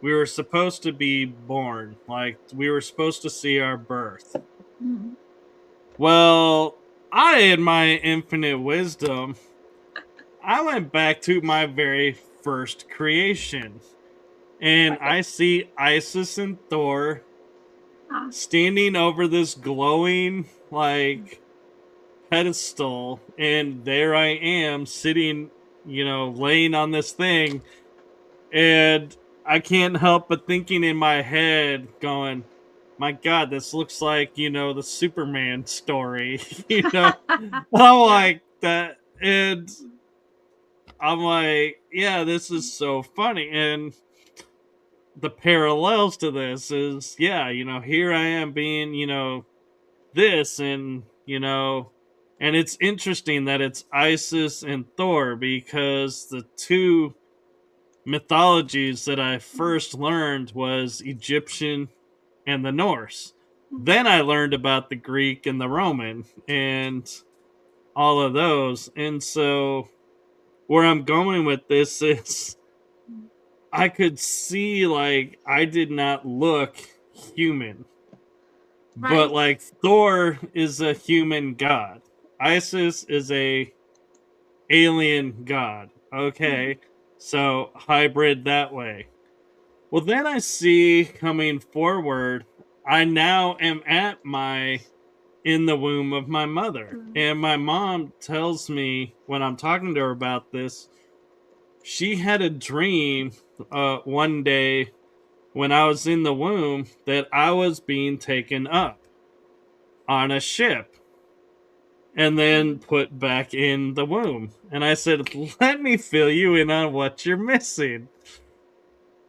we were supposed to be born. Like, we were supposed to see our birth. Well, I, in my infinite wisdom, I went back to my very first creation. And I see Isis and Thor standing over this glowing, like, pedestal. And there I am sitting, you know, laying on this thing. And I can't help but thinking in my head, going, my God, this looks like, you know, the Superman story. You know, I'm like that. And I'm like, yeah, this is so funny. And the parallels to this is, yeah, you know, here I am being, you know, this, and, you know, and it's interesting that it's Isis and Thor, because the two mythologies that I first learned was Egyptian and the Norse. Then I learned about the Greek and the Roman and all of those. And so where I'm going with this is, I could see, like, I did not look human. But, like, Thor is a human god. Isis is a alien god. Okay, so hybrid that way. Well, then I see coming forward, I now am at in the womb of my mother. And my mom tells me when I'm talking to her about this, she had a dream one day when I was in the womb that I was being taken up on a ship and then put back in the womb. And I said, let me fill you in on what you're missing.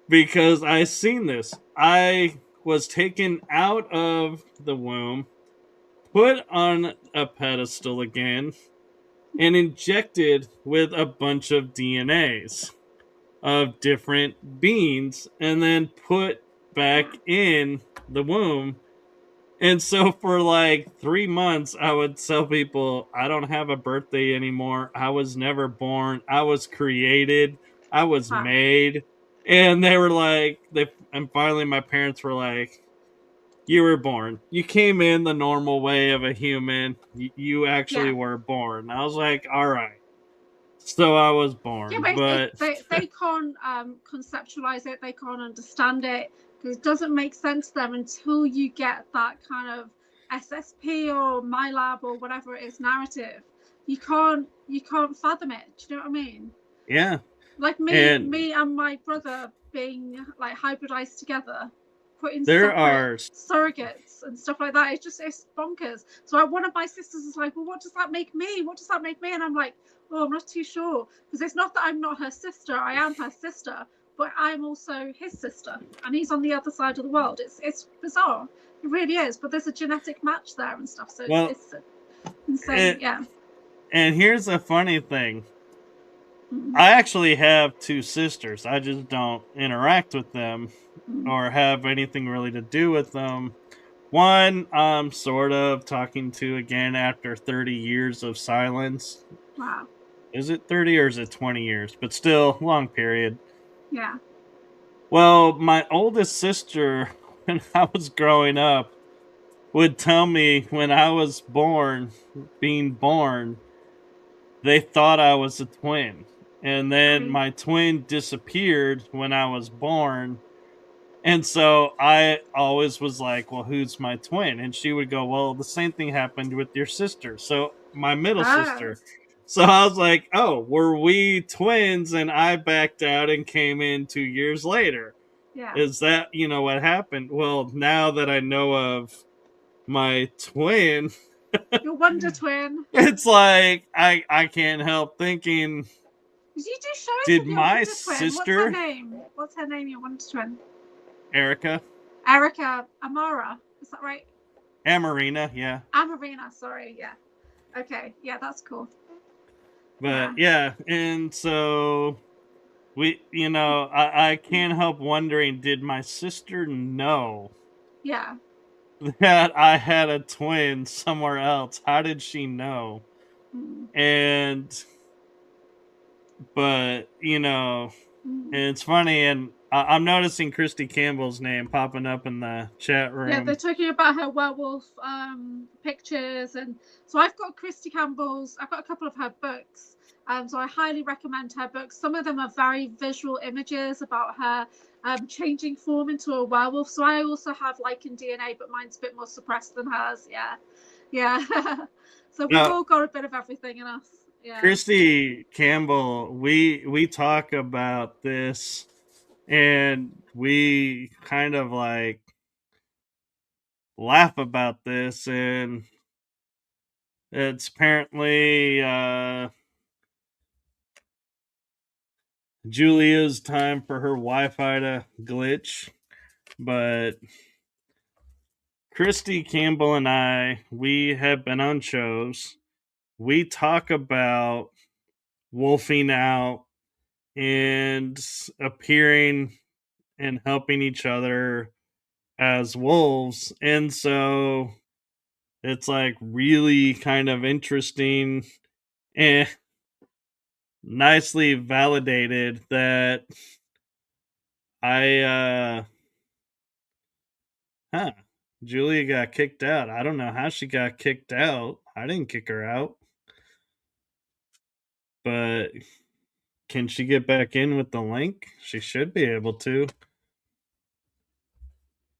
Because I seen this. I was taken out of the womb, put on a pedestal again, and injected with a bunch of DNAs of different beings, and then put back in the womb. And so for like 3 months, I would tell people, I don't have a birthday anymore. I was never born. I was created. I was made. And they were like, and finally my parents were like, you were born. You came in the normal way of a human. You actually were born. I was like, all right. So I was born.
Yeah, but they can't conceptualize it. They can't understand it because it doesn't make sense to them until you get that kind of SSP or MILAB or whatever it is narrative. You can't fathom it. Do you know what I mean?
Yeah.
Like me and my brother being like hybridized together, putting surrogates and stuff like that. It's bonkers. So one of my sisters is like, well, what does that make me? What does that make me? And I'm like, oh, I'm not too sure. Because it's not that I'm not her sister. I am her sister. But I'm also his sister. And he's on the other side of the world. It's bizarre. It really is. But there's a genetic match there and stuff. So it's insane. Yeah.
And here's a funny thing. I actually have 2 sisters. I just don't interact with them or have anything really to do with them. One, I'm sort of talking to again after 30 years of silence.
Wow.
Is it 30 or is it 20 years? But still, long period.
Yeah.
Well, my oldest sister, when I was growing up, would tell me when I was being born, they thought I was a twin. And then my twin disappeared when I was born. And so I always was like, well, who's my twin? And she would go, well, the same thing happened with your sister. So my middle sister. So I was like, oh, were we twins? And I backed out and came in 2 years later.
Yeah.
Is that, what happened? Well, now that I know of my twin,
your Wonder Twin.
It's like I can't help thinking.
You do shows
did
with your
my
Wonder
sister?
Twin. What's her name? Your Wonder Twin.
Erica
Amara. Is that right?
Amarina, yeah.
Amarina, sorry, yeah. Okay, yeah, that's cool.
But yeah, and so we, I can't help wondering, did my sister know?
Yeah.
That I had a twin somewhere else. How did she know? But it's funny, and I'm noticing Christy Campbell's name popping up in the chat room.
Yeah, they're talking about her werewolf pictures, and so I've got Christy Campbell's. I've got a couple of her books, so I highly recommend her books. Some of them are very visual images about her changing form into a werewolf. So I also have Lichen DNA, but mine's a bit more suppressed than hers. Yeah. So we've all got a bit of everything in us. Yeah.
Christy Campbell, we talk about this, and we kind of like laugh about this, and it's apparently Julia's time for her Wi-Fi to glitch, but Christy Campbell and I, we have been on shows. We talk about wolfing out and appearing and helping each other as wolves. And so it's like really kind of interesting and nicely validated that Julia got kicked out. I don't know how she got kicked out. I didn't kick her out. But can she get back in with the link? She should be able to.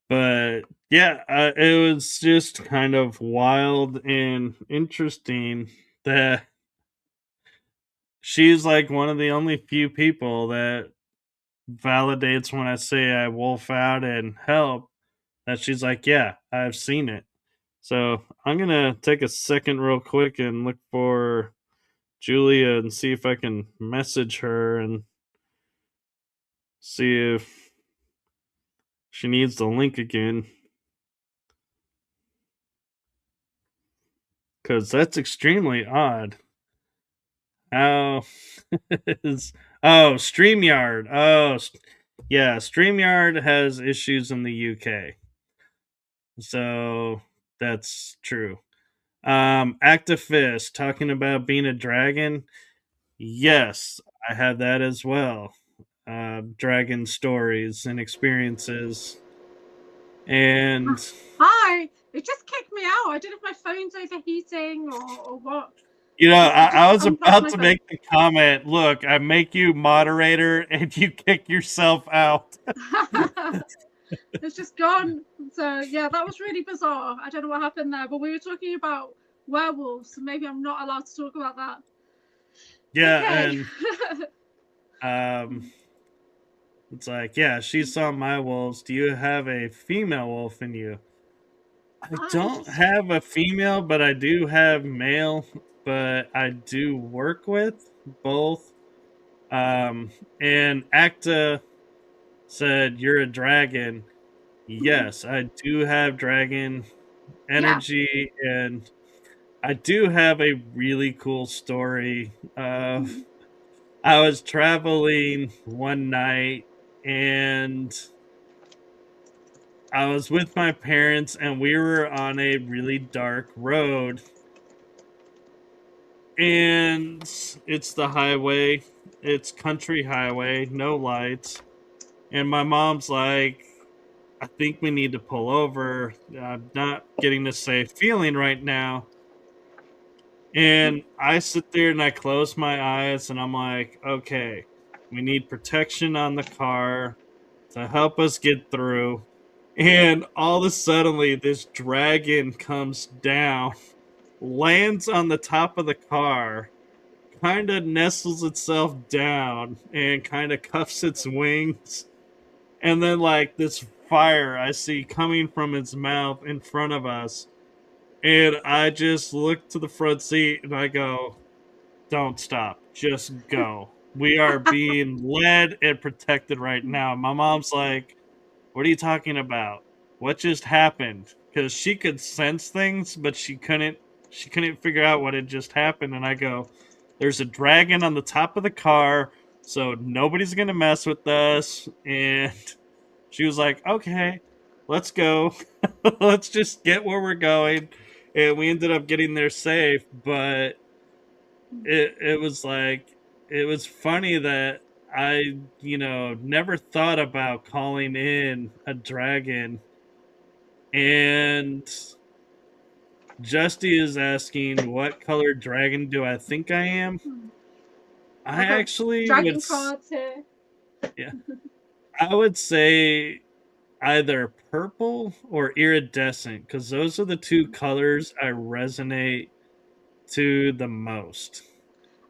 But yeah, it was just kind of wild and interesting that she's like one of the only few people that validates when I say I wolf out and help, that she's like, yeah, I've seen it. So I'm gonna take a second real quick and look for Julia and see if I can message her and see if she needs the link again. Because that's extremely odd. How is. Oh, StreamYard. Oh, yeah, StreamYard has issues in the UK. So that's true. Activist talking about being a dragon. Yes, I have that as well. Dragon stories and experiences. And
Hi, it just kicked me out. I don't know if my phone's overheating or what.
you know,
It just
I was
unplugged
about
my
to
phone.
make the comment. Look, I make you moderator, and you kick yourself out.
It's just gone. So yeah, that was really bizarre. I don't know what happened there, but we were talking about werewolves, so maybe I'm not allowed to talk about that.
Yeah,
Okay.
and it's like, yeah, she saw my wolves. Do you have a female wolf in you? I don't
Interesting.
have a female, but I do have male. But I do work with both. And Acta said, "You're a dragon." Yes, I do have dragon
Yeah.
energy, and I do have a really cool story of I was traveling one night and I was with my parents and we were on a really dark road. And it's the highway. It's country highway, no lights. And my mom's like, I think we need to pull over. I'm not getting the safe feeling right now. And I sit there and I close my eyes and I'm like, okay, we need protection on the car to help us get through. And all of a sudden, this dragon comes down, lands on the top of the car, kind of nestles itself down, and kind of cuffs its wings. And then, like, this fire I see coming from its mouth in front of us. And I just look to the front seat and I go, don't stop. Just go. We are being led and protected right now. My mom's like, what are you talking about? What just happened? Because she could sense things, but she couldn't figure out what had just happened. And I go, there's a dragon on the top of the car, so nobody's gonna mess with us. And she was like, okay, let's go. Let's just get where we're going. And we ended up getting there safe, but it was like it was funny that I, never thought about calling in a dragon. And Justy is asking, what color dragon do I think I am? I
I've got
actually
dragon cards here.
yeah, I would say either purple or iridescent, because those are the two colors I resonate to the most.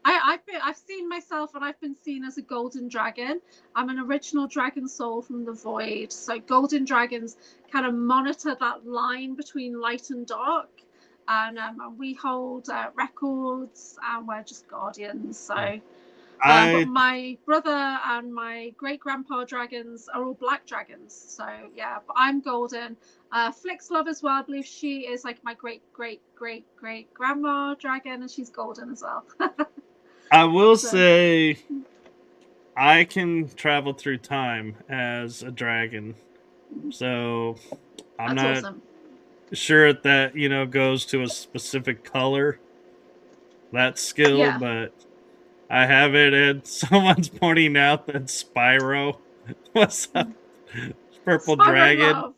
I've seen myself and I've been seen as a golden dragon. I'm an original dragon soul from the void. So golden dragons kind of monitor that line between light and dark. And we hold records and we're just guardians. So but
I
my brother and my great grandpa dragons are all black dragons. So yeah, but I'm golden. Flick's love as well. I believe she is like my great grandma dragon, and she's golden as well.
I will
So.
say I can travel through time as a dragon. So I'm
That's
not
awesome.
sure if that, goes to a specific color, that skill,
Yeah.
but I have it, and someone's pointing out that Spyro was a purple
Spyro
dragon.
love.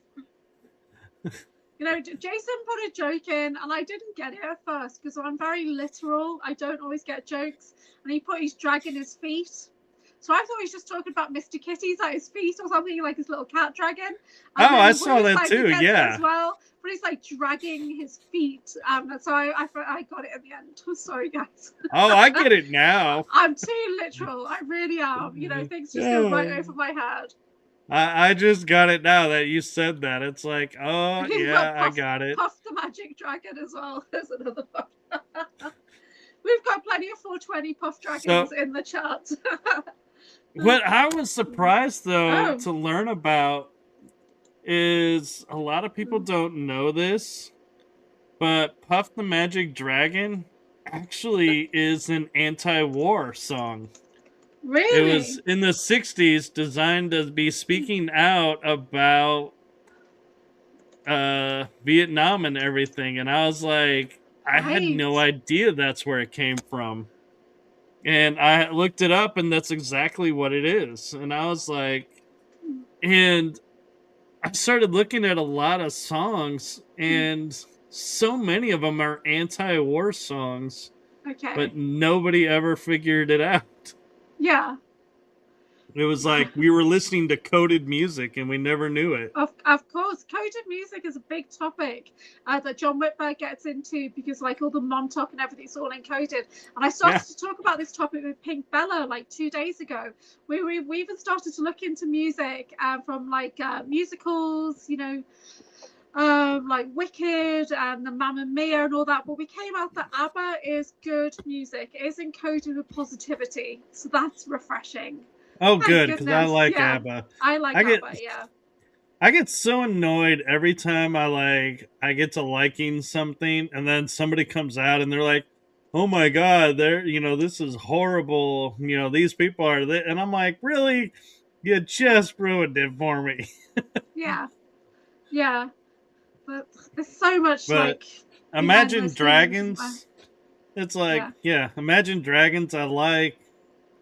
Jason put a joke in, and I didn't get it at first because I'm very literal. I don't always get jokes. And he put his dragon his feet. So I thought he was just talking about Mr. Kitty's at his feet or something, like his little cat dragon.
Oh, I saw that too. Yeah.
As well, but he's like dragging his feet. So I got it at the end. I'm sorry, guys.
Oh, I get it now.
I'm too literal. I really am. You know, things just go right over my head.
I just got it now that you said that. It's like, oh, yeah, I got it.
Puff the Magic Dragon as well. There's another one. We've got plenty of 420 Puff Dragons in the chat.
What I was surprised, though, to learn about is a lot of people don't know this, but Puff the Magic Dragon actually is an anti-war song.
Really?
It was in the 60s, designed to be speaking out about Vietnam and everything. And I was like, I had no idea that's where it came from. And I looked it up, and that's exactly what it is. And I was like, and I started looking at a lot of songs, and so many of them are anti-war songs.
Okay.
But nobody ever figured it out.
Yeah.
It was like we were listening to coded music and we never knew it.
Of course. Coded music is a big topic that John Whitberg gets into because like all the Montauk and everything's all encoded. And I started to talk about this topic with Pink Bella like 2 days ago. We even started to look into music from like musicals, you know, like Wicked and the Mamma Mia and all that, but we came out that ABBA is good music. It is encoded with positivity, so that's refreshing.
Oh, good, because I like ABBA.
I like ABBA, yeah.
I get so annoyed every time I get to liking something, and then somebody comes out and they're like, "Oh my God, this is horrible. These people are," and I'm like, "Really? You just ruined it for me."
Yeah. But there's so much
Imagine Dragons. It's like, Imagine Dragons I like.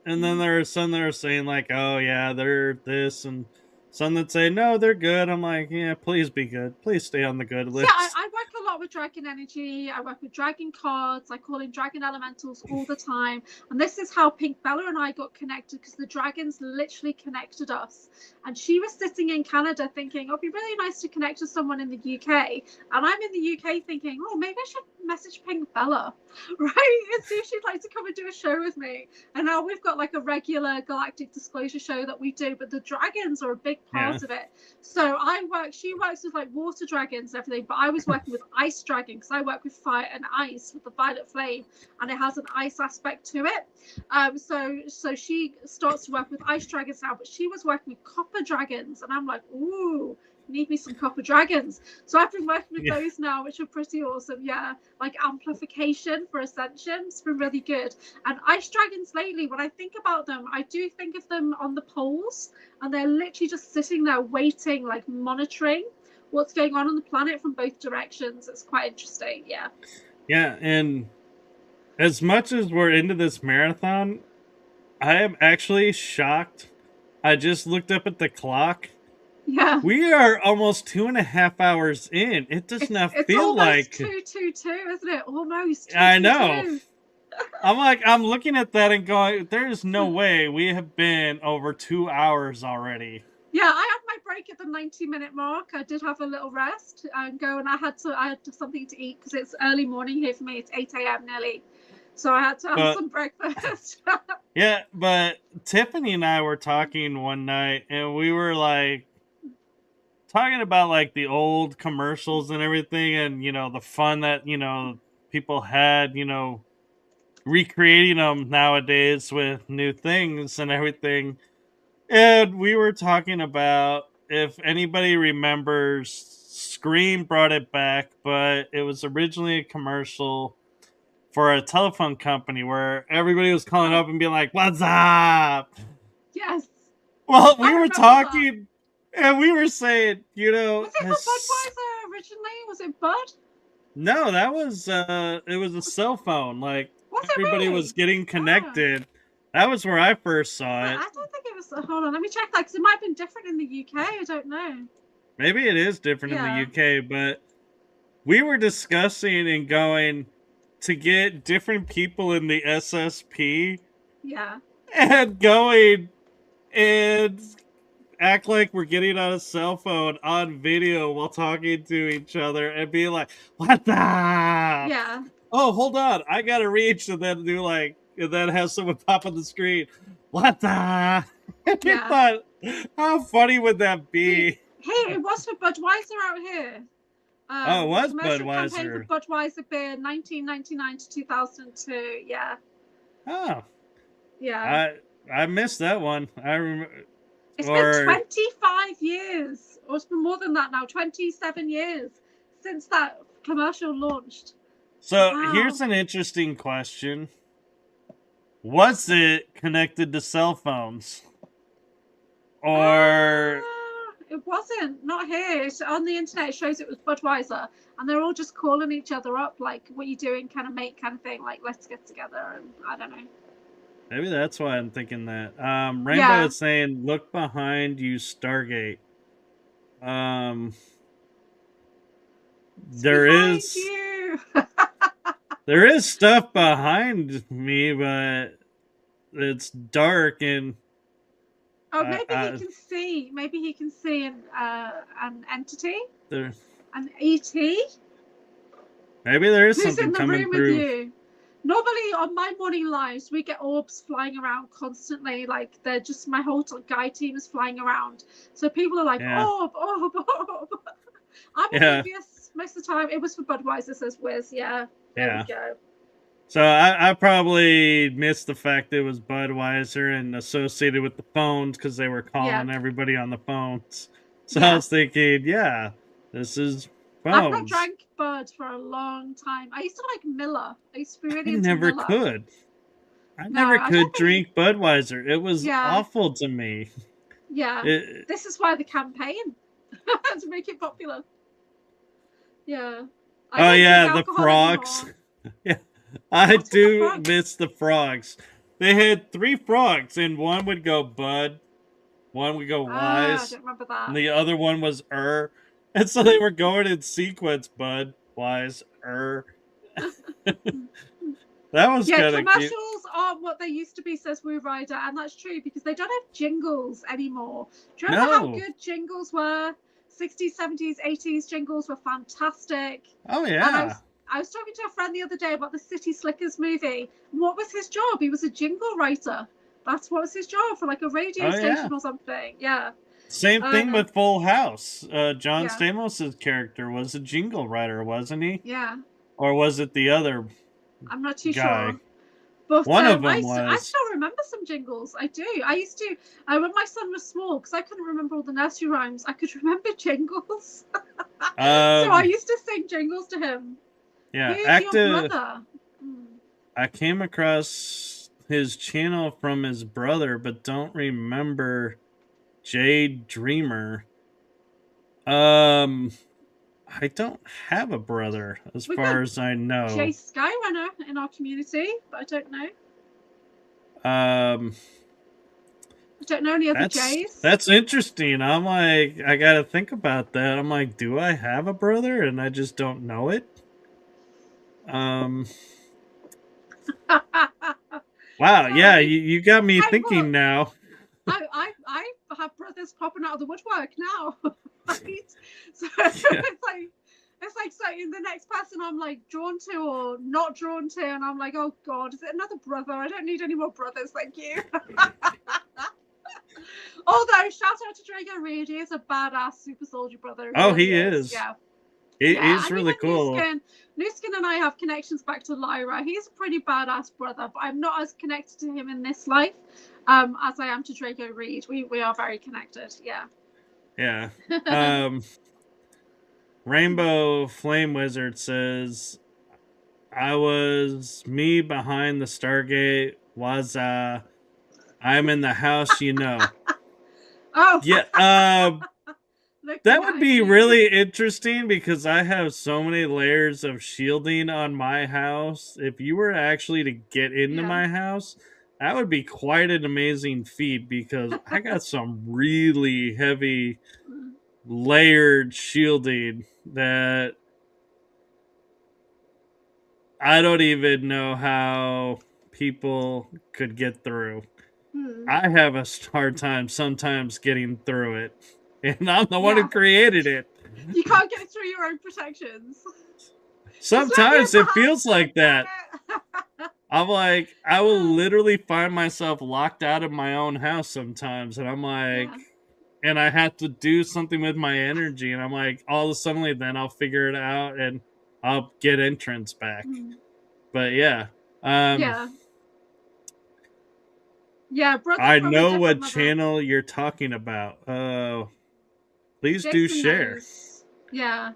And then there are some that are saying like, oh yeah, they're this, and some that say, no, they're good. I'm like, yeah, please be good. Please stay on the good list.
Yeah, I work a lot with dragon energy. I work with dragon cards. I call in dragon elementals all the time. And this is how Pink Bella and I got connected, because the dragons literally connected us. And she was sitting in Canada thinking, oh, it'd be really nice to connect to someone in the UK. And I'm in the UK thinking, oh, maybe I should message Pink Bella, right? And see if she'd like to come and do a show with me. And now we've got like a regular galactic disclosure show that we do, but the dragons are a big part of it. So she works with like water dragons and everything, but I was working with ice dragon because I work with fire and ice with the violet flame, and it has an ice aspect to it. So she starts to work with ice dragons now, but she was working with copper dragons, and I'm like, ooh, need me some copper dragons. So I've been working with those now, which are pretty awesome. Yeah, like amplification for ascension. It's been really good. And ice dragons lately, when I think about them, I do think of them on the poles, and they're literally just sitting there waiting, like monitoring what's going on the planet from both directions. It's quite interesting. Yeah,
and as much as we're into this marathon, I am actually shocked. I just looked up at the clock.
Yeah,
we are almost 2.5 hours in. It does not feel like
222, isn't it? Almost.
I know. I'm looking at that and going, there's no way we have been over 2 hours already.
Yeah, I had my break at the 90-minute mark. I did have a little rest and go, and I had something to eat because it's early morning here for me. It's 8 a.m. nearly. So I had to have some breakfast.
Yeah, but Tiffany and I were talking one night, and we were like talking about like the old commercials and everything, and the fun that people had, recreating them nowadays with new things and everything. And we were talking about, if anybody remembers, Scream brought it back, but it was originally a commercial for a telephone company where everybody was calling up and being like, "What's up?"
Yes.
Well, we were talking, and we were saying,
Was it the Budweiser originally? Was it Bud?
No, that was it was a cell phone. Like, everybody was getting connected. Oh. That was where I first saw it.
I don't think it was. Hold on, let me check that, because it might have been different in the UK. I don't know.
Maybe it is different in the UK, but we were discussing and going to get different people in the SSP.
Yeah.
and going and act like we're getting on a cell phone on video while talking to each other and be like, what the?
Yeah.
Oh, hold on. I got to reach and then do like, and then have someone pop on the screen. What the? I
Yeah.
thought, how funny would that
See,
be?
hey, it was for Budweiser out here.
Oh, it
The
was
commercial campaign for
Budweiser.
Budweiser beer, 1999 to 2002. Yeah.
Oh,
Yeah.
I missed that one. I remember,
It's been
or
25 years, or it's been more than that now, 27 years since that commercial launched.
so
Wow.
here's an interesting question. Was it connected to cell phones? Or
It wasn't. Not here. It's on the internet. It shows it was Budweiser, and they're all just calling each other up, like, "What you doing? Kind of mate, kind of thing. Like, let's get together." And I don't know.
maybe that's why I'm thinking that. Rainbow
Yeah.
is saying, "Look behind you, Stargate."
It's
There
behind
is
you.
there is stuff behind me, but it's dark and
Oh, maybe he can see. Maybe he can see an entity,
there.
an ET.
Maybe there is
Who's
something
in the
coming
room with
through.
you? Normally on my morning lives, we get orbs flying around constantly. Like they're just my whole guide team is flying around. So people are like,
Yeah.
orb, orb, orb. I'm oblivious most of the time. It was for Budweiser, says Wiz. Yeah. There we go.
So I probably missed the fact that it was Budweiser and associated with the phones because they were calling everybody on the phones. So I was thinking, yeah, this is phones.
I've not drank Bud for a long time. I used to like Miller. I used to be really into
never
Miller.
could. I never could drink Budweiser. It was awful to me.
Yeah. This is why the campaign to make it popular. Yeah.
Oh yeah, the frogs. Yeah. I do miss the frogs. They had 3 frogs, and one would go Bud, one would go Wise,
I don't remember that.
and the other one was and so they were going in sequence: Bud, Wise, That was kind of cute.
Commercials aren't what they used to be, says Woo Rider, and that's true because they don't have jingles anymore. Do you remember how good jingles were? 60s, 70s, 80s jingles were fantastic.
Oh yeah.
I was talking to a friend the other day about the City Slickers movie. What was his job? He was a jingle writer. That's what was his job for like a radio station or something. Yeah.
Same thing with Full House. John Stamos' character was a jingle writer, wasn't he?
Yeah.
Or was it the other?
I'm not too sure. But
one of them was.
I still remember some jingles. I do. I used to, when my son was small, because I couldn't remember all the nursery rhymes, I could remember jingles. So I used to sing jingles to him.
Yeah,
Who's your brother?
I came across his channel from his brother, but don't remember Jade Dreamer. I don't have a brother, as far as I know.
Jay Skyrunner in our community, but I don't know. I don't know any other Jays.
That's interesting. I'm like, I gotta think about that. I'm like, do I have a brother and I just don't know it? Wow, yeah, you got me thinking now.
I have brothers popping out of the woodwork now. Right? So it's like so the next person I'm like drawn to or not drawn to, and I'm like, oh god, is it another brother? I don't need any more brothers, thank you. Although shout out to Drago Reed, he is a badass super soldier brother.
Oh, he is.
Yeah.
He's really cool.
Nuskin and I have connections back to Lyra. He's a pretty badass brother, but I'm not as connected to him in this life as I am to Drago Reed. We are very connected. Yeah.
Yeah. Rainbow Flame Wizard says, I was me behind the Stargate. Waza. I'm in the house, you know.
Oh.
Yeah. That would be really interesting because I have so many layers of shielding on my house. If you were actually to get into my house, that would be quite an amazing feat because I got some really heavy layered shielding that I don't even know how people could get through. I have a hard time sometimes getting through it. And I'm the one
Yeah.
who created it.
You can't get through your own protections.
Sometimes it feels like that.
It.
I'm like, I will literally find myself locked out of my own house sometimes. And I'm like, and I have to do something with my energy. And I'm like, all of a sudden, then I'll figure it out and I'll get entrance back. But yeah.
Yeah, brother.
I
from
know
a
what
mother.
channel you're talking about. Please do share.
Knows. Yeah.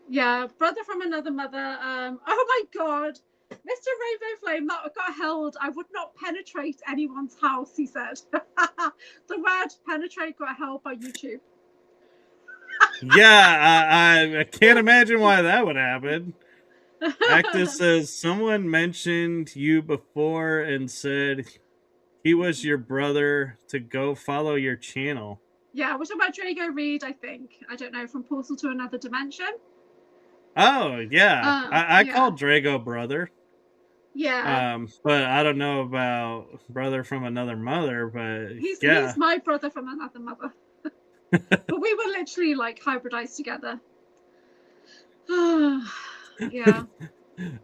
Yeah, brother from another mother. Oh my God. Mr. Rainbow Flame, that got held. I would not penetrate anyone's house, he said. The word penetrate got held by YouTube.
Yeah, I can't imagine why that would happen. Actus says, someone mentioned you before and said he was your brother to go follow your channel.
Yeah, we're talking about Drago Reed, I think. I don't know, from Portal to Another Dimension.
Oh, yeah. I call Drago brother.
Yeah.
But I don't know about brother from another mother, but
he's my brother from another mother. But we were literally like hybridized together. Yeah.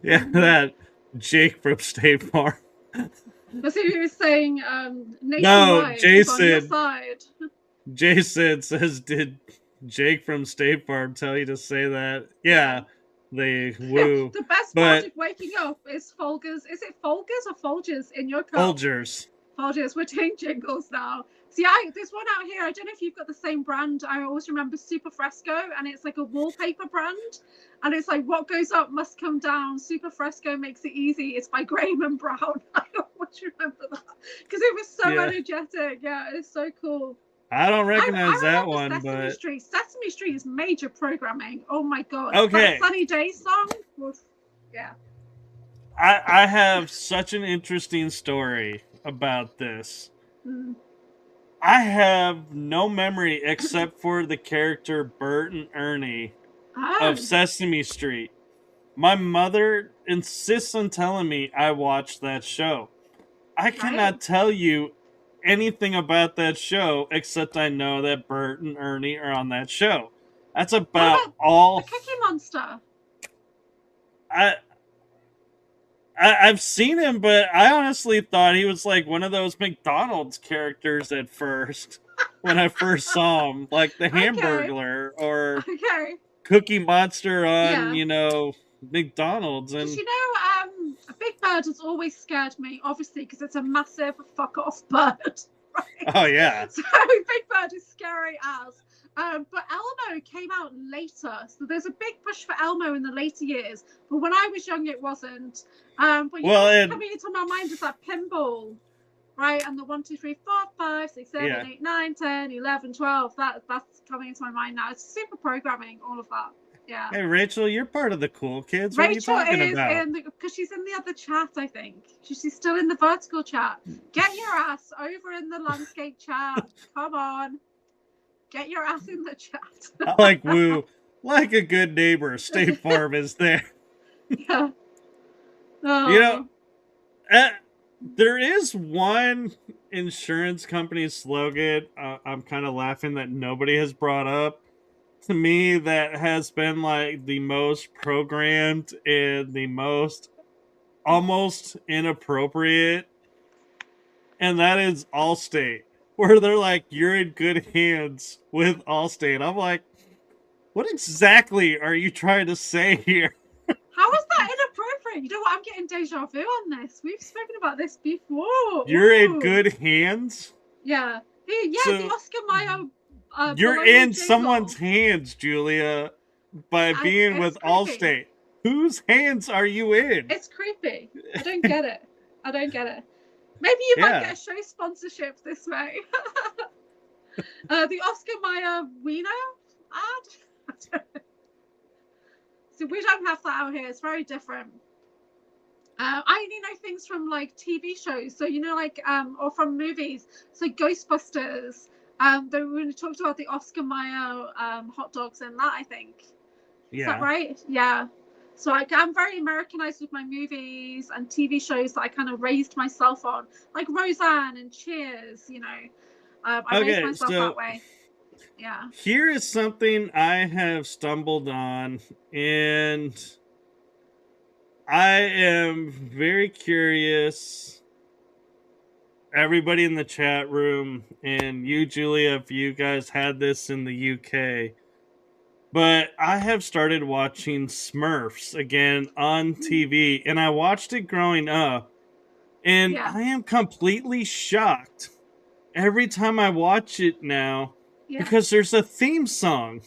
Yeah, that Jake from State Farm.
That's what he was saying.
No, Jason.
On your side.
Jason says, did Jake from State Farm tell you to say that? Yeah, they woo.
The best part of waking up is Folgers. Is it Folgers or Folgers in your cup?
Folgers.
Folgers. We're doing jingles now. See, there's one out here. I don't know if you've got the same brand. I always remember Super Fresco, and it's like a wallpaper brand. And it's like, what goes up must come down. Super Fresco makes it easy. It's by Graham and Brown. I always remember that because it was so energetic. Yeah, it's so cool.
I don't recognize that one,
Sesame
but
Street. Sesame Street is major programming. Oh my God.
Okay.
That Sunny Day song. Yeah.
I have such an interesting story about this. I have no memory except for the character Bert and Ernie of Sesame Street. My mother insists on telling me I watched that show. I cannot tell you anything about that show except I know that Bert and Ernie are on that show. That's about all.
The Cookie Monster.
I've seen him, but I honestly thought he was like one of those McDonald's characters at first when I first saw him, like the Hamburglar or Cookie Monster on, you know, McDonald's. And
you know, a Big Bird has always scared me, obviously, because it's a massive fuck-off bird. Right?
Oh, yeah.
So Big Bird is scary as. But Elmo came out later, so there's a big push for Elmo in the later years. But when I was young, it wasn't. But you know what's coming into my mind is that pinball, right? And the 1, 2, 3, 4, 5, 6, 7, 8, 9, 10, 11, 12. That's coming into my mind now. It's super programming, all of that. Yeah.
Hey, Rachel, you're part of the cool kids. What
Rachel
are you talking about?
Because she's in the other chat, I think. She's still in the vertical chat. Get your ass over in the landscape chat. Come on. Get your ass in the chat.
I like woo. Like a good neighbor, State Farm is there.
Yeah. Oh.
You know, there is one insurance company slogan I'm kind of laughing that nobody has brought up to me that has been like the most programmed and the most almost inappropriate, and that is Allstate, where they're like, you're in good hands with Allstate. I'm like, what exactly are you trying to say here?
How is that inappropriate? You know what? I'm getting deja vu on this. We've spoken about this before.
You're in good hands?
Yeah. Yeah, so, the Oscar Mayer...
you're in someone's hands, Julia, by being with Allstate. Whose hands are you in?
It's creepy. I don't get it. I don't get it. Maybe you might get a show sponsorship this way. The Oscar Mayer Wiener ad? So we don't have that out here. It's very different. I only know things from like TV shows. So, you know, like, or from movies. So Ghostbusters. They really talked about the Oscar Mayer hot dogs and that, I think.
Yeah.
Is that right? Yeah. So I'm very Americanized with my movies and TV shows that I kind of raised myself on, like Roseanne and Cheers, you know. I raised myself that way. Yeah.
Here is something I have stumbled on, and I am very curious. Everybody in the chat room, and you, Julia, if you guys had this in the UK, but I have started watching Smurfs again on TV, and I watched it growing up, and I am completely shocked every time I watch it now because there's a theme song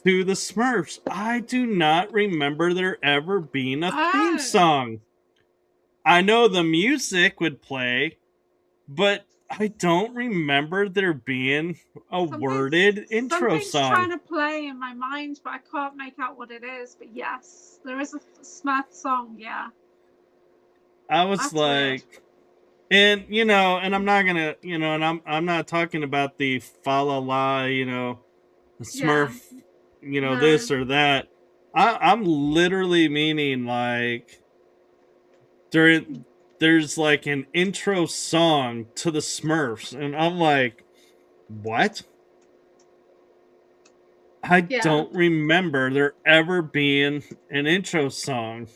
to the Smurfs. I do not remember there ever being a theme song. I know the music would play, but I don't remember there being a worded intro song.
Something's trying to play in my mind, but I can't make out what it is. But yes, there is a Smurf song, yeah.
I was That's like... Weird. And, you know, and I'm not gonna, you know, and I'm not talking about the fa-la-la, you know, Smurf, you know, this or that. I'm literally meaning, like, there's like an intro song to the Smurfs, and I'm like, what? I don't remember there ever being an intro song.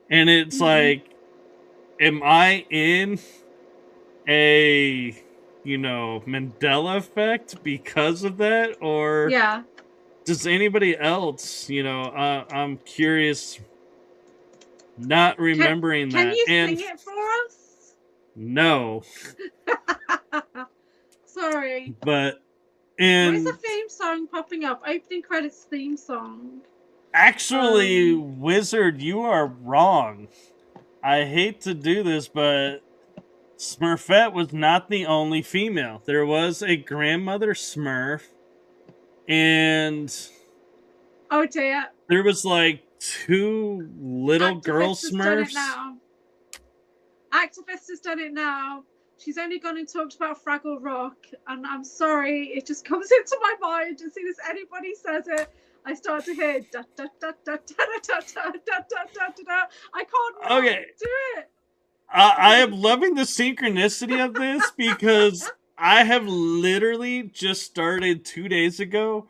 And it's like, am I in a, you know, Mandela effect because of that? Or does anybody else, you know, I'm curious, not remembering that.
Can you sing it for us?
No.
Sorry.
But
where's the theme song popping up? Opening credits theme song.
Actually, Wizard, you are wrong. I hate to do this, but Smurfette was not the only female. There was a grandmother Smurf, and
oh dear,
there was like 2 little girl Smurfs.
Activist has done it now. She's only gone and talked about Fraggle Rock, and I'm sorry, it just comes into my mind as soon as anybody says it. I start to hear da da da da da da da da da da da. I can't do it.
I am loving the synchronicity of this because I have literally just started 2 days ago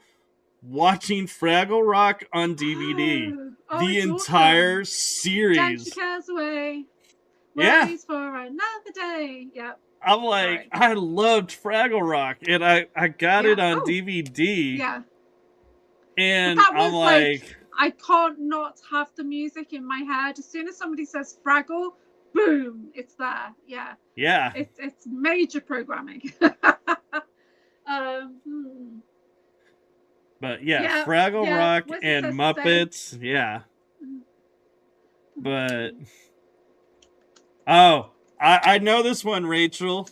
watching Fraggle Rock on DVD. The entire series.
Dance your cares away. Worries for another day. Yep.
I'm like, I loved Fraggle Rock, and I got it on DVD.
Yeah.
And I'm like,
I can't not have the music in my head. As soon as somebody says Fraggle, boom, it's there. Yeah.
Yeah.
It's major programming.
But yeah, Fraggle Rock and Muppets. Yeah. But I know this one, Rachel.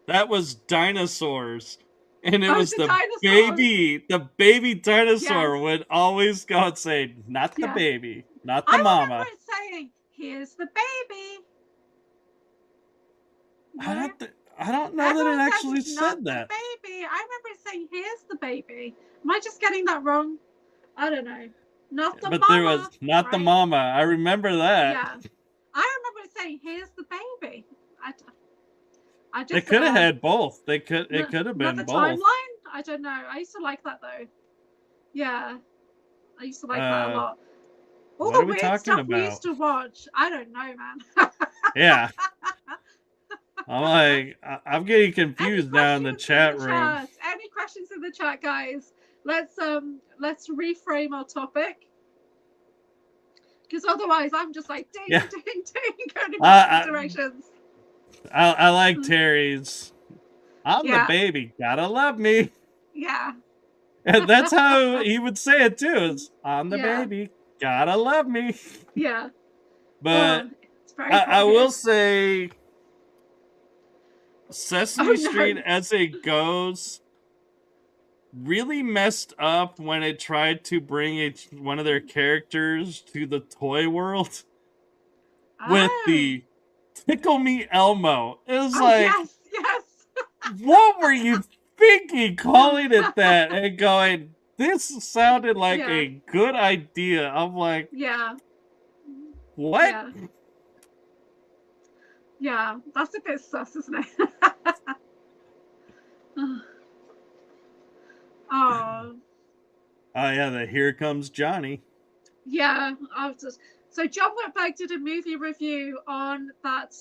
That was dinosaurs. And it was the baby dinosaur would always go and say, not the baby, not the mama.
I remember it saying, here's the baby.
I don't know that it actually said that.
Baby. I remember it saying, here's the baby. Am I just getting that wrong? I don't know. Not the mama. But there was
not the mama. I remember that.
Yeah. I remember it saying, here's the baby.
They could have had both. It could have been both.
Timeline? I don't know. I used to like that though. Yeah, I used to like that a lot. All the weird stuff we used to watch. I don't know, man.
Yeah. I'm like, I'm getting confused now in the chat room.
Any questions in the chat, guys? Let's reframe our topic. Because otherwise, I'm just like ding, going in different directions.
I like Terry's. I'm the baby, gotta love me.
Yeah.
And that's how he would say it too. It's, I'm the baby, gotta love me.
Yeah.
But I will say, Sesame Street as it goes really messed up when it tried to bring one of their characters to the toy world with the Tickle Me Elmo. It was like,
yes.
What were you thinking calling it that and going, this sounded like
Yeah.
a good idea. I'm like,
Yeah.
what?
Yeah. Yeah, that's a bit sus, isn't it? Oh.
Oh yeah, the Here Comes Johnny.
Yeah, so John Whitberg did a movie review on that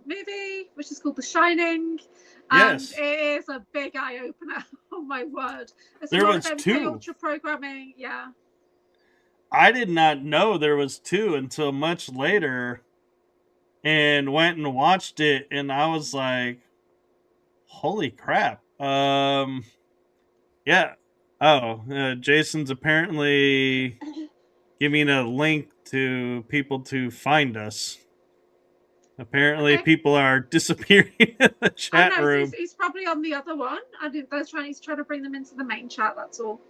movie, which is called The Shining, and
Yes.
it is a big eye opener. Oh my word! There's
There
a lot
was
of
two.
MK Ultra programming. Yeah.
I did not know there was two until much later, and went and watched it, and I was like, "Holy crap!" Yeah. Oh, Jason's apparently giving a link to people to find us. Apparently,
Okay.
people are disappearing in the chat room.
He's probably on the other one. He's trying to bring them into the main chat. That's all.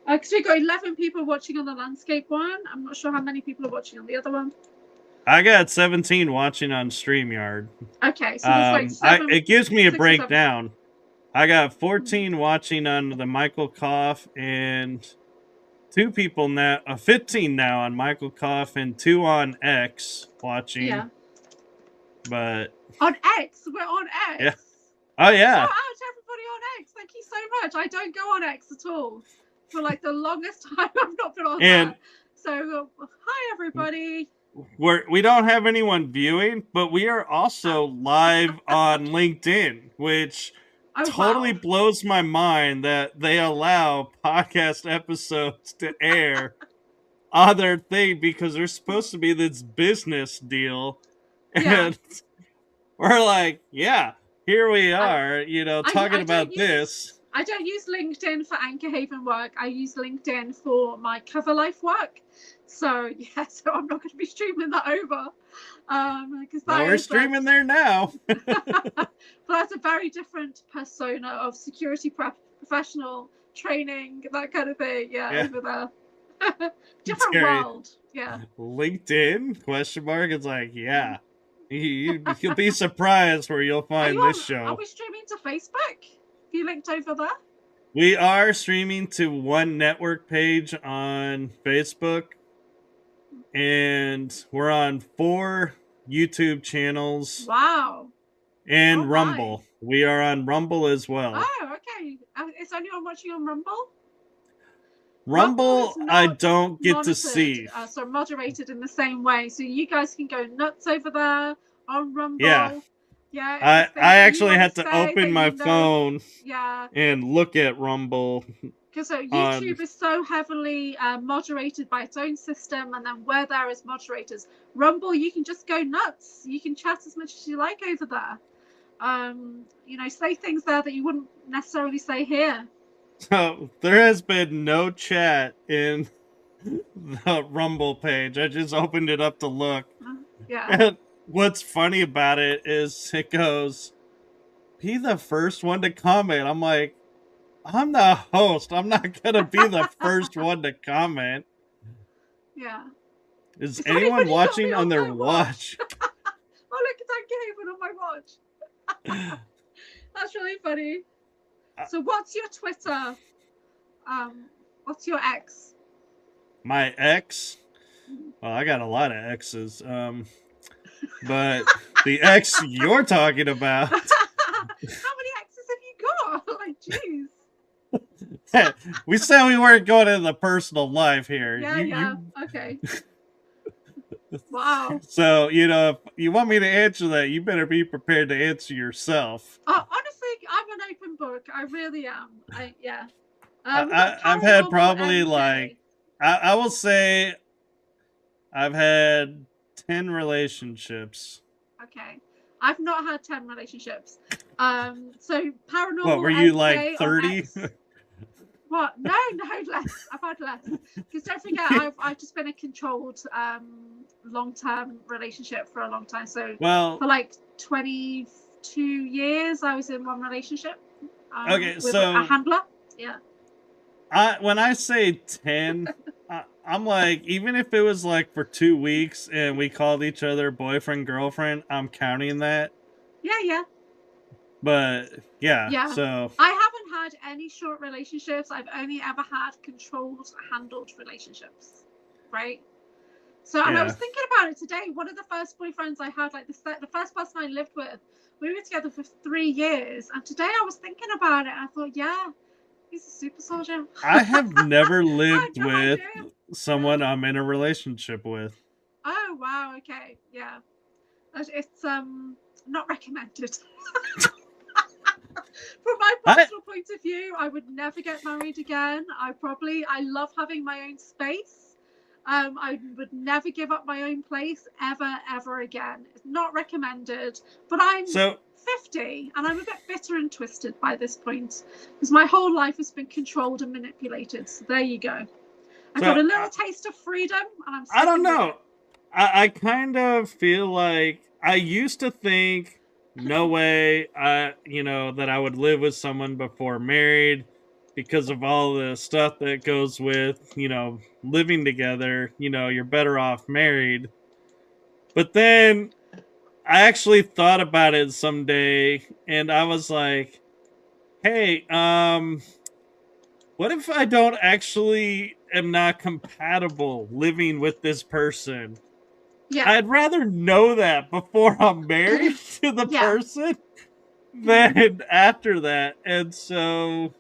Because we've got 11 people watching on the landscape one. I'm not sure how many people are watching on the other one.
I got 17 watching on StreamYard.
Okay, so there's like
it gives me a breakdown. I got 14 watching on the Michael Kopf, and 2 people now, 15 now on Michael Kopf, and 2 on X watching.
Yeah.
But
on X, we're on X.
Yeah. Oh yeah.
Shout out to everybody on X. Thank you so much. I don't go on X at all. For like the longest time, I've not been on that. So hi everybody.
We don't have anyone viewing, but we are also live on LinkedIn, which totally blows my mind that they allow podcast episodes to air on their thing, because there's supposed to be this business deal. And we're like, yeah, here we are, talking about this.
I don't use LinkedIn for AnchorHaven work. I use LinkedIn for my cover life work. So yeah, so I'm not going to be streaming that over. Because
we're streaming there now.
But that's a very different persona of security professional training, that kind of thing. Yeah. Over there. Different world. Yeah.
LinkedIn ? It's like, yeah. You'll be surprised where you'll find this show.
Are we streaming to Facebook? Have you linked over there?
We are streaming to one network page on Facebook, and we're on 4 YouTube channels.
Wow.
And Rumble. We are on Rumble as well.
Oh, okay. Is anyone watching on Rumble?
Rumble I don't get to see.
So moderated in the same way. So you guys can go nuts over there on Rumble.
Yeah.
Yeah.
I actually had to open my phone and look at Rumble.
Because YouTube is so heavily moderated by its own system, and then we're there as moderators. Rumble, you can just go nuts. You can chat as much as you like over there. Say things there that you wouldn't necessarily say here.
So there has been no chat in the Rumble page. I just opened it up to look.
Yeah.
And what's funny about it is it goes, be the first one to comment. I'm like, I'm the host. I'm not going to be the first one to comment.
Yeah.
Is anyone watching on their watch?
Oh, look, it's AnchorHaven on my watch. That's really funny. So what's your Twitter? What's your X?
My X? Well, I got a lot of X's. But the X you're talking about.
How many X's have you got? Like, jeez.
We said we weren't going into the personal life here.
Yeah, okay. Wow.
So, if you want me to answer that, you better be prepared to answer yourself.
Honestly, I'm an open book. I really am.
I've had probably I will say I've had 10 relationships.
Okay. I've not had 10 relationships. So paranormal.
What, were you like 30?
What? No, less. I've had less. Because don't forget, I've just been a controlled long-term relationship for a long time. So for like 22 years, I was in one relationship. With a handler. Yeah.
When I say 10, I'm like, even if it was like for 2 weeks and we called each other boyfriend, girlfriend, I'm counting that.
Yeah.
But yeah. So
I haven't had any short relationships. I've only ever had controlled, handled relationships, right? So, and I was thinking about it today. One of the first boyfriends I had, like the first person I lived with, we were together for 3 years. And today I was thinking about it. And I thought, yeah, he's a super soldier.
I have never lived
no
with
idea.
someone I'm in a relationship with.
Oh, wow. Okay. Yeah. It's not recommended. From my personal point of view, I would never get married again. I love having my own space. I would never give up my own place ever again. It's not recommended. But I'm 50 and I'm a bit bitter and twisted by this point because my whole life has been controlled and manipulated. So there you go. I got a little taste of freedom and I
don't know. I kind of feel like I used to think no way that I would live with someone before married because of all the stuff that goes with, living together. You're better off married. But then I actually thought about it someday and I was like, hey, what if I don't actually am not compatible living with this person?
Yeah.
I'd rather know that before I'm married to the person than after that. And so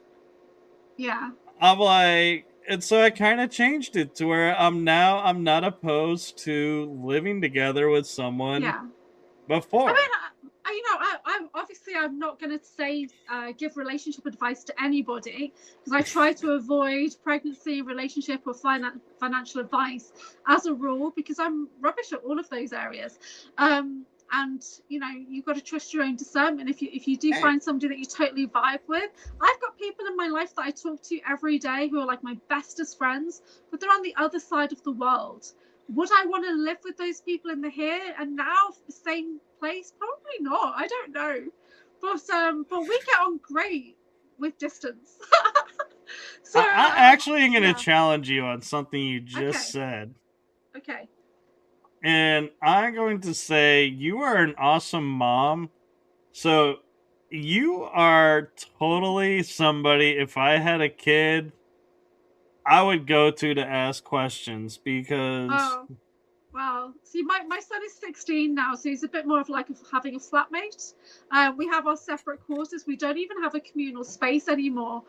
I'm like, and so I kind of changed it to where I'm not opposed to living together with someone before.
I mean, I'm not going to say give relationship advice to anybody because I try to avoid pregnancy, relationship, or financial advice as a rule because I'm rubbish at all of those areas. And you've got to trust your own discernment. If you do find somebody that you totally vibe with, I've got people in my life that I talk to every day who are like my bestest friends, but they're on the other side of the world. Would I want to live with those people in the here and now, same place? Probably not. I don't know, but we get on great with distance.
So I actually am going to challenge you on something you just said.
Okay.
And I'm going to say you are an awesome mom. So you are totally somebody, if I had a kid, I would go to ask questions because...
Well, see, my son is 16 now, so he's a bit more of like having a flatmate. We have our separate quarters. We don't even have a communal space anymore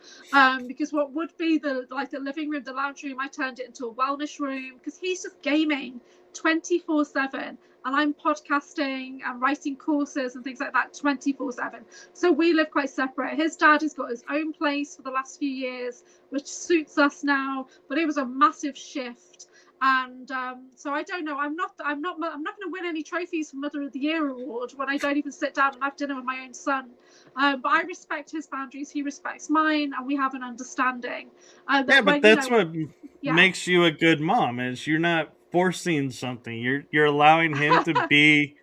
because what would be the living room, the lounge room, I turned it into a wellness room because he's just gaming 24/7 and I'm podcasting and writing courses and things like that 24/7. So we live quite separate. His dad has got his own place for the last few years, which suits us now, but it was a massive shift. And so I don't know. I'm not going to win any trophies for Mother of the Year award when I don't even sit down and have dinner with my own son. But I respect his boundaries. He respects mine, and we have an understanding.
But that's what makes you a good mom. Is you're not forcing something. You're allowing him to be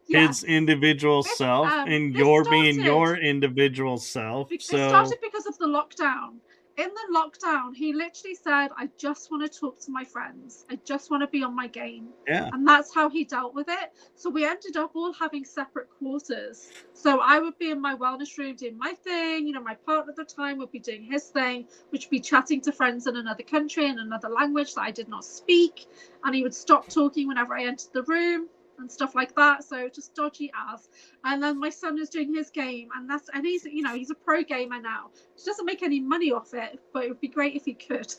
his individual self, and you're being your individual self.
It started because of the lockdown. In the lockdown, he literally said, I just want to talk to my friends. I just want to be on my game. And that's how he dealt with it. So we ended up all having separate quarters. So I would be in my wellness room doing my thing. My partner at the time would be doing his thing, which would be chatting to friends in another country in another language that I did not speak. And he would stop talking whenever I entered the room and stuff like that. So just dodgy as. And then my son is doing his game, and he's he's a pro gamer now. He doesn't make any money off it, but it would be great if he could.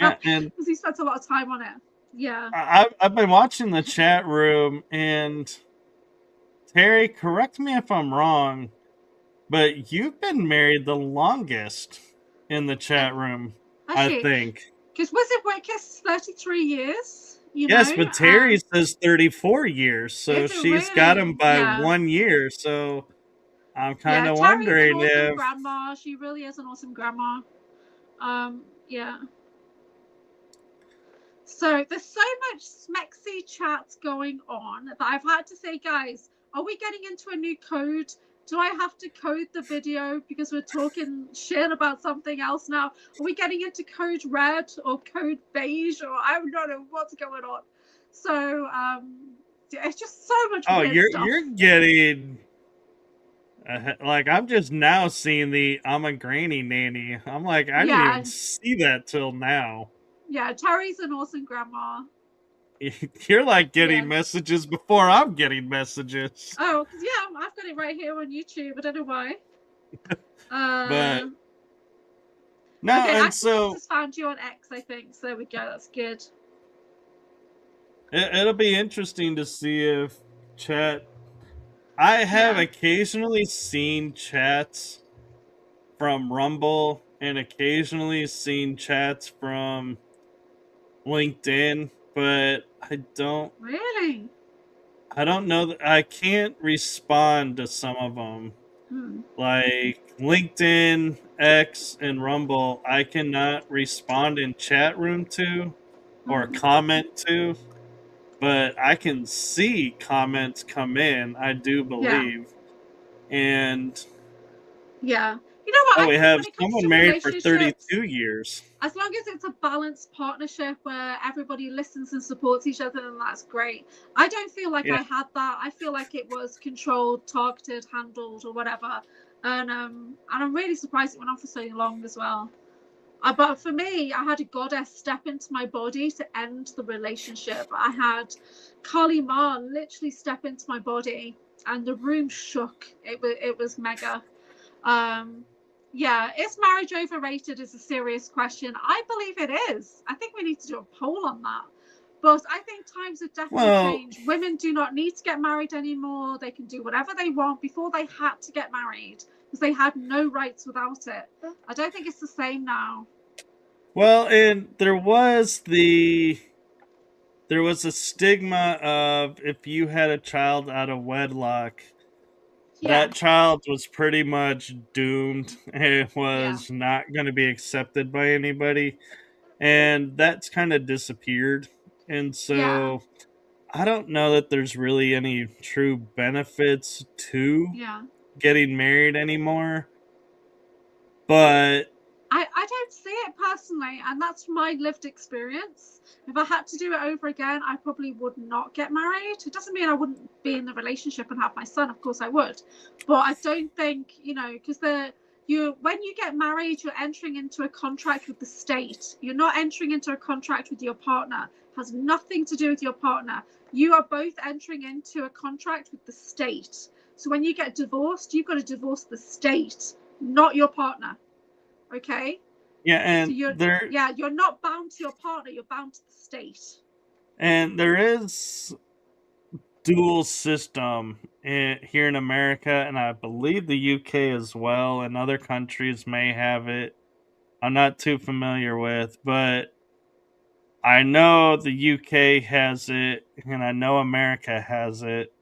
Because he spends a lot of time on it.
I've been watching the chat room, and Terry, correct me if I'm wrong, but you've been married the longest in the chat room, I think.
Because was it Wickes 33 years?
Yes, but Terry says 34 years, so she's got him by 1 year. So I'm kind of wondering
Terry's an awesome grandma. She really is an awesome grandma. So there's so much smexy chat going on that I've had to say, guys, are we getting into a new code? Do I have to code the video because we're talking shit about something else now? Are we getting into code red or code beige, or I don't know what's going on? So it's just so much weird stuff.
You're getting Like, I'm just now seeing the I'm a granny nanny. I'm like, I didn't
Yeah,
even see that till now.
yeah. Terry's an awesome grandma.
You're like
Yeah.
getting messages before I'm getting messages.
Oh, because yeah, I've got it right here on YouTube. I don't know why.
But no,
Okay,
and
Access
so
has found you on X, I think. So there we go. That's good.
it'll be interesting to see if chat. I have
Yeah.
occasionally seen chats from Rumble and occasionally seen chats from LinkedIn, but
Really?
I don't know that I can't respond to some of them.
Hmm.
Like LinkedIn, X, and Rumble, I cannot respond in chat room to or
Hmm.
comment to, but I can see comments come in, I do
Yeah.
believe. And
Yeah. You know what?
oh,
I
we
think
have
when it comes
someone
to
married for
relationships,
32 years.
as long as it's a balanced partnership where everybody listens and supports each other, then that's great. I don't feel like
Yeah.
I had that. I feel like it was controlled, targeted, handled, or whatever. And I'm really surprised it went on for so long as well. But for me, I had a goddess step into my body to end the relationship. I had Kali Ma literally step into my body, and the room shook. It was mega. Um, yeah, is marriage overrated? Is a serious question. I believe it is. I think we need to do a poll on that. But I think times have definitely
Well,
changed. Women do not need to get married anymore. They can do whatever they want. Before they had to get married because they had no rights without it. I don't think it's the same now.
well, and there was a stigma of if you had a child out of wedlock,
Yeah,
that child was pretty much doomed. It
yeah,
was not going to be accepted by anybody. And that's kind of disappeared. And
yeah,
so I don't know that there's really any true benefits to
yeah.
getting married anymore. But
I don't see it personally, and that's my lived experience. If I had to do it over again, I probably would not get married. It doesn't mean I wouldn't be in the relationship and have my son. Of course, I would, but I don't think because when you get married, you're entering into a contract with the state. You're not entering into a contract with your partner. It has nothing to do with your partner. You are both entering into a contract with the state. So when you get divorced, you've got to divorce the state, not your partner. Okay,
yeah,
so you're not bound to your partner, you're bound to the state.
there is dual system here in America, and I believe the UK as well, and other countries may have it. I'm not too familiar with, but I know the UK has it, and I know America has it,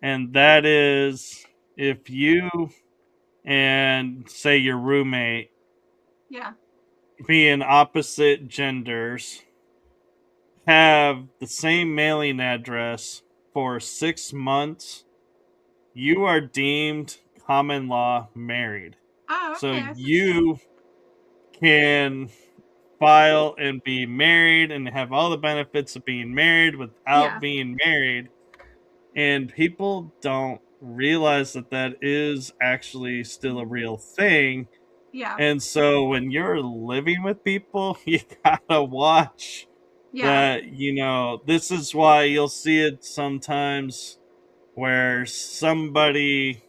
and that is if you and say your roommate
Yeah.
being opposite genders have the same mailing address for 6 months, you are deemed common law married.
Oh,
So
okay. I see.
you can file and be married and have all the benefits of being married without
Yeah.
being married. And people don't realize that that is actually still a real thing.
Yeah.
And so when you're living with people, you gotta watch
Yeah.
that, this is why you'll see it sometimes where somebody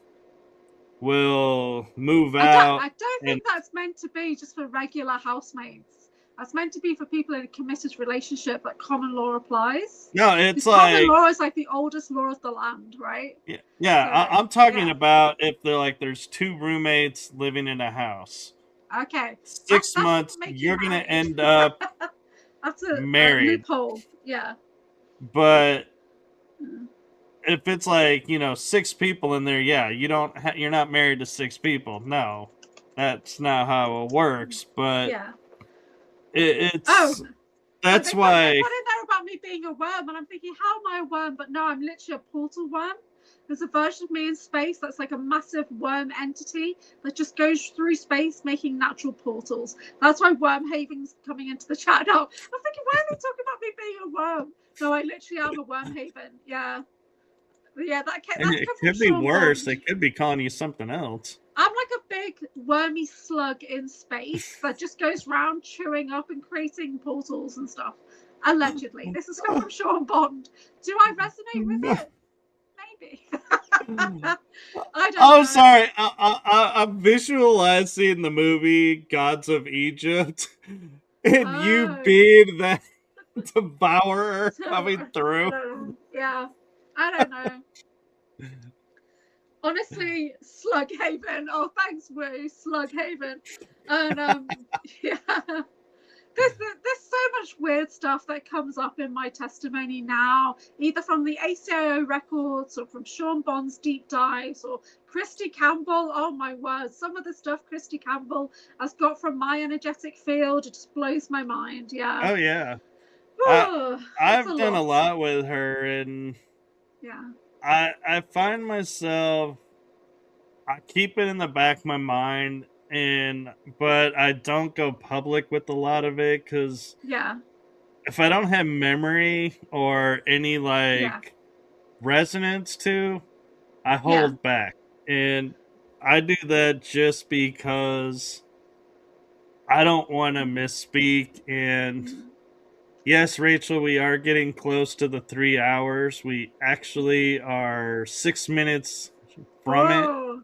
will move
I don't.
out
I don't
and
think that's meant to be just for regular housemates. That's meant to be for people in a committed relationship that common law applies.
no, it's
Because common
like
law is like the oldest law of the land, right?
yeah,
So
I'm talking
yeah.
about if they're like there's two roommates living in a house.
Okay. That
6
that
months,
shouldn't make you
you're gonna
married.
end up
That's a
married.
loophole. Yeah.
But
Mm.
if it's like, six people in there, yeah, you're not married to six people. No, that's not how it works. But
Yeah. Oh,
it's
oh,
that's
they put
why.
in there about me being a worm, and I'm thinking, how am I a worm? But no, I'm literally a portal worm. There's a version of me in space that's like a massive worm entity that just goes through space making natural portals. That's why Wormhaven's coming into the chat now. I'm thinking, why are they talking about me being a worm? No, I literally am a Wormhaven. Yeah. Yeah, that's
And
come
it
from
could be
Sean
worse.
Bond.
They could be calling you something else.
I'm like a big wormy slug in space that just goes round chewing up and creating portals and stuff. Allegedly. This has come from Sean Bond. Do I resonate with it? Maybe. I don't
Oh,
know.
sorry. I'm visualizing the movie Gods of Egypt, and you
Oh.
being that devourer coming through.
Yeah. I don't know. Honestly, Slug Haven. Oh, thanks, Woo, Slug Haven. And yeah. There's so much weird stuff that comes up in my testimony now, either from the ACIO records or from Sean Bond's deep dives or Christy Campbell. Oh my word, some of the stuff Christy Campbell has got from my energetic field, it just blows my mind. Yeah.
Oh yeah,
It's a
I've done a
lot.
lot with her, and
Yeah.
I find myself, I keep it in the back of my mind, but I don't go public with a lot of it because
Yeah.
if I don't have memory or any
Yeah.
like resonance to, I
Yeah.
hold back. And I do that just because I don't want to misspeak. And yes, Rachel, we are getting close to the 3 hours. We actually are 6 minutes from it.
Whoa.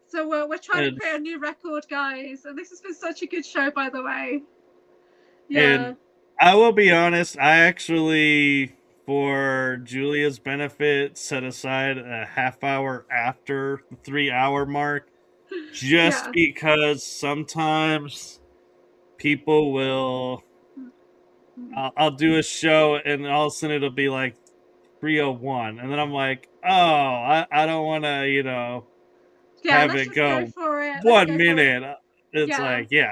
So we're trying to create a new record, guys. And this has been such a good show, by the way. Yeah.
And I will be honest, I actually, for Julia's benefit, set aside a half hour after the 3 hour mark just
Yeah.
because sometimes people will, I'll do a show and all of a sudden it'll be like 3:01, and then I'm like, oh, I don't want to,
Yeah,
have
let's
it
just go
go
for it. Let's
one
go for it.
minute. It's
Yeah.
like, yeah.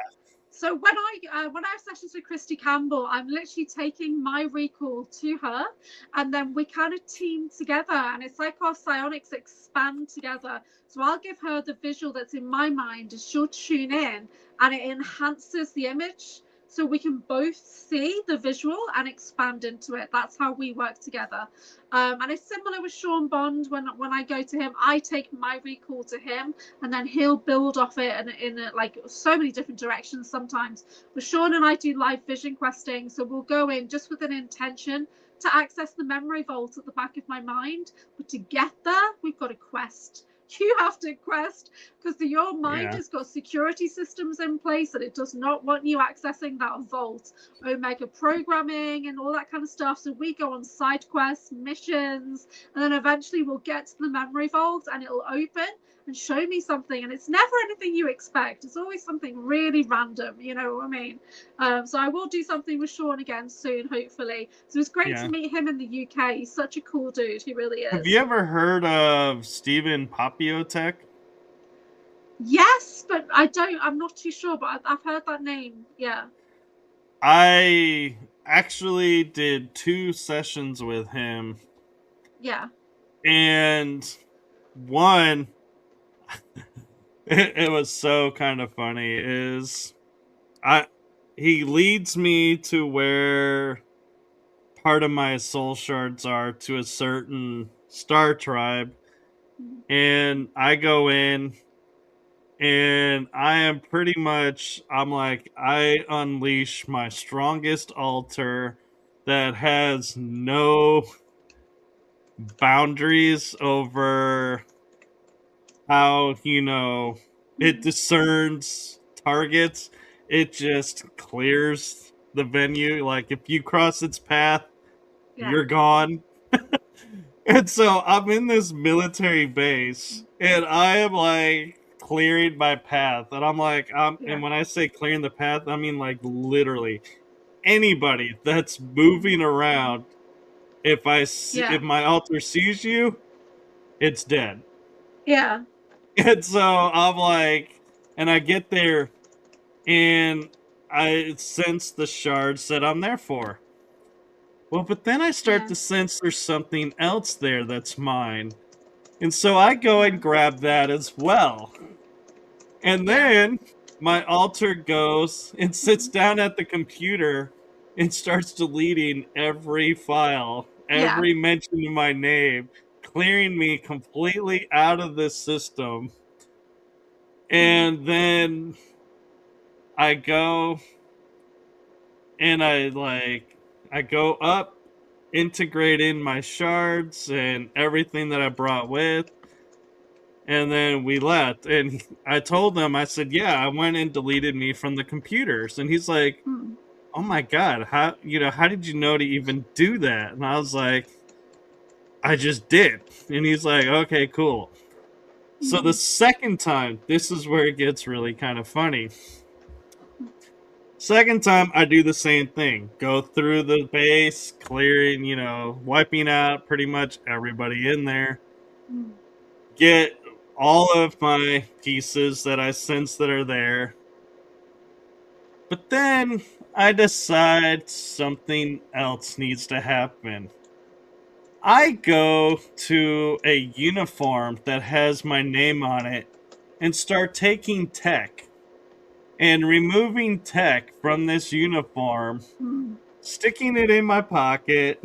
So when I have sessions with Christy Campbell, I'm literally taking my recall to her, and then we kind of team together, and it's like our psionics expand together. So I'll give her the visual that's in my mind, and she'll tune in, and it enhances the image. So we can both see the visual and expand into it. That's how we work together. And it's similar with Sean Bond. When I go to him, I take my recall to him, and then he'll build off it in like so many different directions sometimes. But Sean and I do live vision questing, so we'll go in just with an intention to access the memory vault at the back of my mind. But to get there, we've got to quest. You have to quest because your mind has got security systems in place and it does not want you accessing that vault, omega programming and all that kind of stuff. So we go on side quests, missions, and then eventually we'll get to the memory vault and it'll open and show me something, and it's never anything you expect. It's always something really random, you know what I mean? So I will do something with Sean again soon, hopefully. So it's great to meet him in the UK. He's such a cool dude. He really is.
Have you ever heard of Stephen Popiotek?
Yes, but I'm not too sure, but I've heard that name. Yeah.
I actually did 2 sessions with him.
Yeah.
And one, it was so kind of funny, is he leads me to where part of my soul shards are to a certain star tribe, and I go in and I am pretty much, I'm like, I unleash my strongest altar that has no boundaries over how, it discerns targets. It just clears the venue. Like, if you cross its path, you're gone. And so I'm in this military base, and I am like clearing my path. And I'm like, and when I say clearing the path, I mean like literally anybody that's moving around. If my altar sees you, it's dead.
Yeah.
And so I'm like, and I get there, and I sense the shards that I'm there for. Well, but then I start to sense there's something else there that's mine. And so I go and grab that as well. And then my altar goes and sits down at the computer and starts deleting every file, every mention of my name, clearing me completely out of this system. And then I go and I go up, integrate in my shards and everything that I brought with, and then we left. And I told them, I said, yeah, I went and deleted me from the computers. And he's like, oh my God, how did you know to even do that? And I was like, I just did. And he's like, okay, cool. So the second time, this is where it gets really kind of funny. Second time, I do the same thing. Go through the base, clearing, wiping out pretty much everybody in there. Get all of my pieces that I sense that are there. But then I decide something else needs to happen. I go to a uniform that has my name on it and start taking tech and removing tech from this uniform, sticking it in my pocket,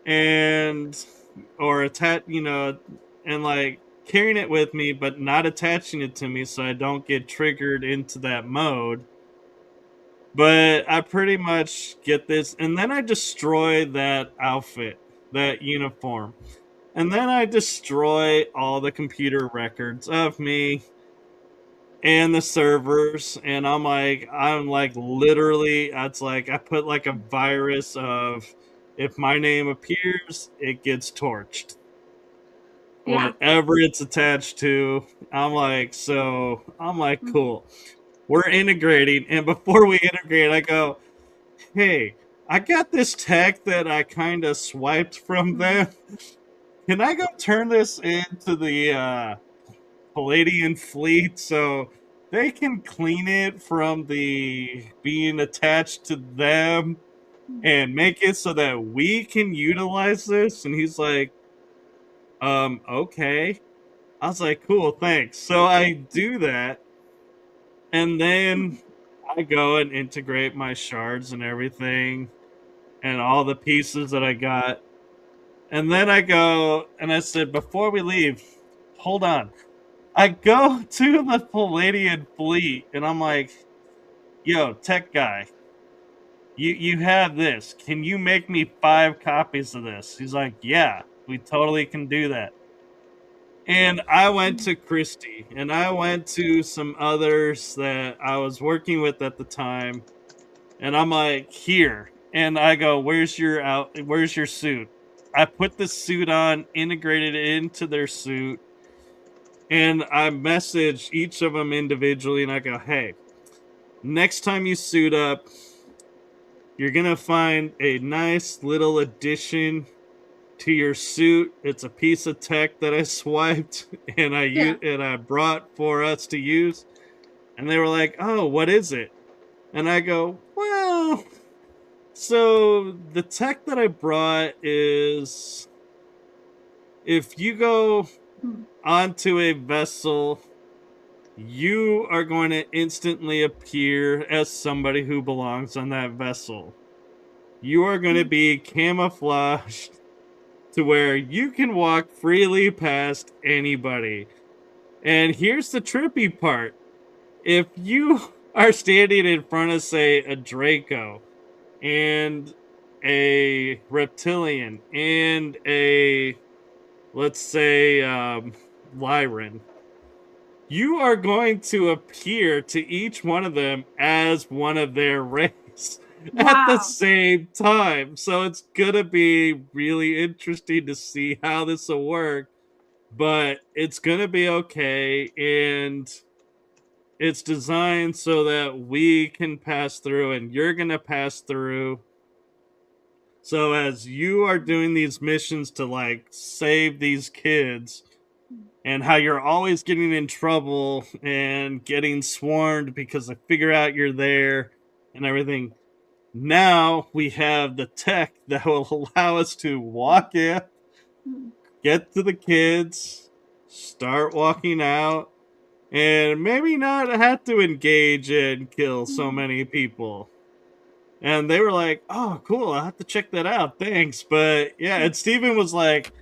and like carrying it with me, but not attaching it to me so I don't get triggered into that mode. But I pretty much get this, and then I destroy that outfit, that uniform. And then I destroy all the computer records of me and the servers, and I'm like literally, it's like I put like a virus of, if my name appears, it gets torched.
Yeah.
Whatever it's attached to. I'm like, cool. We're integrating, and before we integrate, I go, hey, I got this tech that I kind of swiped from them. Can I go turn this into the Palladian fleet so they can clean it from the being attached to them and make it so that we can utilize this? And he's like, okay. I was like, cool, thanks. So I do that, and then I go and integrate my shards and everything and all the pieces that I got. And then I go and I said, before we leave, hold on. I go to the Palladian fleet and I'm like, yo, tech guy, you have this. Can you make me 5 copies of this? He's like, yeah, we totally can do that. And I went to Christie, and I went to some others that I was working with at the time, and I'm like, here. And I go, where's your suit? I put the suit on, integrated it into their suit, and I messaged each of them individually, and I go, hey, next time you suit up, you're going to find a nice little addition to your suit. It's a piece of tech that I swiped and I brought for us to use. And they were like, oh, what is it? And I go, well, so the tech that I brought is, if you go onto a vessel, you are going to instantly appear as somebody who belongs on that vessel. You are going to be camouflaged to where you can walk freely past anybody. And here's the trippy part. If you are standing in front of, say, a Draco and a reptilian and a, let's say, Lyran, you are going to appear to each one of them as one of their race at the same time. So it's gonna be really interesting to see how this will work, but it's gonna be okay, and it's designed so that we can pass through and you're gonna pass through. So as you are doing these missions to like save these kids, and how you're always getting in trouble and getting swarmed because they figure out you're there and everything. Now we have the tech that will allow us to walk in, get to the kids, start walking out, and maybe not have to engage and kill so many people. And they were like, oh, cool, I'll have to check that out, thanks. But yeah, and Steven was like,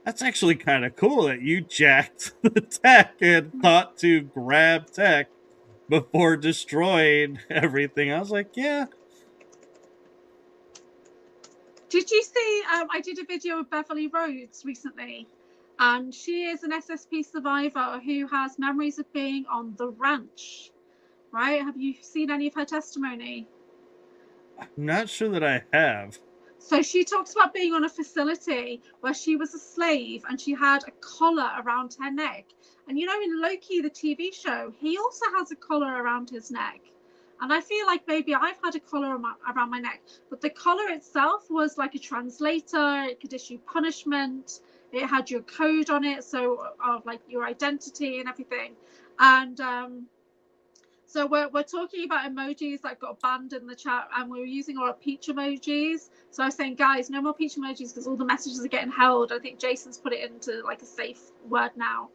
that's actually kind of cool that you jacked the tech and thought to grab tech before destroying everything. I was like, yeah.
Did you see, I did a video of Beverly Rhodes recently, and she is an SSP survivor who has memories of being on the ranch, right? Have you seen any of her testimony?
I'm not sure that I have.
So she talks about being on a facility where she was a slave and she had a collar around her neck. And you know, in Loki, the TV show, he also has a collar around his neck. And I feel like maybe I've had a collar around my neck, but the collar itself was like a translator. It could issue punishment. It had your code on it, so of like your identity and everything. And so we're talking about emojis that got banned in the chat, and we were using our peach emojis. So I was saying, guys, no more peach emojis because all the messages are getting held. I think Jason's put it into like a safe word now.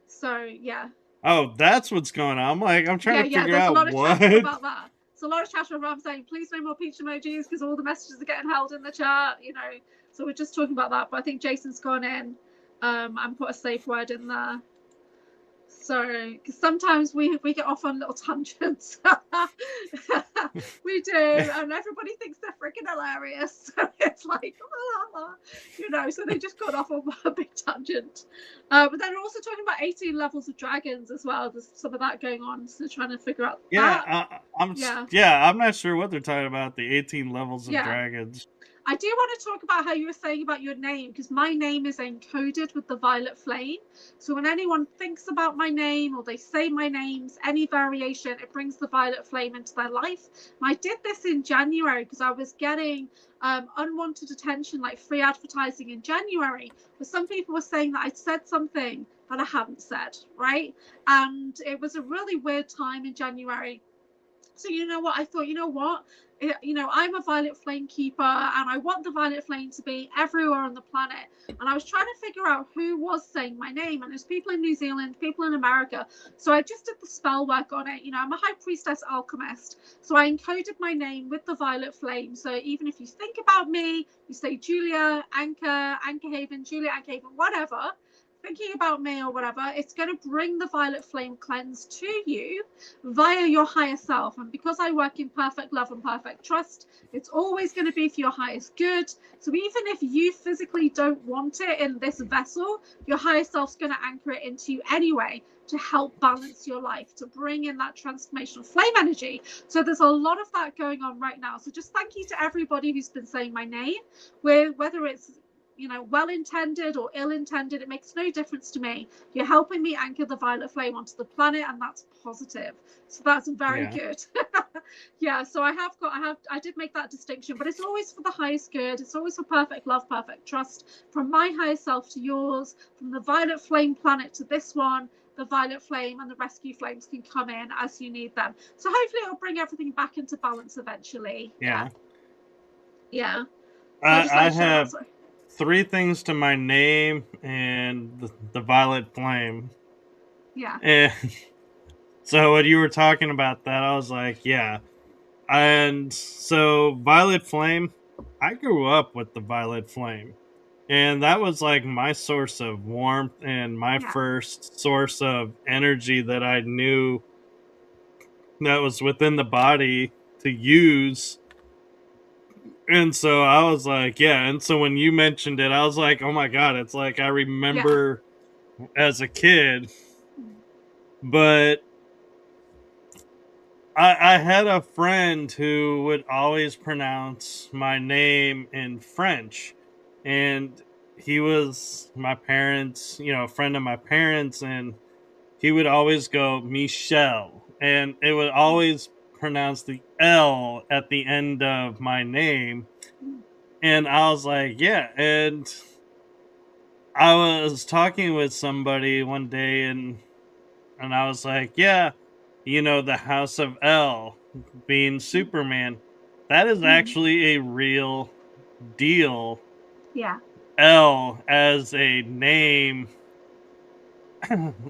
So yeah.
Oh, that's what's going on. I'm trying to figure out
there's a lot
what.
of chatter about that. It's a lot of chatter about saying, please no more peach emojis because all the messages are getting held in the chat, you know. So we're just talking about that. But I think Jason's gone in and put a safe word in there. So, because sometimes we get off on little tangents. We do, and everybody thinks they're freaking hilarious. So it's like, you know, so they just got off on a big tangent. But then we're also talking about 18 levels of dragons as well. There's some of that going on, so trying to figure out that.
I'm not sure what they're talking about, the 18 levels of dragons.
I do want to talk about how you were saying about your name, because my name is encoded with the violet flame. So when anyone thinks about my name or they say my name's any variation, it brings the violet flame into their life. And I did this in January because I was getting unwanted attention, like free advertising in January, but some people were saying that I'd said something that I haven't said, right? And it was a really weird time in January. So you know what, I thought, you know what, I'm a violet flame keeper and I want the violet flame to be everywhere on the planet. And I was trying to figure out who was saying my name, and there's people in New Zealand, people in America. So I just did the spell work on it. I'm a high priestess alchemist, so I encoded my name with the violet flame. So even if you think about me, you say Julia AnchorHaven, Julia AnchorHaven, whatever, thinking about me or whatever, it's going to bring the violet flame cleanse to you via your higher self. And because I work in perfect love and perfect trust, it's always going to be for your highest good. So even if you physically don't want it in this vessel, your higher self's going to anchor it into you anyway to help balance your life, to bring in that transformational flame energy. So there's a lot of that going on right now. So just thank you to everybody who's been saying my name, whether it's well-intended or ill-intended, it makes no difference to me. You're helping me anchor the violet flame onto the planet, and that's positive. So that's very good. So I did make that distinction, but it's always for the highest good. It's always for perfect love, perfect trust, from my higher self to yours, from the violet flame planet to this one. The violet flame and the rescue flames can come in as you need them. So hopefully it'll bring everything back into balance eventually.
Yeah.
I
have 3 things to my name and the violet flame. And so when you were talking about that, I was like, yeah. And so violet flame, I grew up with the violet flame. And that was like my source of warmth and my first source of energy that I knew that was within the body to use. And so I was like, and so when you mentioned it, I was like, oh my God, it's like I remember as a kid. But I had a friend who would always pronounce my name in French. And he was my parents, a friend of my parents, and he would always go Michel. And it would always pronounce the L at the end of my name. And I was like, and I was talking with somebody one day and I was like, the House of L being Superman, that is actually a real deal. L as a name,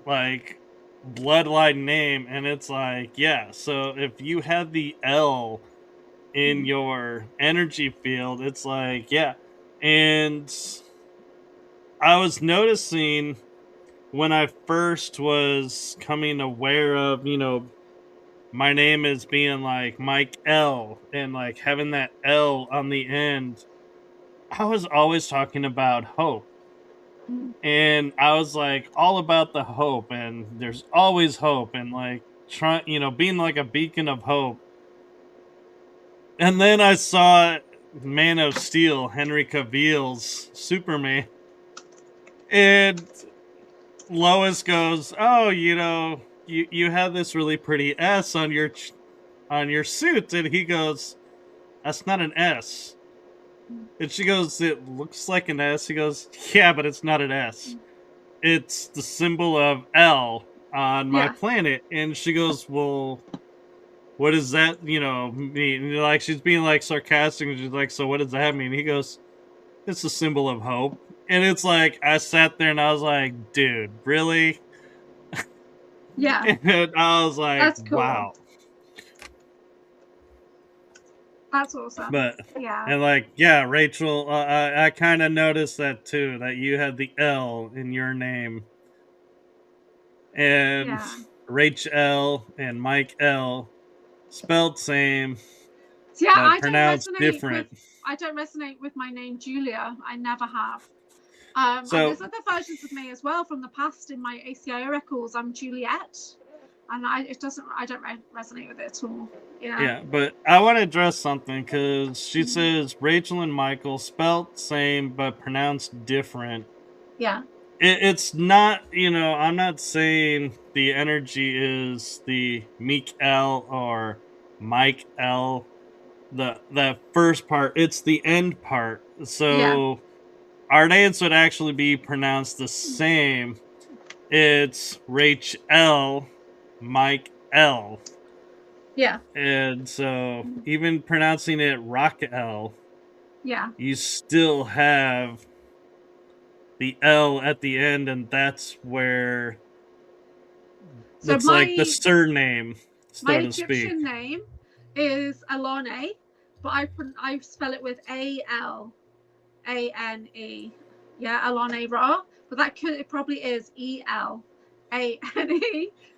like bloodline name, and it's like, so if you had the L in your energy field, it's like, and I was noticing when I first was coming aware of, my name as being like Mike L and like having that L on the end, I was always talking about hope. And I was like all about the hope, and there's always hope, and like trying, being like a beacon of hope. And then I saw Man of Steel, Henry Cavill's Superman, and Lois goes, "Oh, you have this really pretty S on your suit," and he goes, "That's not an S." And she goes, "It looks like an S." He goes, "Yeah, but it's not an S. It's the symbol of L on my planet." And she goes, "Well, what does that, mean?" And like she's being like sarcastic, and she's like, "So what does that mean?" He goes, "It's a symbol of hope." And it's like I sat there and I was like, "Dude, really?"
Yeah.
And I was like,
That's cool.
"Wow."
That's awesome.
But
yeah.
And like, yeah, Rachel, I kind of noticed that too, that you had the L in your name. And Rachel and Mike L spelled same,
so, yeah,
but pronounced different.
I don't resonate with my name Julia. I never have. And there's other versions of me as well from the past in my ACIO records. I'm Juliet, and I don't resonate with it at all.
Yeah, but I want to address something because she says Rachel and Michael spelt same but pronounced different.
Yeah.
It's not, I'm not saying the energy is the Meek L or Mike L. The first part, it's the end part. So our names would actually be pronounced the same. It's Rach L, Mike L.
Yeah.
And so even pronouncing it Rock L, you still have the L at the end, and that's where it's like the surname, so
my
to
Egyptian
speak.
name is Alane, but I spell it with ALANE. Yeah, Alane Ra, but it probably is ELANE.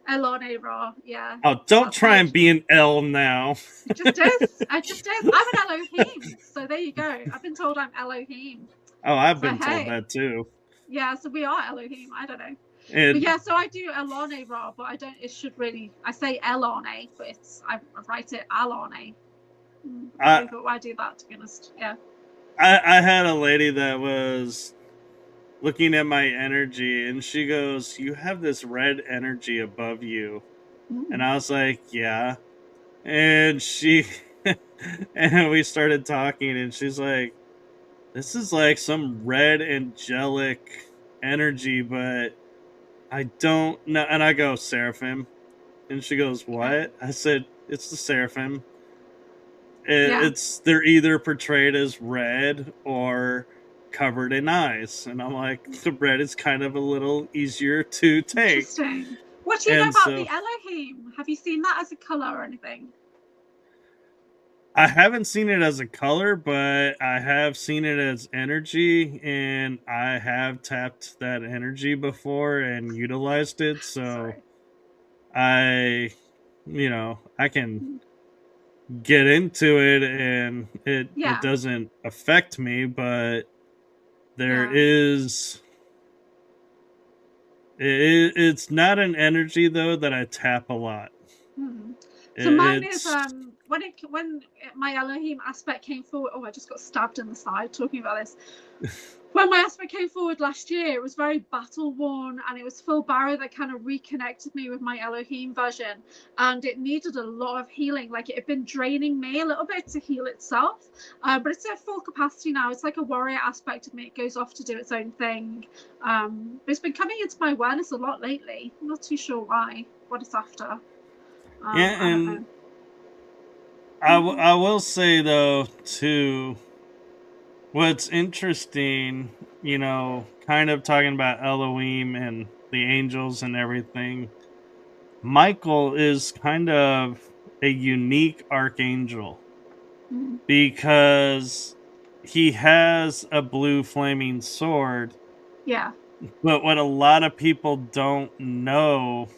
Alane Ra. Yeah.
Oh, don't try and be an L now.
It just is. I just is. I'm an Elohim, so there you go. I've been told I'm Elohim.
Oh, I've been told that too.
Yeah, so we are Elohim. I don't know.
But
yeah, so I do Alane Ra, but I don't. It should really. I say Elane, but I write it Alane. Why do that? To be honest, yeah.
I had a lady that was looking at my energy, and she goes, "You have this red energy above you," and I was like, "Yeah," and and we started talking, and she's like, "This is like some red angelic energy, but I don't know." And I go, "Seraphim," and she goes, "What?" I said, "It's the Seraphim. They're either portrayed as red or covered in eyes," and I'm like, the red is kind of a little easier to take.
Interesting. What do you know about the Elohim? Have you seen that as a color or anything?
I haven't seen it as a color, but I have seen it as energy, and I have tapped that energy before and utilized it. So I can get into it, and it doesn't affect me, but there is it's not an energy though that I tap a lot.
So mine is when my Elohim aspect came forward. Oh, I just got stabbed in the side talking about this. When my aspect came forward last year, it was very battle worn, and it was Phil Barrow that kind of reconnected me with my Elohim version, and it needed a lot of healing. Like, it had been draining me a little bit to heal itself, but it's at full capacity now. It's like a warrior aspect of me. It goes off to do its own thing. But it's been coming into my awareness a lot lately. I'm not too sure why, what it's after.
And I will say though too, what's interesting, kind of talking about Elohim and the angels and everything, Michael is kind of a unique archangel because he has a blue flaming sword,
Yeah.
But what a lot of people don't know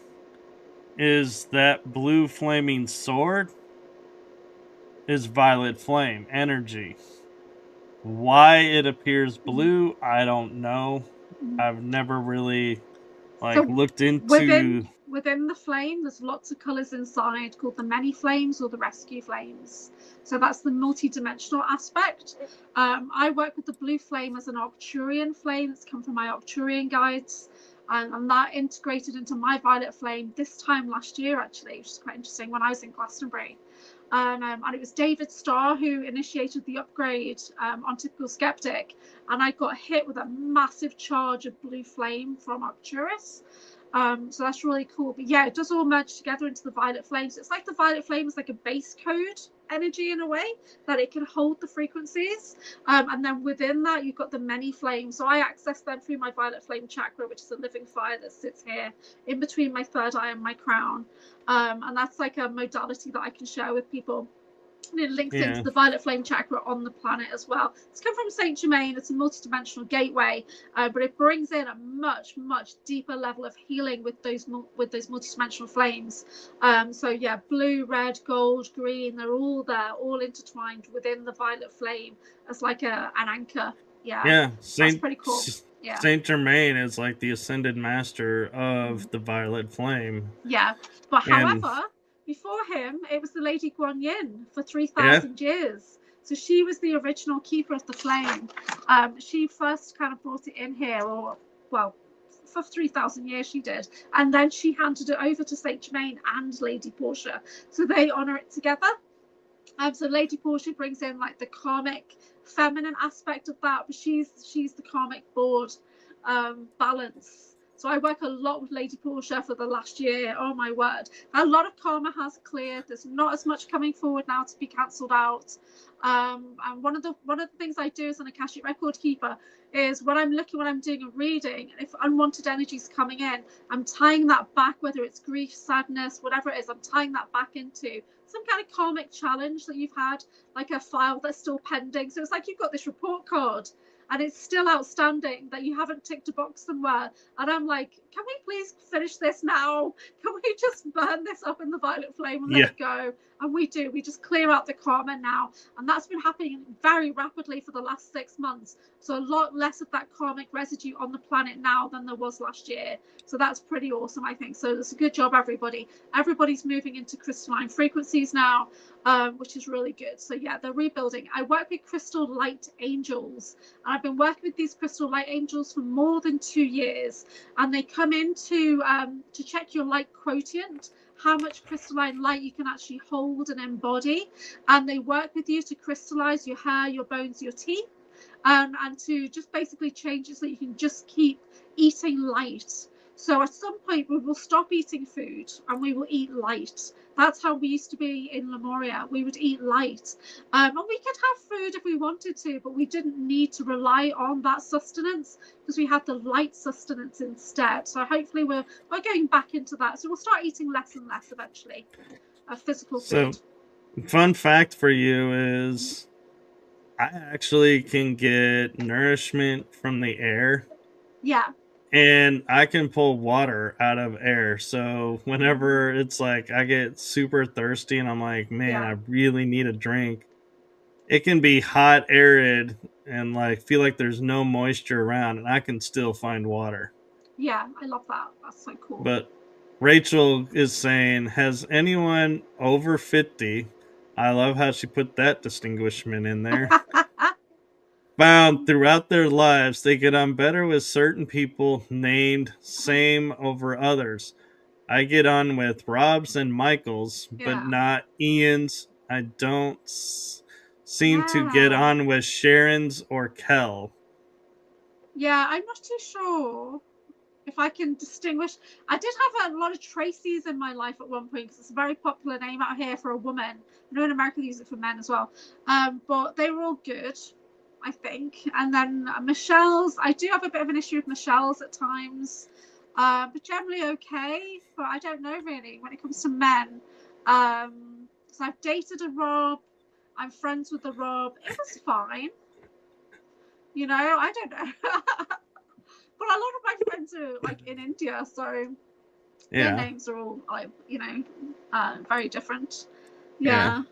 is that blue flaming sword is violet flame energy. Why it appears blue, I don't know. I've never really
So
looked
within
into.
within the flame, there's lots of colors inside called the many flames or the rescue flames. So that's the multi-dimensional aspect. I work with the blue flame as an Arcturian flame that's come from my Arcturian guides. And that integrated into my violet flame this time last year, actually, which is quite interesting, when I was in Glastonbury. And it was David Starr who initiated the upgrade on Typical Skeptic, and I got hit with a massive charge of blue flame from Arcturus. So that's really cool. But yeah, it does all merge together into the violet flame. So it's like the violet flame is like a base code energy in a way that it can hold the frequencies. And then within that, you've got the many flames. So I access them through my violet flame chakra, which is a living fire that sits here in between my third eye and my crown. And that's like a modality that I can share with people. And it links into the violet flame chakra on the planet as well. It's come from Saint Germain. It's a multi-dimensional gateway, but it brings in a much deeper level of healing with those multi-dimensional flames. So yeah, blue, red, gold, green, they're all there, all intertwined within the violet flame as like an anchor. Yeah, that's pretty cool. Yeah,
Saint Germain is like the ascended master of the violet flame.
Yeah, but however, before him, it was the Lady Guan Yin for 3,000 years. So she was the original keeper of the flame. She first kind of brought it in here, or well, for 3,000 years she did, and then she handed it over to Saint Germain and Lady Portia, so they honor it together. So Lady Portia brings in like the karmic feminine aspect of that, but she's the karmic board balance. So I work a lot with Lady Portia for the last year. Oh my word. A lot of karma has cleared. There's not as much coming forward now to be cancelled out. And one of the things I do as an Akashic record keeper is when I'm doing a reading, if unwanted energy is coming in, I'm tying that back, whether it's grief, sadness, whatever it is, I'm tying that back into some kind of karmic challenge that you've had, like a file that's still pending. So it's like you've got this report card and it's still outstanding that you haven't ticked a box somewhere. And I'm like, can we please finish this now? Can we just burn this up in the violet flame and let it go? And we do. We just clear out the karma now. And that's been happening very rapidly for the last 6 months. So a lot less of that karmic residue on the planet now than there was last year. So that's pretty awesome, I think. So it's a good job, everybody. Everybody's moving into crystalline frequencies now, which is really good. So yeah, they're rebuilding. I work with crystal light angels, and I've been working with these crystal light angels for more than 2 years, and they come in to check your light quotient, how much crystalline light you can actually hold and embody, and they work with you to crystallize your hair, your bones, your teeth, and to just basically change it so you can just keep eating light. So at some point we will stop eating food and we will eat light. That's how we used to be in Lemuria. We would eat light. And we could have food if we wanted to, but we didn't need to rely on that sustenance because we had the light sustenance instead. So hopefully we're going back into that. So we'll start eating less and less eventually of physical food.
So, fun fact for you is I actually can get nourishment from the air.
Yeah.
And I can pull water out of air. So whenever it's like I get super thirsty and I'm like, man, I really need a drink, it can be hot, arid, and like feel like there's no moisture around, and I can still find water.
Yeah, I love that. That's so cool.
But Rachel is saying, has anyone over 50, I love how she put that distinguishment in there, found throughout their lives they get on better with certain people named same over others? I get on with Rob's and Michael's, but not Ian's. I don't seem to get on with Sharon's or Kel.
Yeah, I'm not too sure if I can distinguish. I did have a lot of Tracy's in my life at one point because it's a very popular name out here for a woman. I know in America they use it for men as well. But they were all good, I think. And then Michelle's, I do have a bit of an issue with Michelle's at times. But generally okay. But I don't know really when it comes to men. So I've dated a Rob. I'm friends with the Rob. It was fine. You know, I don't know. But a lot of my friends are like in India, so their names are all like, you know, very different. Yeah.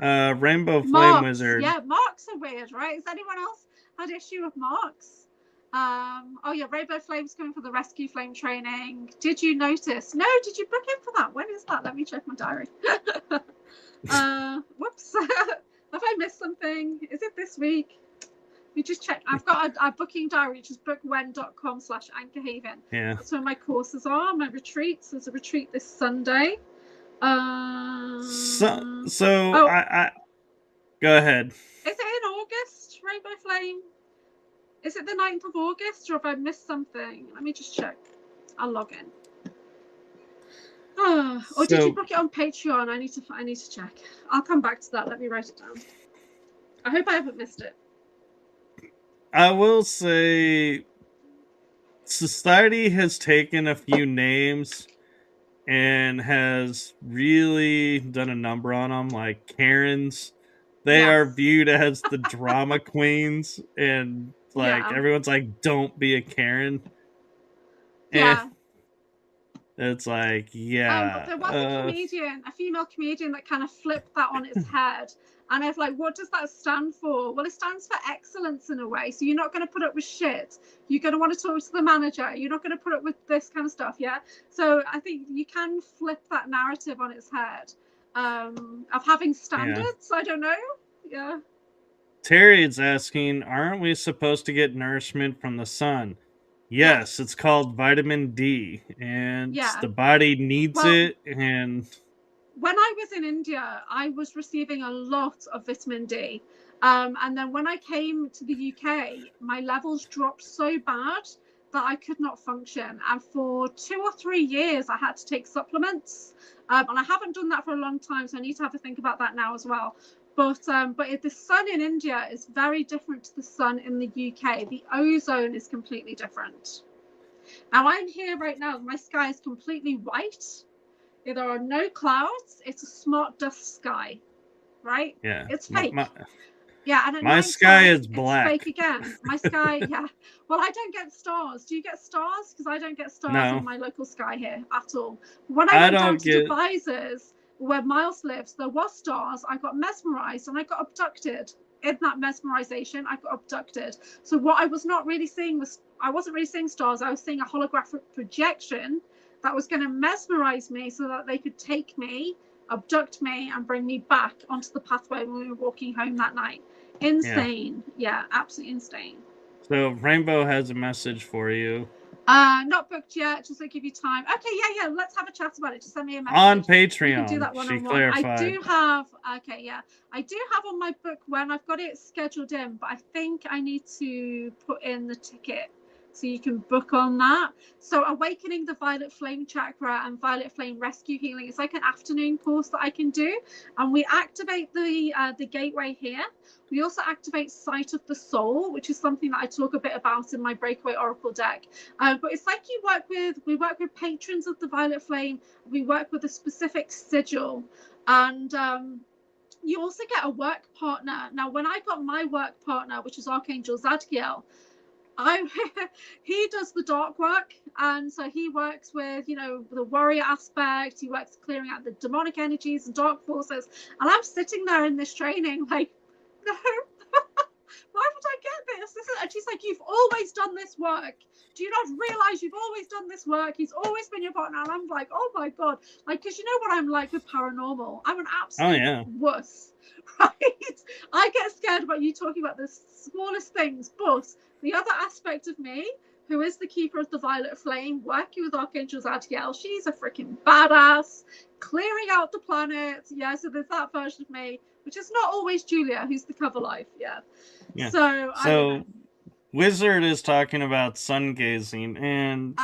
Rainbow Flame
Marks.
Wizard.
Yeah, marks are weird, right? Has anyone else had issue with marks? Oh yeah, Rainbow Flame's coming for the rescue flame training. Did you notice? No, did you book in for that? When is that? Let me check my diary. Whoops. Have I missed something? Is it this week? We just check. I've got a booking diary, which is bookwen.com/AnchorHaven.
Yeah.
That's where my courses are, my retreats. There's a retreat this Sunday.
I go ahead.
Is it in August, Rainbow Flame? Is it the 9th of August, or have I missed something? Let me just check. I'll log in. Or did you book it on Patreon? I need to check. I'll come back to that. Let me write it down. I hope I haven't missed it.
I will say society has taken a few names and has really done a number on them, like Karens. They are viewed as the drama queens, and like everyone's like, don't be a Karen.
Yeah.
And it's like, yeah.
There was a female comedian that kind of flipped that on its head. And I was like, what does that stand for? Well, it stands for excellence in a way. So you're not going to put up with shit. You're going to want to talk to the manager. You're not going to put up with this kind of stuff. Yeah. So I think you can flip that narrative on its head of having standards. Yeah. I don't know. Yeah.
Terry is asking, aren't we supposed to get nourishment from the sun? Yes, it's called vitamin D, and the body needs it. And
when I was in India, I was receiving a lot of vitamin D. And then when I came to the UK, my levels dropped so bad that I could not function. And for 2 or 3 years, I had to take supplements. And I haven't done that for a long time, so I need to have a think about that now as well. But the sun in India is very different to the sun in the UK. The ozone is completely different. Now I'm here right now. My sky is completely white. There are no clouds. It's a smart dust sky, right?
Yeah.
It's fake.
And my sky is black.
It's fake again. My sky, yeah. Well, I don't get stars. Do you get stars? Because I don't get stars in my local sky here at all. When I went down to Devices, where Miles lives, there was stars. I got mesmerized and I got abducted. In that mesmerization, I got abducted. So what I was not really seeing I wasn't really seeing stars. I was seeing a holographic projection that was going to mesmerize me so that they could take me, abduct me, and bring me back onto the pathway when we were walking home that night. Insane. Yeah, absolutely insane.
So Rainbow has a message for you.
Not booked yet, just to give you time. Okay, yeah, let's have a chat about it. Just send me a message.
On Patreon,
you can do that one-on-one.
She clarified.
I do have on my book when I've got it scheduled in, but I think I need to put in the ticket so you can book on that. So Awakening the Violet Flame Chakra and Violet Flame Rescue Healing, it's like an afternoon course that I can do, and we activate the gateway here. We also activate Sight of the Soul, which is something that I talk a bit about in my Breakaway Oracle deck. But it's like we work with patrons of the Violet Flame. We work with a specific sigil, and you also get a work partner. Now, when I got my work partner, which is Archangel Zadkiel, he does the dark work, and so he works with, the warrior aspect. He works clearing out the demonic energies and dark forces, and I'm sitting there in this training like, no, why would I get this? And she's like, you've always done this work. Do you not realize you've always done this work? He's always been your partner. And I'm like, oh my God. Like, because you know what I'm like with paranormal. I'm an absolute wuss, right? I get scared about you talking about the smallest things. But the other aspect of me, who is the keeper of the Violet Flame, working with Archangel Zadkiel, she's a freaking badass, clearing out the planet. Yeah, so there's that version of me, which is not always Julia, who's the cover life. Yeah. So
Wizard is talking about sun gazing, and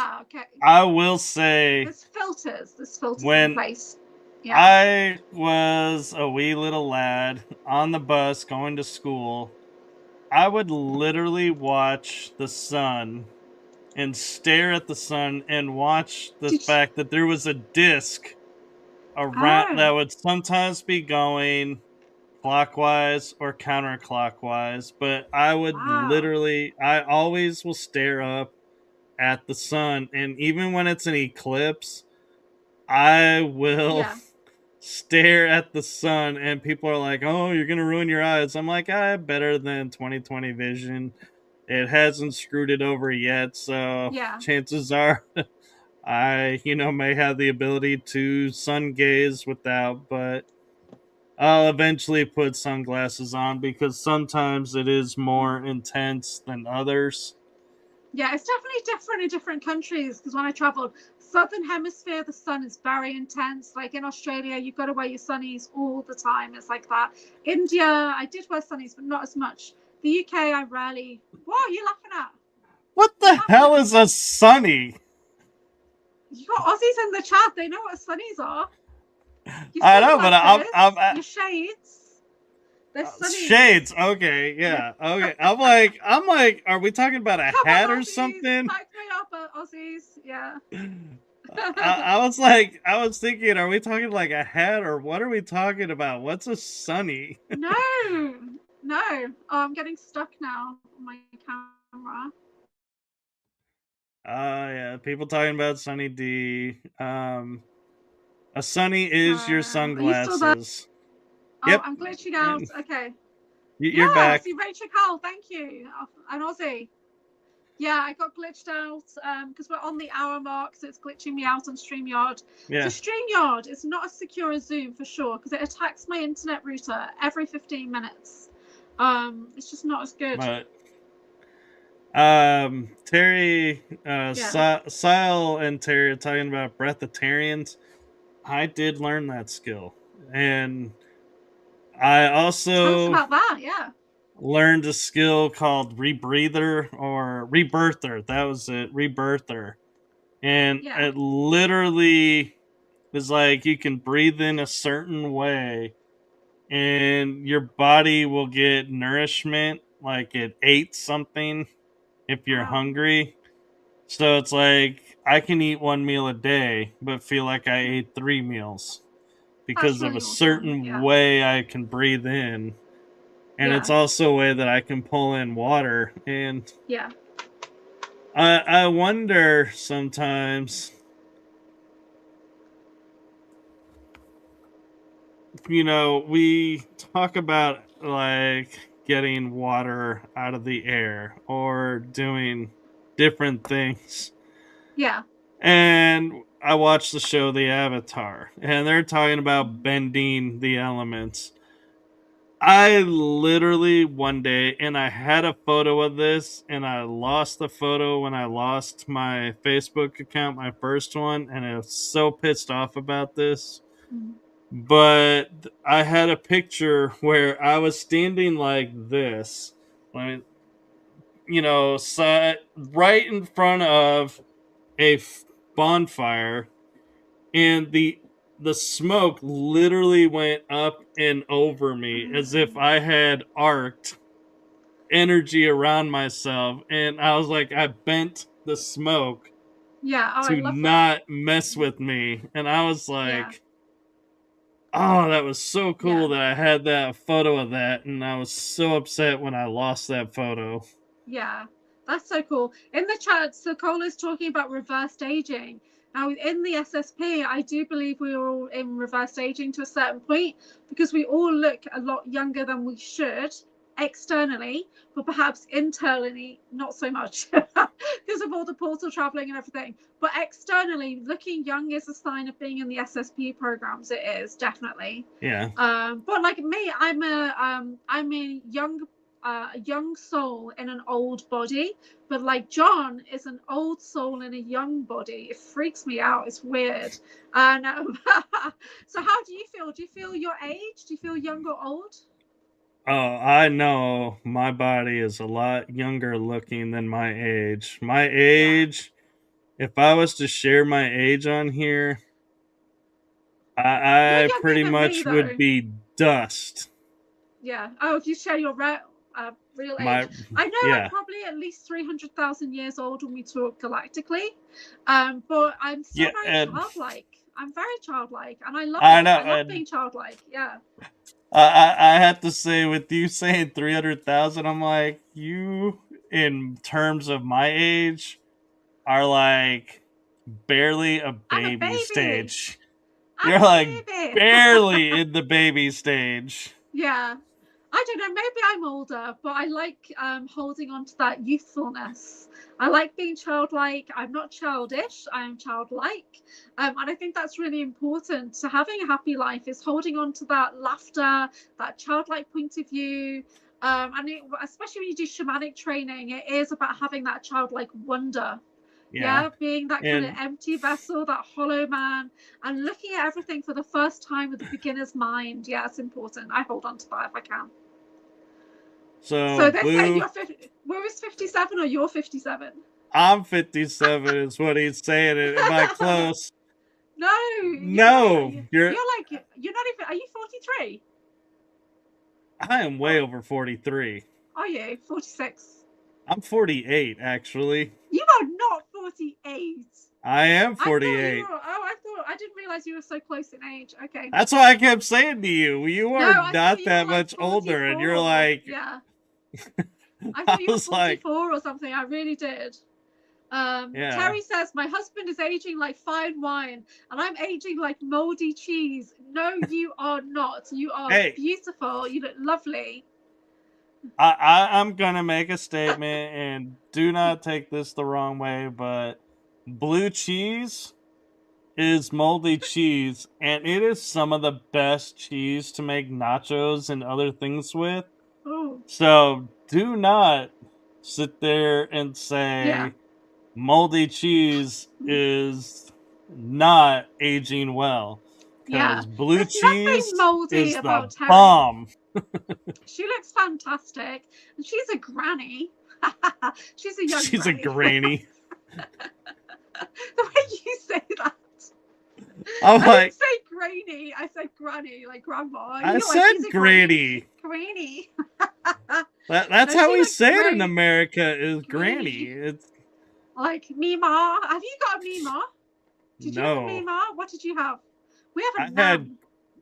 I will say
there's filters
when
in place.
Yeah. I was a wee little lad on the bus going to school, I would literally watch the sun and stare at the sun and watch the fact that there was a disc around that would sometimes be going clockwise or counterclockwise, but I would I always will stare up at the sun, and even when it's an eclipse, I will stare at the sun, and people are like, "Oh, you're gonna ruin your eyes." I'm like, "I have better than 20/20 vision. It hasn't screwed it over yet, so chances are I, may have the ability to sun gaze without, but I'll eventually put sunglasses on because sometimes it is more intense than others."
Yeah, it's definitely different in different countries, because when I traveled southern hemisphere, the sun is very intense. Like in Australia, you've got to wear your sunnies all the time. It's like that. India, I did wear sunnies, but not as much. The UK, I rarely. What are you laughing at?
What the hell is a sunny?
You got Aussies in the chat. They know what sunnies are.
I know, but I'm
your shades.
Shades, okay, yeah, okay. I'm like, are we talking about a hat or something?
Back me up, Aussies, yeah.
I was thinking, are we talking like a hat, or what are we talking about? What's a sunny?
No. Oh, I'm getting stuck now on my camera.
Yeah, people talking about Sunny D. A sunny is your sunglasses.
Yep. I'm glitching out. Okay.
You're back.
See, Rachel Cole, thank you. An Aussie. Yeah, I got glitched out because we're on the hour mark, so it's glitching me out on StreamYard.
Yeah.
So StreamYard is not as secure as Zoom for sure, because it attacks my internet router every 15 minutes. It's just not as good.
But Terry, Sile and Terry are talking about breatharians. I did learn that skill, and I also
tell us about that. Yeah,
learned a skill called rebreather or rebirther. That was it, rebirther, and it literally is like you can breathe in a certain way, and your body will get nourishment like it ate something if you're hungry. So it's like I can eat one meal a day, but feel like I ate 3 meals because of a certain way I can breathe in. And it's also a way that I can pull in water. And I wonder sometimes, we talk about like getting water out of the air or doing different things.
Yeah.
And I watched the show The Avatar, and they're talking about bending the elements. I literally one day, and I had a photo of this, and I lost the photo when I lost my Facebook account, my first one, and I was so pissed off about this. But I had a picture where I was standing like this, right in front of a bonfire, and the smoke literally went up and over me as if I had arced energy around myself, and I was like, I bent the smoke to not mess with me, and I was like, oh, that was so cool that I had that photo of that, and I was so upset when I lost that photo.
Yeah, that's so cool. In the chat, so Cole is talking about reversed aging. Now, in the SSP, I do believe we are all in reversed aging to a certain point, because we all look a lot younger than we should externally, but perhaps internally not so much because of all the portal traveling and everything. But externally, looking young is a sign of being in the SSP programs. It is definitely.
Yeah.
But like me, I'm a young soul in an old body, but like John is an old soul in a young body. It freaks me out. It's weird. And so how do you feel? Do you feel your age? Do you feel young or old?
Oh, I know my body is a lot younger looking than my age. My age, if I was to share my age on here, I pretty much would be dust.
Yeah. Oh, if you share your real age. I know I'm probably at least 300,000 years old when we talk galactically. But I'm still very childlike. I'm very childlike, and I love it. I love being childlike. Yeah.
I have to say, with you saying 300,000, I'm like, you, in terms of my age, are like barely a
I'm a
baby
baby.
stage.
I'm
You're
a
like
baby.
barely in the baby stage.
Yeah. I don't know, maybe I'm older, but I like holding on to that youthfulness. I like being childlike. I'm not childish, I am childlike. And I think that's really important. So having a happy life is holding on to that laughter, that childlike point of view. Especially when you do shamanic training, it is about having that childlike wonder. Yeah, being that kind of empty vessel, that hollow man, and looking at everything for the first time with a beginner's mind. Yeah, it's important. I hold on to that if I can.
So
they're saying you're 50, Where's 57 or you're 57?
I'm 57 is what he's saying. Am I close?
No.
No.
You're not even, are you 43?
I am way over 43.
Are you? 46?
I'm 48, actually.
You are not 48.
I am 48.
I didn't realize you were so close in age. Okay.
That's why I kept saying to you, you are not that much older, and you're like,
yeah. I thought you were 44 or something. I really did. Terry says, my husband is aging like fine wine, and I'm aging like moldy cheese. No, you are not. You are beautiful. You look lovely.
I'm gonna make a statement, and do not take this the wrong way, but blue cheese is moldy cheese, and it is some of the best cheese to make nachos and other things with.
Ooh.
So do not sit there and say moldy cheese is not aging well. Because blue cheese is the bomb.
She looks fantastic. And she's a granny. She's a young
She's
granny.
a granny.
The way you say that.
I
didn't say grainy. I said granny, like grandma.
I said granny.
Granny.
That's how we say it in America, is granny. It's
like Mima. Have you got a Mima? Did you have a Mima? What did you have? We have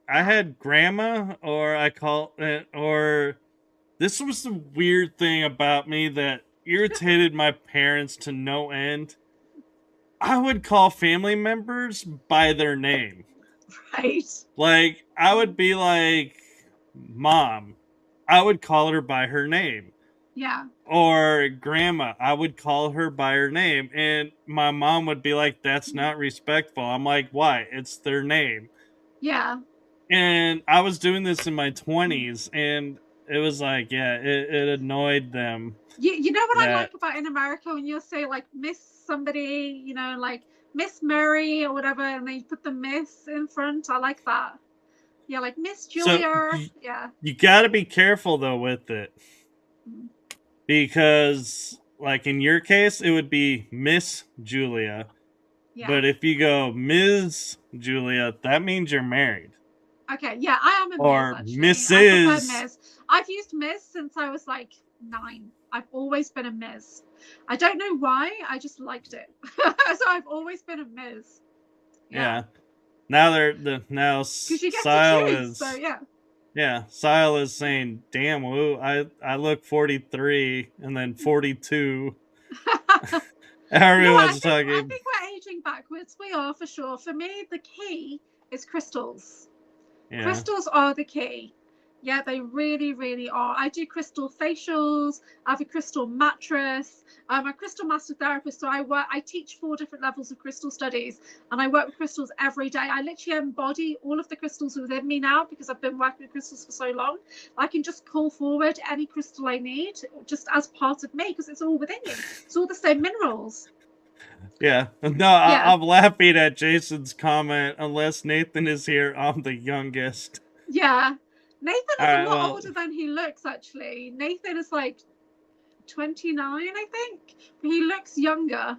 I had grandma, or this was the weird thing about me that irritated my parents to no end. I would call family members by their name.
Right.
Like, I would be like, Mom. I would call her by her name.
Yeah.
Or grandma. I would call her by her name. And my mom would be like, that's not respectful. I'm like, why? It's their name.
Yeah.
And I was doing this in my 20s, and it was like, it annoyed them.
You know what I like about in America, when you'll say like Miss somebody, you know, like Miss Mary or whatever, and they put the Miss in front. I like that. Yeah, like Miss Julia. So,
you got to be careful though with it, because like in your case, it would be Miss Julia. Yeah. But if you go Ms. Julia, that means you're married.
Okay, yeah, I am a
or
Ms.
Mrs.
I prefer Ms. I've used Ms. since I was like 9. I've always been a Ms. I don't know why. I just liked it. So I've always been a Ms.
Yeah. Now Sile is.
So yeah.
Yeah, Sile is saying, "Damn, woo! I look 43 and then 42." Everyone's talking.
I think we're aging backwards. We are, for sure. For me, the key is crystals. Yeah. Crystals are the key. Yeah, they really, really are. I do crystal facials. I have a crystal mattress. I'm a crystal master therapist, so I teach 4 different levels of crystal studies, and I work with crystals every day. I literally embody all of the crystals within me now, because I've been working with crystals for so long. I can just call forward any crystal I need, just as part of me, because it's all within you. It's all the same minerals.
Yeah. No, I'm laughing at Jason's comment. Unless Nathan is here, I'm the youngest.
Yeah. Nathan is a lot older than he looks, actually. Nathan is like 29, I think. But he looks younger.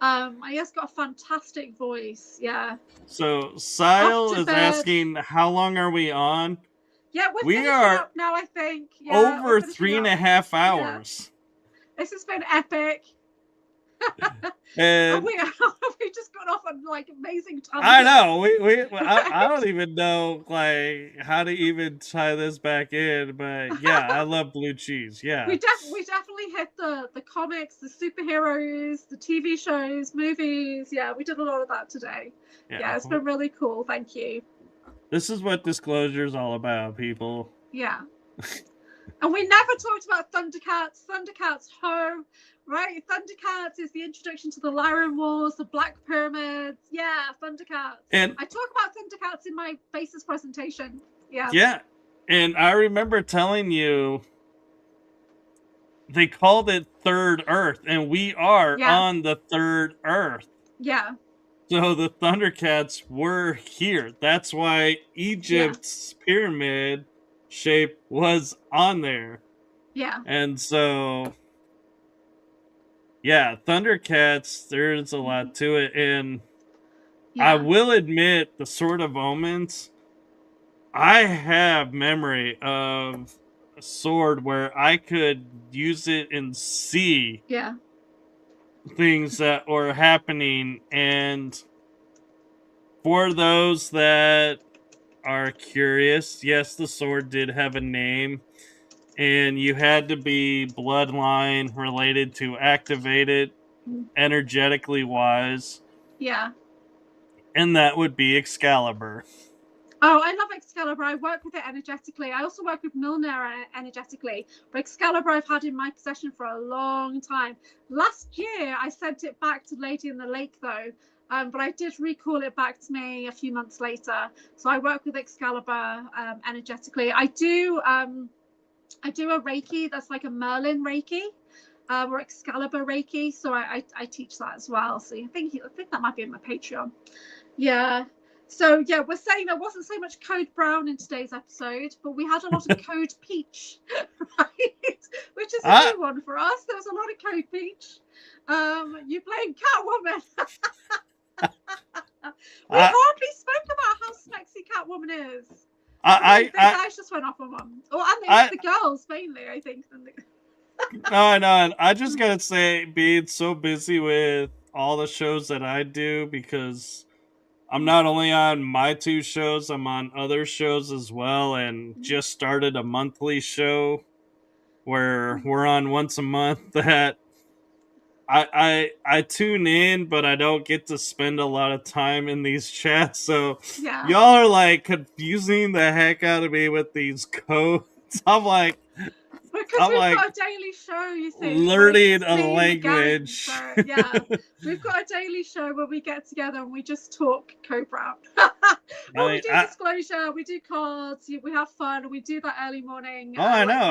He has got a fantastic voice. Yeah.
So Sile is asking, how long are we on?
Yeah, we are up now, I think.
Yeah, over 3.5 hours.
Yeah. This has been epic.
And
we just got off on like amazing tangents.
I know I don't even know like how to even tie this back in, but yeah, I love blue cheese. Yeah,
we definitely hit the comics, the superheroes, the TV shows, movies. Yeah, we did a lot of that today. Yeah, it's been really cool. Thank you.
This is what disclosure is all about, people.
Yeah. And we never talked about Thundercats. Thundercats, ho, right? Thundercats is the introduction to the Lyran Wars, the Black Pyramids. Yeah, Thundercats. And I talk about Thundercats in my basis presentation. Yeah.
Yeah. And I remember telling you they called it Third Earth, and we are on the Third Earth.
Yeah.
So the Thundercats were here. That's why Egypt's pyramid shape was on there.
Yeah.
And so, yeah, Thundercats, there's a lot to it. And I will admit, the Sword of Omens, I have memory of a sword where I could use it and see things that were happening. And for those that are curious, yes, the sword did have a name, and you had to be bloodline related to activate it energetically wise.
Yeah.
And that would be Excalibur.
Oh, I love Excalibur. I work with it energetically. I also work with Mjolnir energetically. But Excalibur I've had in my possession for a long time. Last year, I sent it back to Lady in the Lake, though. But I did recall it back to me a few months later. So I work with Excalibur energetically. I do a Reiki that's like a Merlin Reiki. Or Excalibur Reiki. So I teach that as well. So I think that might be in my Patreon. Yeah. So yeah, we're saying there wasn't so much Code Brown in today's episode, but we had a lot of Code Peach, right? Which is a new one for us. There was a lot of Code Peach. You playing Catwoman. We hardly spoke about how sexy Catwoman is. The guys just went off on one. And the girls mainly, I think.
No, and I just gotta say, being so busy with all the shows that I do, because I'm not only on my 2 shows, I'm on other shows as well, and just started a monthly show where we're on once a month that I tune in, but I don't get to spend a lot of time in these chats. So y'all are like confusing the heck out of me with these codes. I'm like,
because we've got a daily show, you see.
Learning a language.
So, yeah, we've got a daily show where we get together and we just talk Code Brown. We do disclosure, we do cards, we have fun, we do that early morning.
Oh, I know.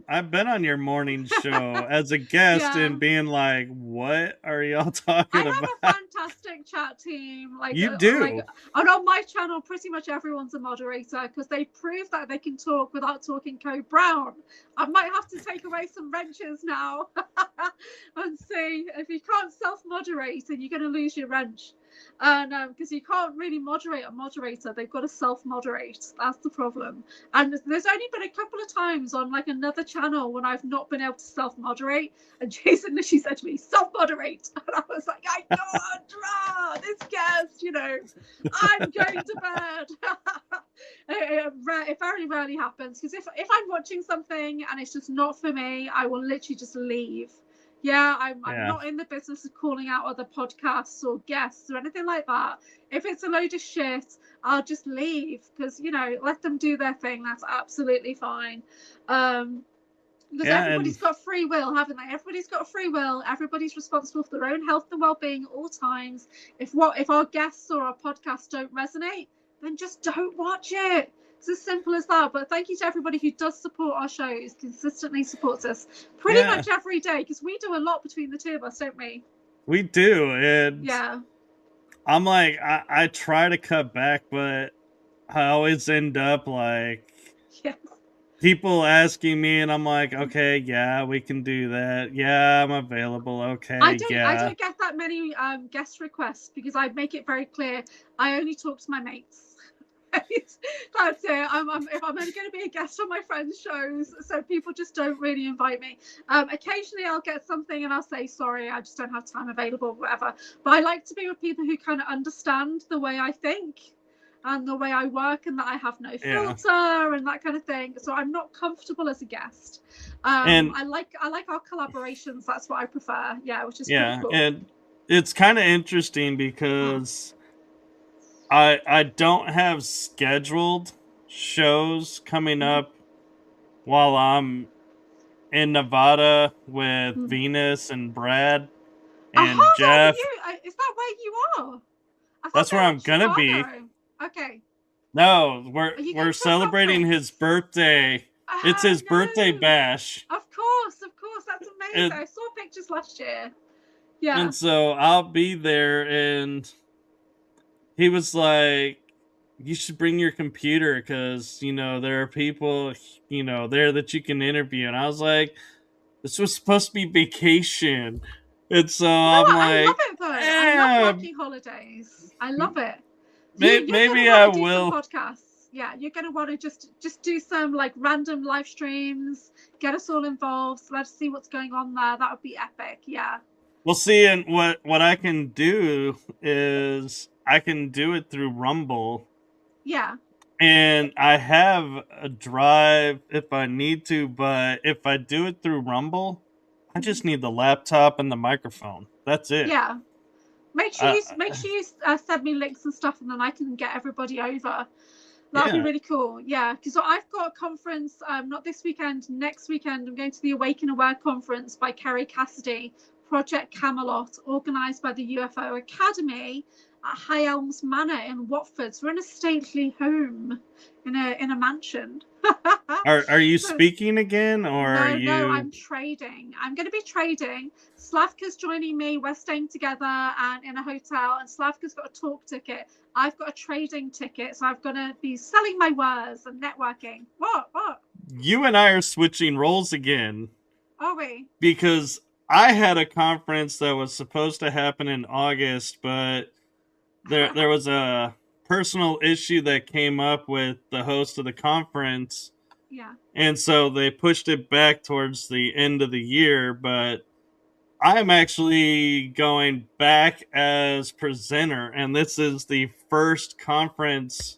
I've been on your morning show as a guest and being like, what are y'all talking about?
I have a fantastic chat team.
You do.
And on my channel, pretty much everyone's a moderator because they prove that they can talk without talking Code Brown. I might have to take away some wrenches now and see if you can't self-moderate and you're going to lose your wrench. And because you can't really moderate a moderator, they've got to self-moderate. That's the problem. And there's only been a couple of times on like another channel when I've not been able to self-moderate, and Jason literally said to me, self-moderate, and I was like, I can't, this guest, I'm going to bed. It very rarely happens, because if I'm watching something and it's just not for me, I will literally just leave. Yeah, I'm not in the business of calling out other podcasts or guests or anything like that. If it's a load of shit, I'll just leave because, let them do their thing. That's absolutely fine. Because everybody's got free will, haven't they? Everybody's got free will. Everybody's responsible for their own health and well-being at all times. If our guests or our podcasts don't resonate, then just don't watch it. It's as simple as that. But thank you to everybody who does support our shows, consistently supports us pretty much every day, because we do a lot between the two of us, don't we?
We do. And I'm like, I try to cut back, but I always end up like people asking me, and I'm like, okay, yeah, we can do that. Yeah, I'm available. Okay,
I don't get that many guest requests because I make it very clear I only talk to my mates. That's it. If I'm only going to be a guest on my friends' shows, so people just don't really invite me. Occasionally I'll get something and I'll say, sorry, I just don't have time available, whatever. But I like to be with people who kind of understand the way I think and the way I work, and that I have no filter and that kind of thing. So I'm not comfortable as a guest. And I like our collaborations. That's what I prefer. Yeah, which is pretty cool.
And it's kind of interesting because I don't have scheduled shows coming up while I'm in Nevada with Venus and Brad and Jeff.
Is that where you are?
That's where I'm gonna be.
Okay.
No, we're celebrating his birthday. It's his birthday bash.
Of course, that's amazing. I saw pictures last year. Yeah.
And so I'll be there, and he was like, you should bring your computer because, there are people, there that you can interview. And I was like, this was supposed to be vacation. And so I'm like,
I love it though. I love working holidays. I love it.
Maybe I will.
Podcasts. Yeah, you're going to want to just do some like random live streams, get us all involved. Let's see what's going on there. That would be epic. Yeah.
Well, see, and what I can do is I can do it through Rumble.
Yeah.
And I have a drive if I need to, but if I do it through Rumble, I just need the laptop and the microphone. That's it.
Yeah. Make sure you send me links and stuff, and then I can get everybody over. That'd be really cool. Yeah, because I've got a conference, not this weekend, next weekend. I'm going to the Awaken Aware conference by Kerry Cassidy, Project Camelot, organised by the UFO Academy at High Elms Manor in Watford. So we're in a stately home in a mansion.
Are you speaking again, or are you?
No, I'm trading. I'm going to be trading. Slavka's joining me. We're staying together and in a hotel, and Slavka's got a talk ticket. I've got a trading ticket, so I'm going to be selling my wares and networking. What?
You and I are switching roles again.
Are we?
Because I had a conference that was supposed to happen in August, but there was a personal issue that came up with the host of the conference.
Yeah.
And so they pushed it back towards the end of the year, but I'm actually going back as presenter, and this is the first conference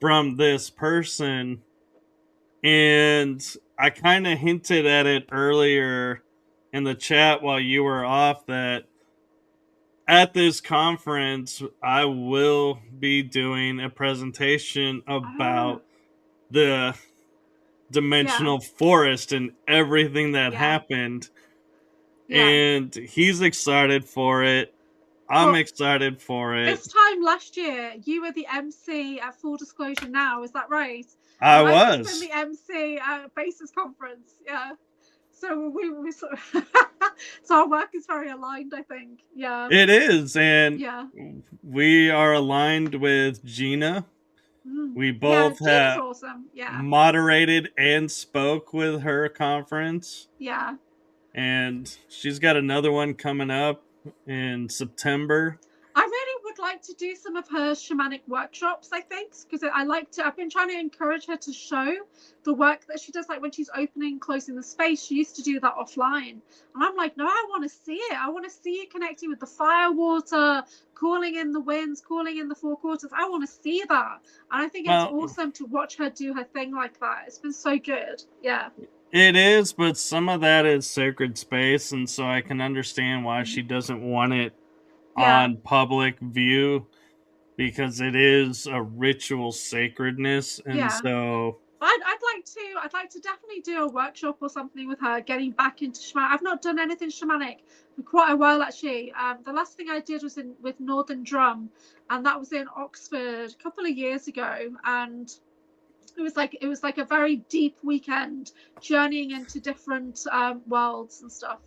from this person. And I kind of hinted at it earlier in the chat while you were off that at this conference, I will be doing a presentation about the dimensional forest and everything that happened. And he's excited for it. I'm excited for it.
This time last year, you were the MC at Full Disclosure Now. Is that right?
I was.
I've been the MC at Basis Conference. Yeah. So we sort of so our work is very aligned, I think. Yeah.
It is, and we are aligned with Gina. We both have
awesome.
moderated and spoke with her conference.
Yeah.
And she's got another one coming up in September.
I really would like to do some of her shamanic workshops, I think, because I've been trying to encourage her to show the work that she does, like when she's opening and closing the space. She used to do that offline. And I'm like, no, I want to see it. I want to see you connecting with the fire water, calling in the winds, calling in the four quarters. I want to see that. And I think it's awesome to watch her do her thing like that. It's been so good. Yeah.
It is, but some of that is sacred space, and so I can understand why she doesn't want it on public view, because it is a ritual sacredness, and so
I'd like to definitely do a workshop or something with her, getting back into shamanic. I've not done anything shamanic for quite a while, actually. The last thing I did was with Northern Drum, and that was in Oxford a couple of years ago, and it was like a very deep weekend, journeying into different worlds and stuff.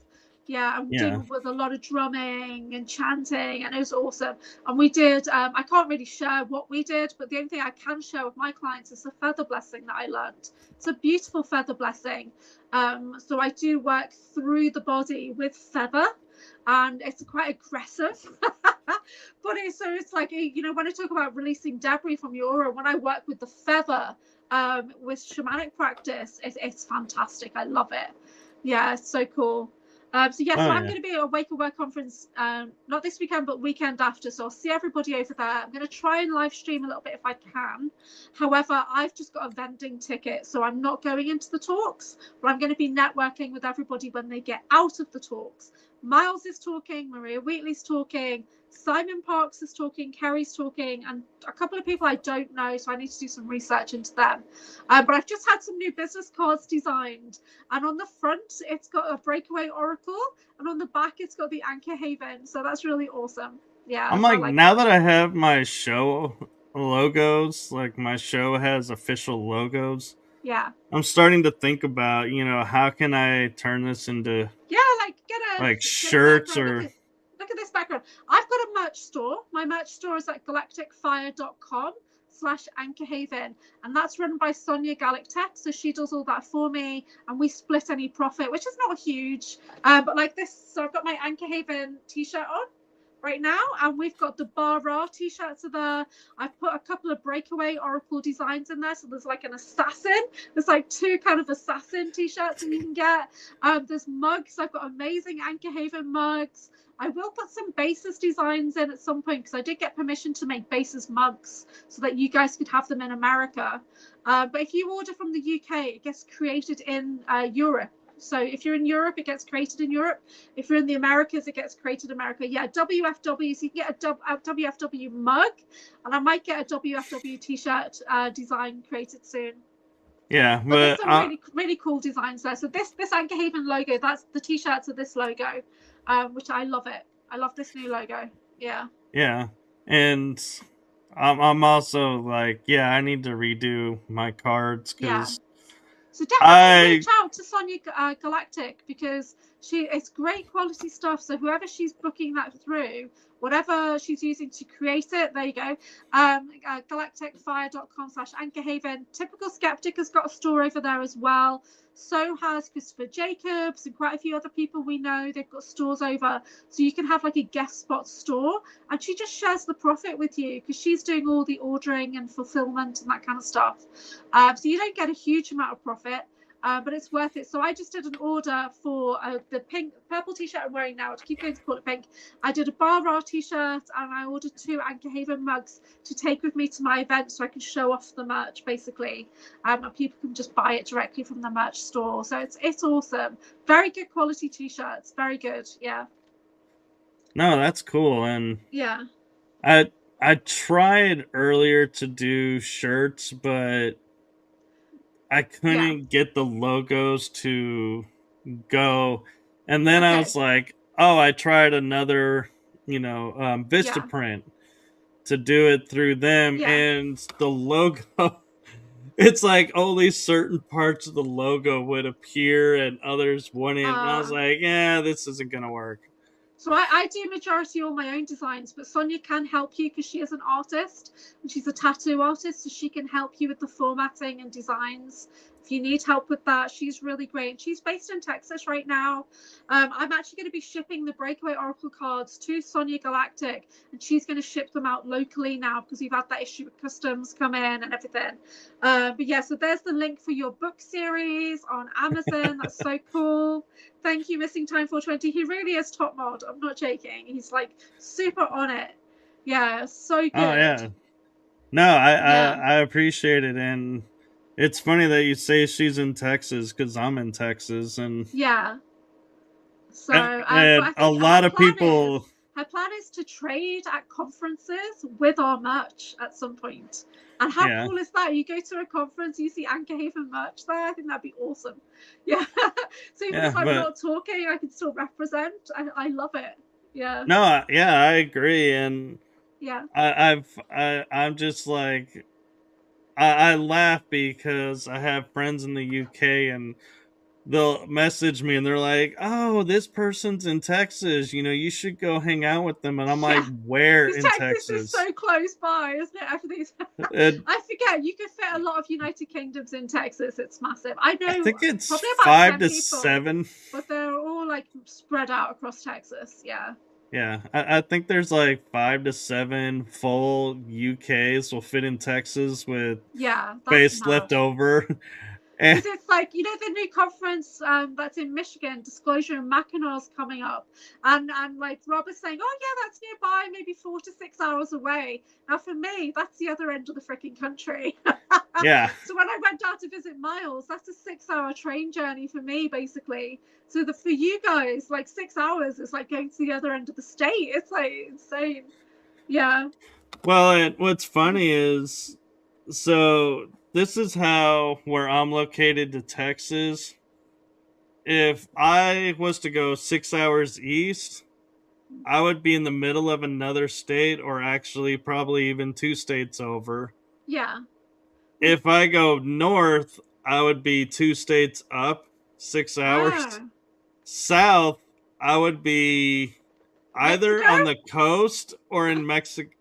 Yeah, and we did with a lot of drumming and chanting, and it was awesome. And we did, I can't really share what we did, but the only thing I can share with my clients is the feather blessing that I learned. It's a beautiful feather blessing. So I do work through the body with feather. and it's quite aggressive. But it's like, you know, when I talk about releasing debris from your aura, when I work with the feather with shamanic practice, it's fantastic. I love it. Yeah, it's so cool. So I'm going to be at a Wake and Work conference, not this weekend, but weekend after. So I'll see everybody over there. I'm going to try and live stream a little bit if I can. However, I've just got a vending ticket, so I'm not going into the talks, but I'm going to be networking with everybody when they get out of the talks. Miles is talking, Maria Wheatley's talking, Simon Parks is talking, Kerry's talking, and a couple of people I don't know, so I need to do some research into them. But I've just had some new business cards designed, and on the front it's got a breakaway oracle, and on the back it's got the AnchorHaven, so that's really awesome. Yeah,
I'm like now that I have my show logos, like my show has official logos.
Yeah,
I'm starting to think about, you know, how can I turn this into
like get
shirts or.
Look at this background. I've got a merch store. My merch store is at galacticfire.com/AnchorHaven, and that's run by Sonia Galactech. So she does all that for me, and we split any profit, which is not huge. But like this, so I've got my AnchorHaven t-shirt on right now, and we've got the Bar Ra t-shirts are there. I've put a couple of breakaway oracle designs in there, so there's like an assassin, there's like 2 kind of assassin t-shirts that you can get. There's mugs. I've got amazing AnchorHaven mugs. I will put some basis designs in at some point, because I did get permission to make basis mugs so that you guys could have them in America. But if you order from the UK, it gets created in Europe. So if you're in Europe, it gets created in Europe. If you're in the Americas, it gets created in America. Yeah, WFW. So you can get a WFW mug, and I might get a WFW t-shirt design created soon.
Yeah,
but there's some really, really cool designs there. So this AnchorHaven logo, that's the t-shirts of this logo, which I love it. I love this new logo. Yeah.
Yeah, and I'm also like, yeah, I need to redo my cards because.
Yeah. So definitely reach out to Sonia Galactic, because it's great quality stuff. So whoever she's booking that through, whatever she's using to create it, there you go. galacticfire.com/AnchorHaven. Typical Skeptic has got a store over there as well. So has Christopher Jacobs and quite a few other people we know. They've got stores over, so you can have like a guest spot store, and she just shares the profit with you because she's doing all the ordering and fulfillment and that kind of stuff. So you don't get a huge amount of profit, but it's worth it. So I just did an order for the purple t-shirt I'm wearing now. I keep going to call it pink. I did a Bar Ra t-shirt, and I ordered 2 AnchorHaven mugs to take with me to my event, so I can show off the merch basically, and people can just buy it directly from the merch store. So it's awesome. Very good quality t-shirts. Very good. Yeah.
No, that's cool. And
yeah,
I tried earlier to do shirts, but I couldn't get the logos to go. And then I was like, oh, I tried another, Vistaprint to do it through them. And the logo, it's like only certain parts of the logo would appear and others wouldn't. And I was like, yeah, this isn't going to work.
So I do majority all my own designs, but Sonia can help you because she is an artist and she's a tattoo artist, so she can help you with the formatting and designs. If you need help with that, she's really great. She's based in Texas right now. I'm actually going to be shipping the Breakaway Oracle cards to Sonia Galactic, and she's going to ship them out locally now because we've had that issue with customs come in and everything. But yeah, so there's the link for your book series on Amazon. That's so cool. Thank you, Missing Time 420. He really is top mod. I'm not joking. He's like super on it. Yeah, so good.
Oh yeah. No, I appreciate it, and it's funny that you say she's in Texas because I'm in Texas, and
yeah. So
and a lot of people.
Her plan is to trade at conferences with our merch at some point. And how cool is that? You go to a conference, you see AnchorHaven merch there. I think that'd be awesome. Yeah. So even if I'm not talking, I can still represent. I love it. Yeah.
No, yeah, I agree, and
yeah,
I'm just like, I laugh because I have friends in the UK and they'll message me and they're like, oh, this person's in Texas, you should go hang out with them. And I'm like, where in Texas?
Texas is so close by, isn't it? Everything's I forget, you could fit a lot of United Kingdoms in Texas. It's massive. I know.
I think it's 5 to 7.
But they're all like spread out across Texas. Yeah.
Yeah, I think there's like 5 to 7 full UKs will fit in Texas with
Yeah, that's
space
mad.
left over. And
Because it's like, you know, the new conference that's in Michigan, Disclosure and Mackinaw's coming up. And like Rob is saying, oh, yeah, that's nearby, maybe 4 to 6 hours away. Now, for me, that's the other end of the freaking country.
yeah,
So when I went down to visit Miles, that's a 6-hour train journey for me, basically. So for you guys, like 6 hours is like going to the other end of the state. It's like insane. Yeah.
well, and what's funny is, so this is how where I'm located to Texas. If I was to go 6 hours east, I would be in the middle of another state, or actually probably even 2 states over.
Yeah.
If I go north, I would be 2 states up, 6 hours.
Ah,
South, I would be either
Mexico?
on the coast or in Mexico,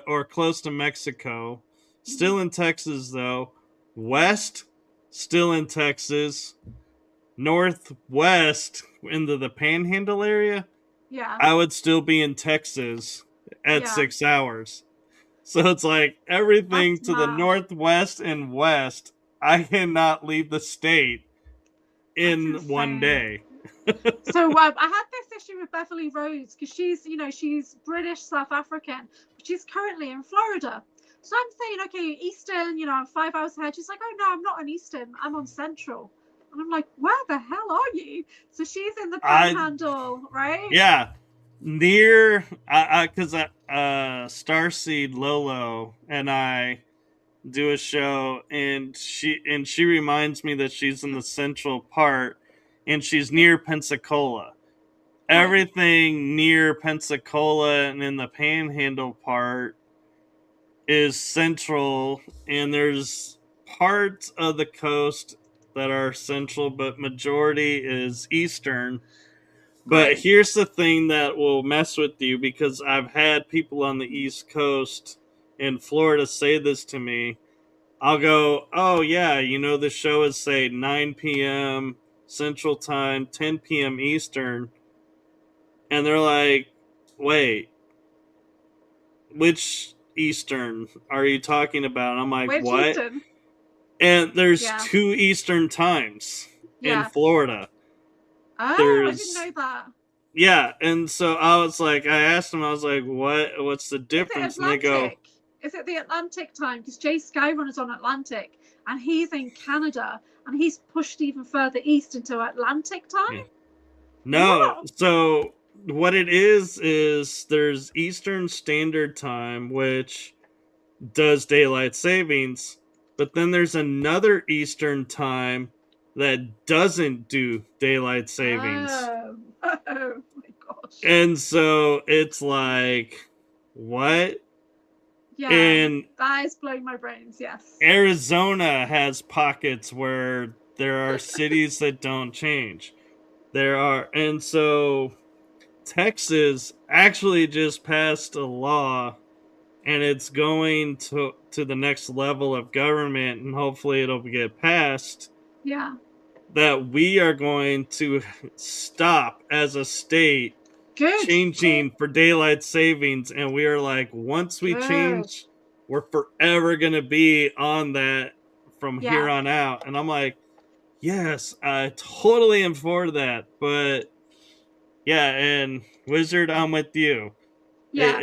or close to Mexico. Still in Texas though. West, still in Texas. Northwest, into the Panhandle area,
Yeah.
I would still be in Texas at
Yeah.
6 hours. So it's like everything
That's
to the
mad.
northwest and west, I cannot leave the state in
That's
one
insane.
day.
So I had this issue with Beverly Rhodes because she's, you know, she's British South African, but she's currently in Florida. So I'm saying, okay, Eastern, you know, I'm 5 hours ahead. She's like, oh no, I'm not on Eastern, I'm on Central. And I'm like, where the hell are you? So she's in the Panhandle, right?
Yeah, near, because Starseed Lolo and I do a show, and she reminds me that she's in the central part, and she's near Pensacola. Everything near Pensacola and in the Panhandle part is central, and there's parts of the coast that are central, but majority is eastern. But
Right.
here's the thing that will mess with you, because I've had people on the East Coast in Florida say this to me. I'll go, oh yeah, you know, the show is, say, 9 p.m. Central Time, 10 p.m. Eastern. And they're like, wait, which Eastern are you talking about? And I'm like,
Which
what?
Eastern?
And there's
Yeah.
2 Eastern times in
Yeah.
Florida.
Oh, I didn't know that.
Yeah, and so I was like, I asked them, I was like, what's the difference?
Is it Atlantic?
And they go,
Is it the Atlantic time? Because Jay Skyrunners on Atlantic, and he's in Canada, and he's pushed even further east into Atlantic time.
yeah. No,
What?
so what it is there's Eastern Standard Time, which does daylight savings, but then there's another Eastern Time that doesn't do daylight savings.
Oh, oh my gosh.
And so it's like, what?
Yeah,
And
that is blowing my brains, yes.
Arizona has pockets where there are cities that don't change. And so Texas actually just passed a law, and it's going to the next level of government, and hopefully it'll get passed.
Yeah.
That we are going to stop as a state changing for daylight savings, and we are like, once we change, we're forever going to be on that from here on out. And I'm like, yes, I totally am for that. But yeah, and Wizard, I'm with you.
Yeah.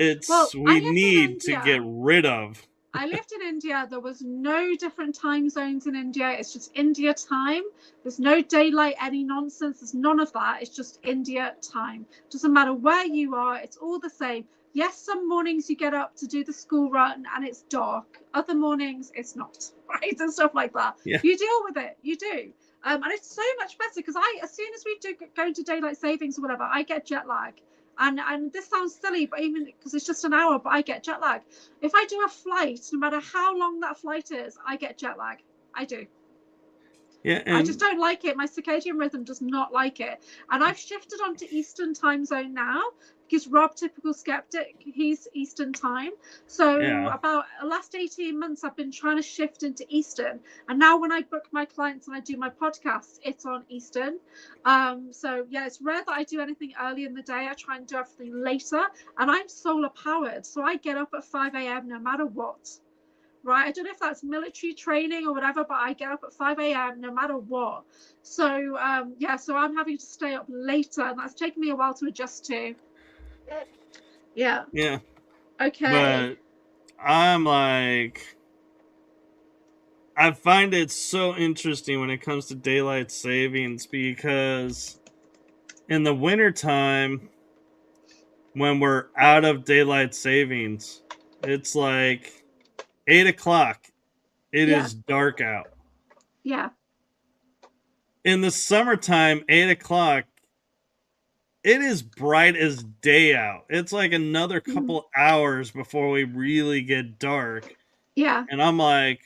We need to get rid of.
I lived in India. There was no different time zones in India. It's just India time. There's no daylight, any nonsense. There's none of that. It's just India time. Doesn't matter where you are. It's all the same. Yes, some mornings you get up to do the school run and it's dark. Other mornings it's not, right? And stuff like that.
Yeah.
You deal with it. You do. And it's so much better because as soon as we do go into daylight savings or whatever, I get jet lag. And this sounds silly, but even because it's just an hour, but I get jet lag. If I do a flight, no matter how long that flight is, I get jet lag. I do.
Yeah,
I just don't like it. My circadian rhythm does not like it. And I've shifted onto Eastern time zone now because Rob, typical skeptic, he's Eastern time. So about the last 18 months, I've been trying to shift into Eastern. And now when I book my clients and I do my podcasts, it's on Eastern. So yeah, it's rare that I do anything early in the day. I try and do everything later. And I'm solar powered. So I get up at 5 a.m. no matter what. Right, I don't know if that's military training or whatever, but I get up at 5 a.m. no matter what. So yeah, so I'm having to stay up later, and that's taken me a while to adjust to. Yeah. Okay.
But I'm like, I find it so interesting when it comes to daylight savings, because in the wintertime, when we're out of daylight savings, it's like 8 o'clock. It is dark out.
Yeah.
In the summertime, 8 o'clock, it is bright as day out. It's like another couple hours before we really get dark.
Yeah.
And I'm like,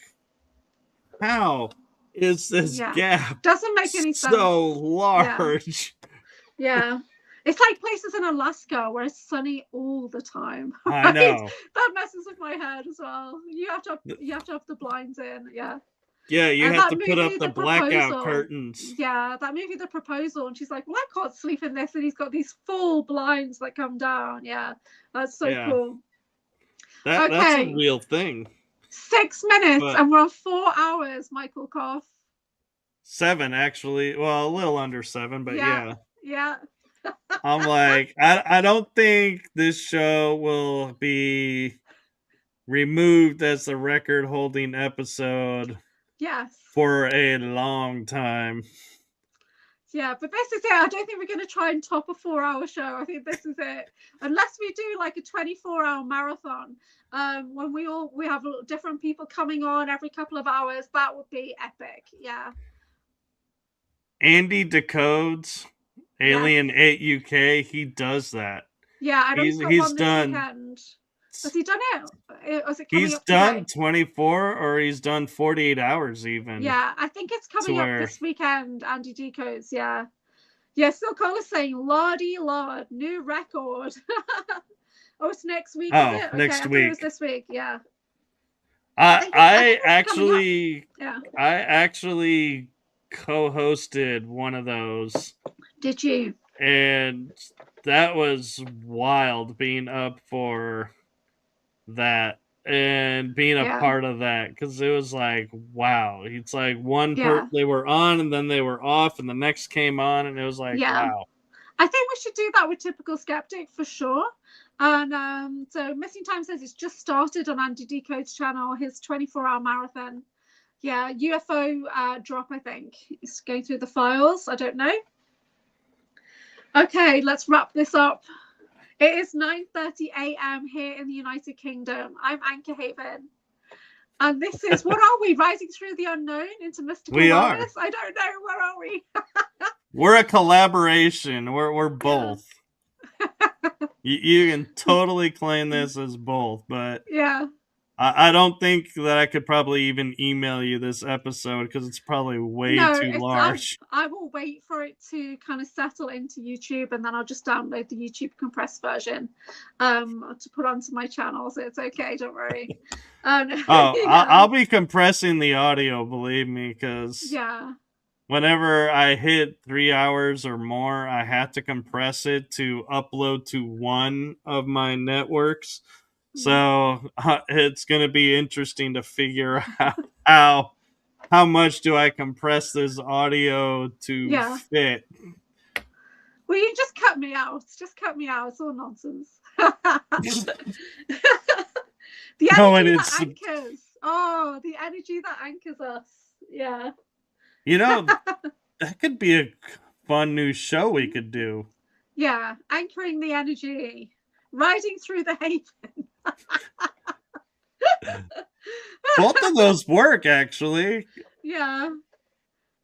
how is this gap
doesn't make any sense,
so large?
Yeah. It's like places in Alaska where it's sunny all the time.
Right? I know.
That messes with my head as well. You have to have the blinds in. Yeah.
Yeah, you have to put up the blackout curtains.
Yeah, that movie, The Proposal, and she's like, well, I can't sleep in this, and he's got these full blinds that come down. Yeah, that's so cool.
That's a real thing.
6 minutes, and we're on 4 hours, Michael Kopf.
7, actually. Well, a little under 7, but yeah.
Yeah.
I'm like, I don't think this show will be removed as the record-holding episode.
Yes.
For a long time.
Yeah, but this is it. I don't think we're going to try and top a 4-hour show. I think this is it. Unless we do like a 24-hour marathon, when we have different people coming on every couple of hours, that would be epic. Yeah.
Andy Decodes, Alien 8 UK, he does that.
Yeah, I know he's done. Has he done it? Was it coming
he's
up
done
today?
24, or he's done 48 hours even.
Yeah, I think it's coming up this weekend, Andy Decodes, yeah. Yeah, still Cola's saying, Lordy Lord, new record. Oh, it's next week, is it?
Next week.
It was this week, yeah.
I actually co-hosted one of those.
Did you?
And that was wild, being up for that and being a part of that, because it was like, wow, it's like they were on and then they were off and the next came on, and it was like, wow.
I think we should do that with Typical Skeptic for sure. And so Missing Time says it's just started on Andy Decode's channel, his 24-hour marathon. Yeah, UFO drop, I think. It's going through the files. I don't know. Okay, let's wrap this up. It is 9:30 a.m. here in the United Kingdom. I'm AnchorHaven. And this is, what are we? Rising through the unknown into mystical wellness? I don't know. Where are we?
We're a collaboration. We're both. You can totally claim this as both, but
yeah.
I don't think that I could probably even email you this episode, because it's probably way too large.
I will wait for it to kind of settle into YouTube, and then I'll just download the YouTube compressed version to put onto my channel. So it's okay, don't worry.
I'll be compressing the audio, believe me, because whenever I hit 3 hours or more, I have to compress it to upload to one of my networks. So it's going to be interesting to figure out how much do I compress this audio to fit.
Well, you just cut me out. Just cut me out. It's all nonsense. The energy that anchors. Oh, the energy that anchors us. Yeah.
You know, that could be a fun new show we could do.
Yeah, anchoring the energy. Riding through the haven.
Both of those work, actually.
Yeah.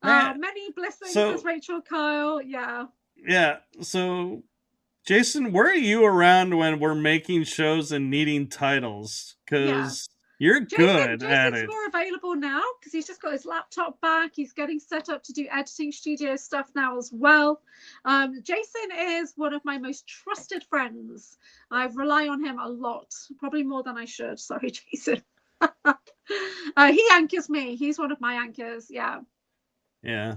Many blessings, says Rachel Kyle. Yeah.
Yeah. So, Jason, where are you around when we're making shows and needing titles? Because You're good at
Jason's
it.
more available now because he's just got his laptop back. He's getting set up to do editing studio stuff now as well. Jason is one of my most trusted friends. I rely on him a lot, probably more than I should. Sorry, Jason. He anchors me. He's one of my anchors. Yeah.
Yeah.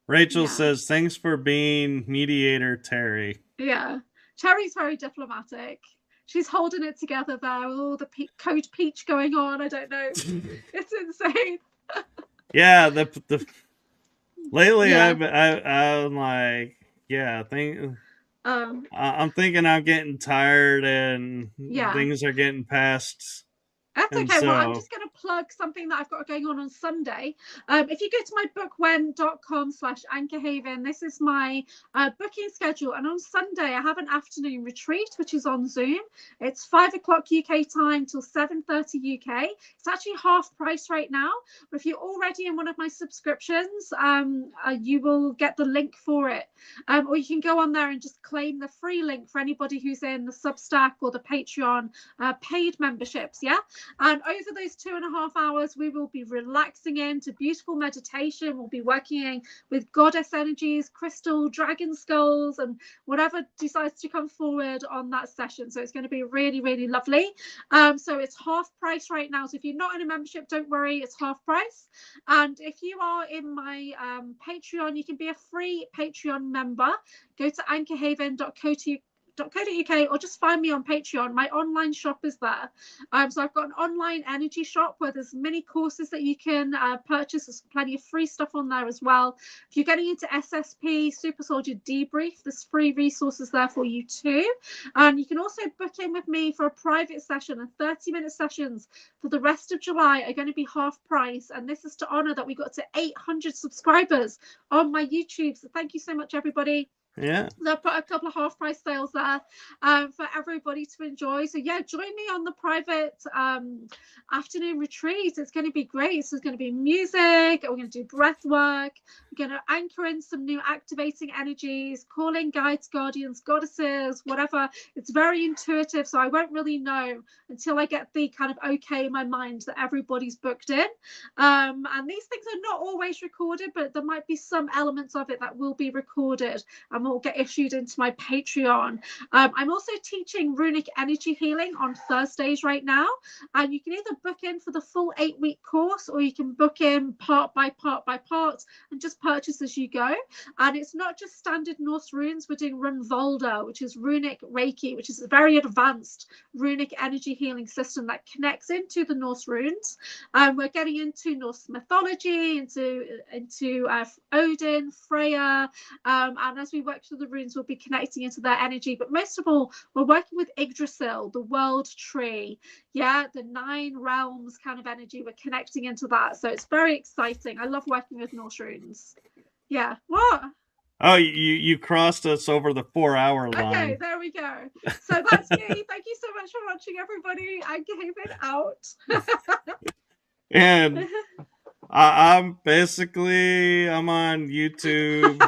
Rachel says, thanks for being mediator, Terry.
Yeah. Terry's very diplomatic. She's holding it together there with all the code peach going on. I don't know. It's insane.
Yeah, lately I'm like, yeah, I'm thinking I'm getting tired and things are getting past.
That's okay. Well, I'm just going to plug something that I've got going on Sunday. If you go to my bookwhen.com/AnchorHaven, this is my booking schedule. And on Sunday, I have an afternoon retreat, which is on Zoom. It's 5 o'clock UK time till 7:30 UK. It's actually half price right now. But if you're already in one of my subscriptions, you will get the link for it. Or you can go on there and just claim the free link for anybody who's in the Substack or the Patreon paid memberships. Yeah. And over those 2.5 hours, we will be relaxing into beautiful meditation. We'll be working with goddess energies, crystal, dragon skulls, and whatever decides to come forward on that session. So it's going to be really, really lovely. So it's half price right now. So if you're not in a membership, don't worry, it's half price. And if you are in my Patreon, you can be a free Patreon member. Go to anchorhaven.co.uk or just find me on Patreon. My online shop is there. So I've got an online energy shop where there's many courses that you can purchase. There's plenty of free stuff on there as well. If you're getting into SSP, Super Soldier Debrief, there's free resources there for you too. And you can also book in with me for a private session, and 30-minute sessions for the rest of July are going to be half price. And this is to honor that we got to 800 subscribers on my YouTube. So thank you so much, everybody.
Yeah,
they'll put a couple of half price sales there for everybody to enjoy. So yeah, join me on the private afternoon retreat. It's going to be great. So there's going to be music, we're going to do breath work, we're going to anchor in some new activating energies, calling guides, guardians, goddesses, whatever. It's very intuitive, so I won't really know until I get the kind of okay in my mind that everybody's booked in. And these things are not always recorded, but there might be some elements of it that will be recorded and will get issued into my Patreon. I'm also teaching runic energy healing on Thursdays right now, and you can either book in for the full 8-week course, or you can book in part by part and just purchase as you go. And it's not just standard Norse runes. We're doing Runvolda, which is runic Reiki, which is a very advanced runic energy healing system that connects into the Norse runes. We're getting into Norse mythology, into Odin, Freya, and as we work through the runes, we'll be connecting into their energy. But most of all, we're working with Yggdrasil, the world tree. Yeah, the 9 realms kind of energy. We're connecting into that. So it's very exciting. I love working with Norse runes. Yeah. What?
Oh, you crossed us over the 4-hour line.
Okay, there we go. So that's me. Thank you so much for watching, everybody. I gave it out.
And I'm on YouTube,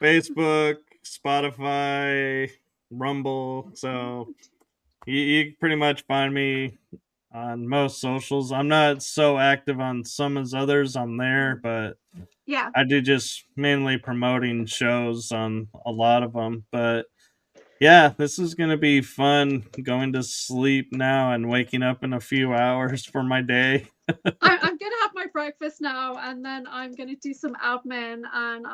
Facebook, Spotify, Rumble. So you pretty much find me on most socials. I'm not so active on some as others. I'm there, but
yeah,
I do just mainly promoting shows on a lot of them. But yeah, this is going to be fun, going to sleep now and waking up in a few hours for my day.
I'm going to have my breakfast now, and then I'm going to do some admin, and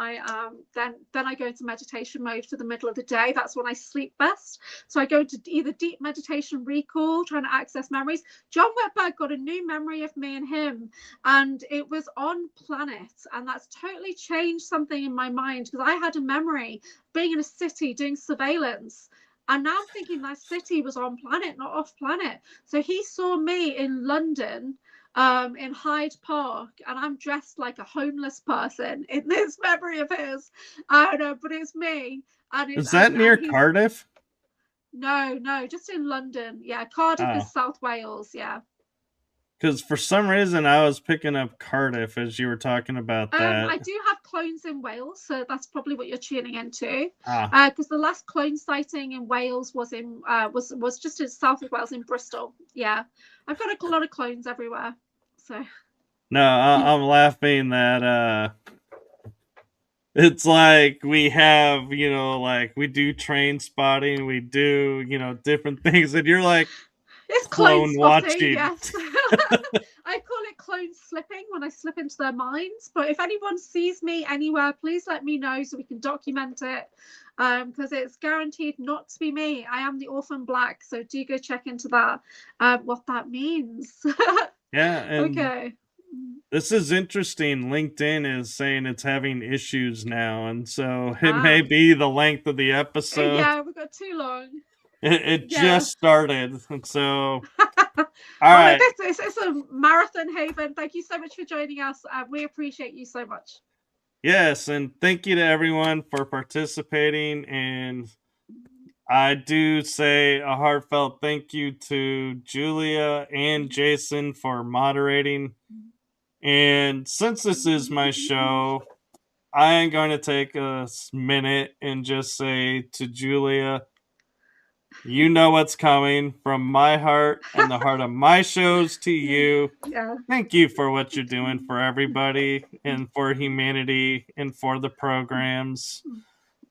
then I go into meditation mode for the middle of the day. That's when I sleep best. So I go into either deep meditation recall, trying to access memories. John Whitberg got a new memory of me and him, and it was on planet, and that's totally changed something in my mind, because I had a memory being in a city doing surveillance. And now I'm thinking that city was on planet, not off planet. So he saw me in London, in Hyde Park, and I'm dressed like a homeless person in this memory of his. I don't know, but it's me. And
is that near Cardiff?
No, just in London. Yeah, Cardiff is South Wales. Yeah.
Because for some reason I was picking up Cardiff as you were talking about that.
I do have clones in Wales, so that's probably what you're tuning into.
Ah.
Because the last clone sighting in Wales was in was just in south of Wales in Bristol. Yeah, I've got a lot of clones everywhere. So
No, I'm laughing that it's like we have, you know, like we do train spotting, we do, you know, different things, and you're like,
it's
clone watching.
Yes. I call it clone slipping when I slip into their minds. But if anyone sees me anywhere, please let me know so we can document it. Because it's guaranteed not to be me. I am the Orphan Black, so do go check into that. What that means.
Yeah. And
okay.
This is interesting. LinkedIn is saying it's having issues now, and so it may be the length of the episode.
Yeah, we've got too long.
It just started, so all right.
It's a marathon, Haven. Thank you so much for joining us. We appreciate you so much.
Yes, and thank you to everyone for participating. And I do say a heartfelt thank you to Julia and Jason for moderating. And since this is my show, I am going to take a minute and just say to Julia, you know what's coming from my heart and the heart of my shows to you.
Yeah.
Thank you for what you're doing for everybody and for humanity and for the programs.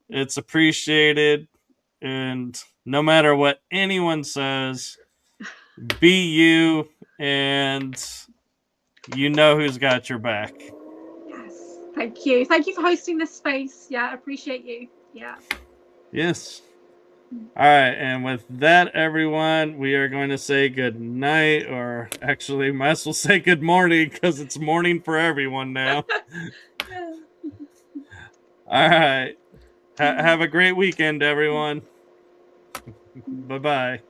It's appreciated. And no matter what anyone says, be you, and you know who's got your back.
Yes. Thank you. Thank you for hosting this space. Yeah, I appreciate you. Yeah.
Yes. All right, and with that, everyone, we are going to say good night, or actually, might as well say good morning because it's morning for everyone now. All right. Have a great weekend, everyone. Bye-bye.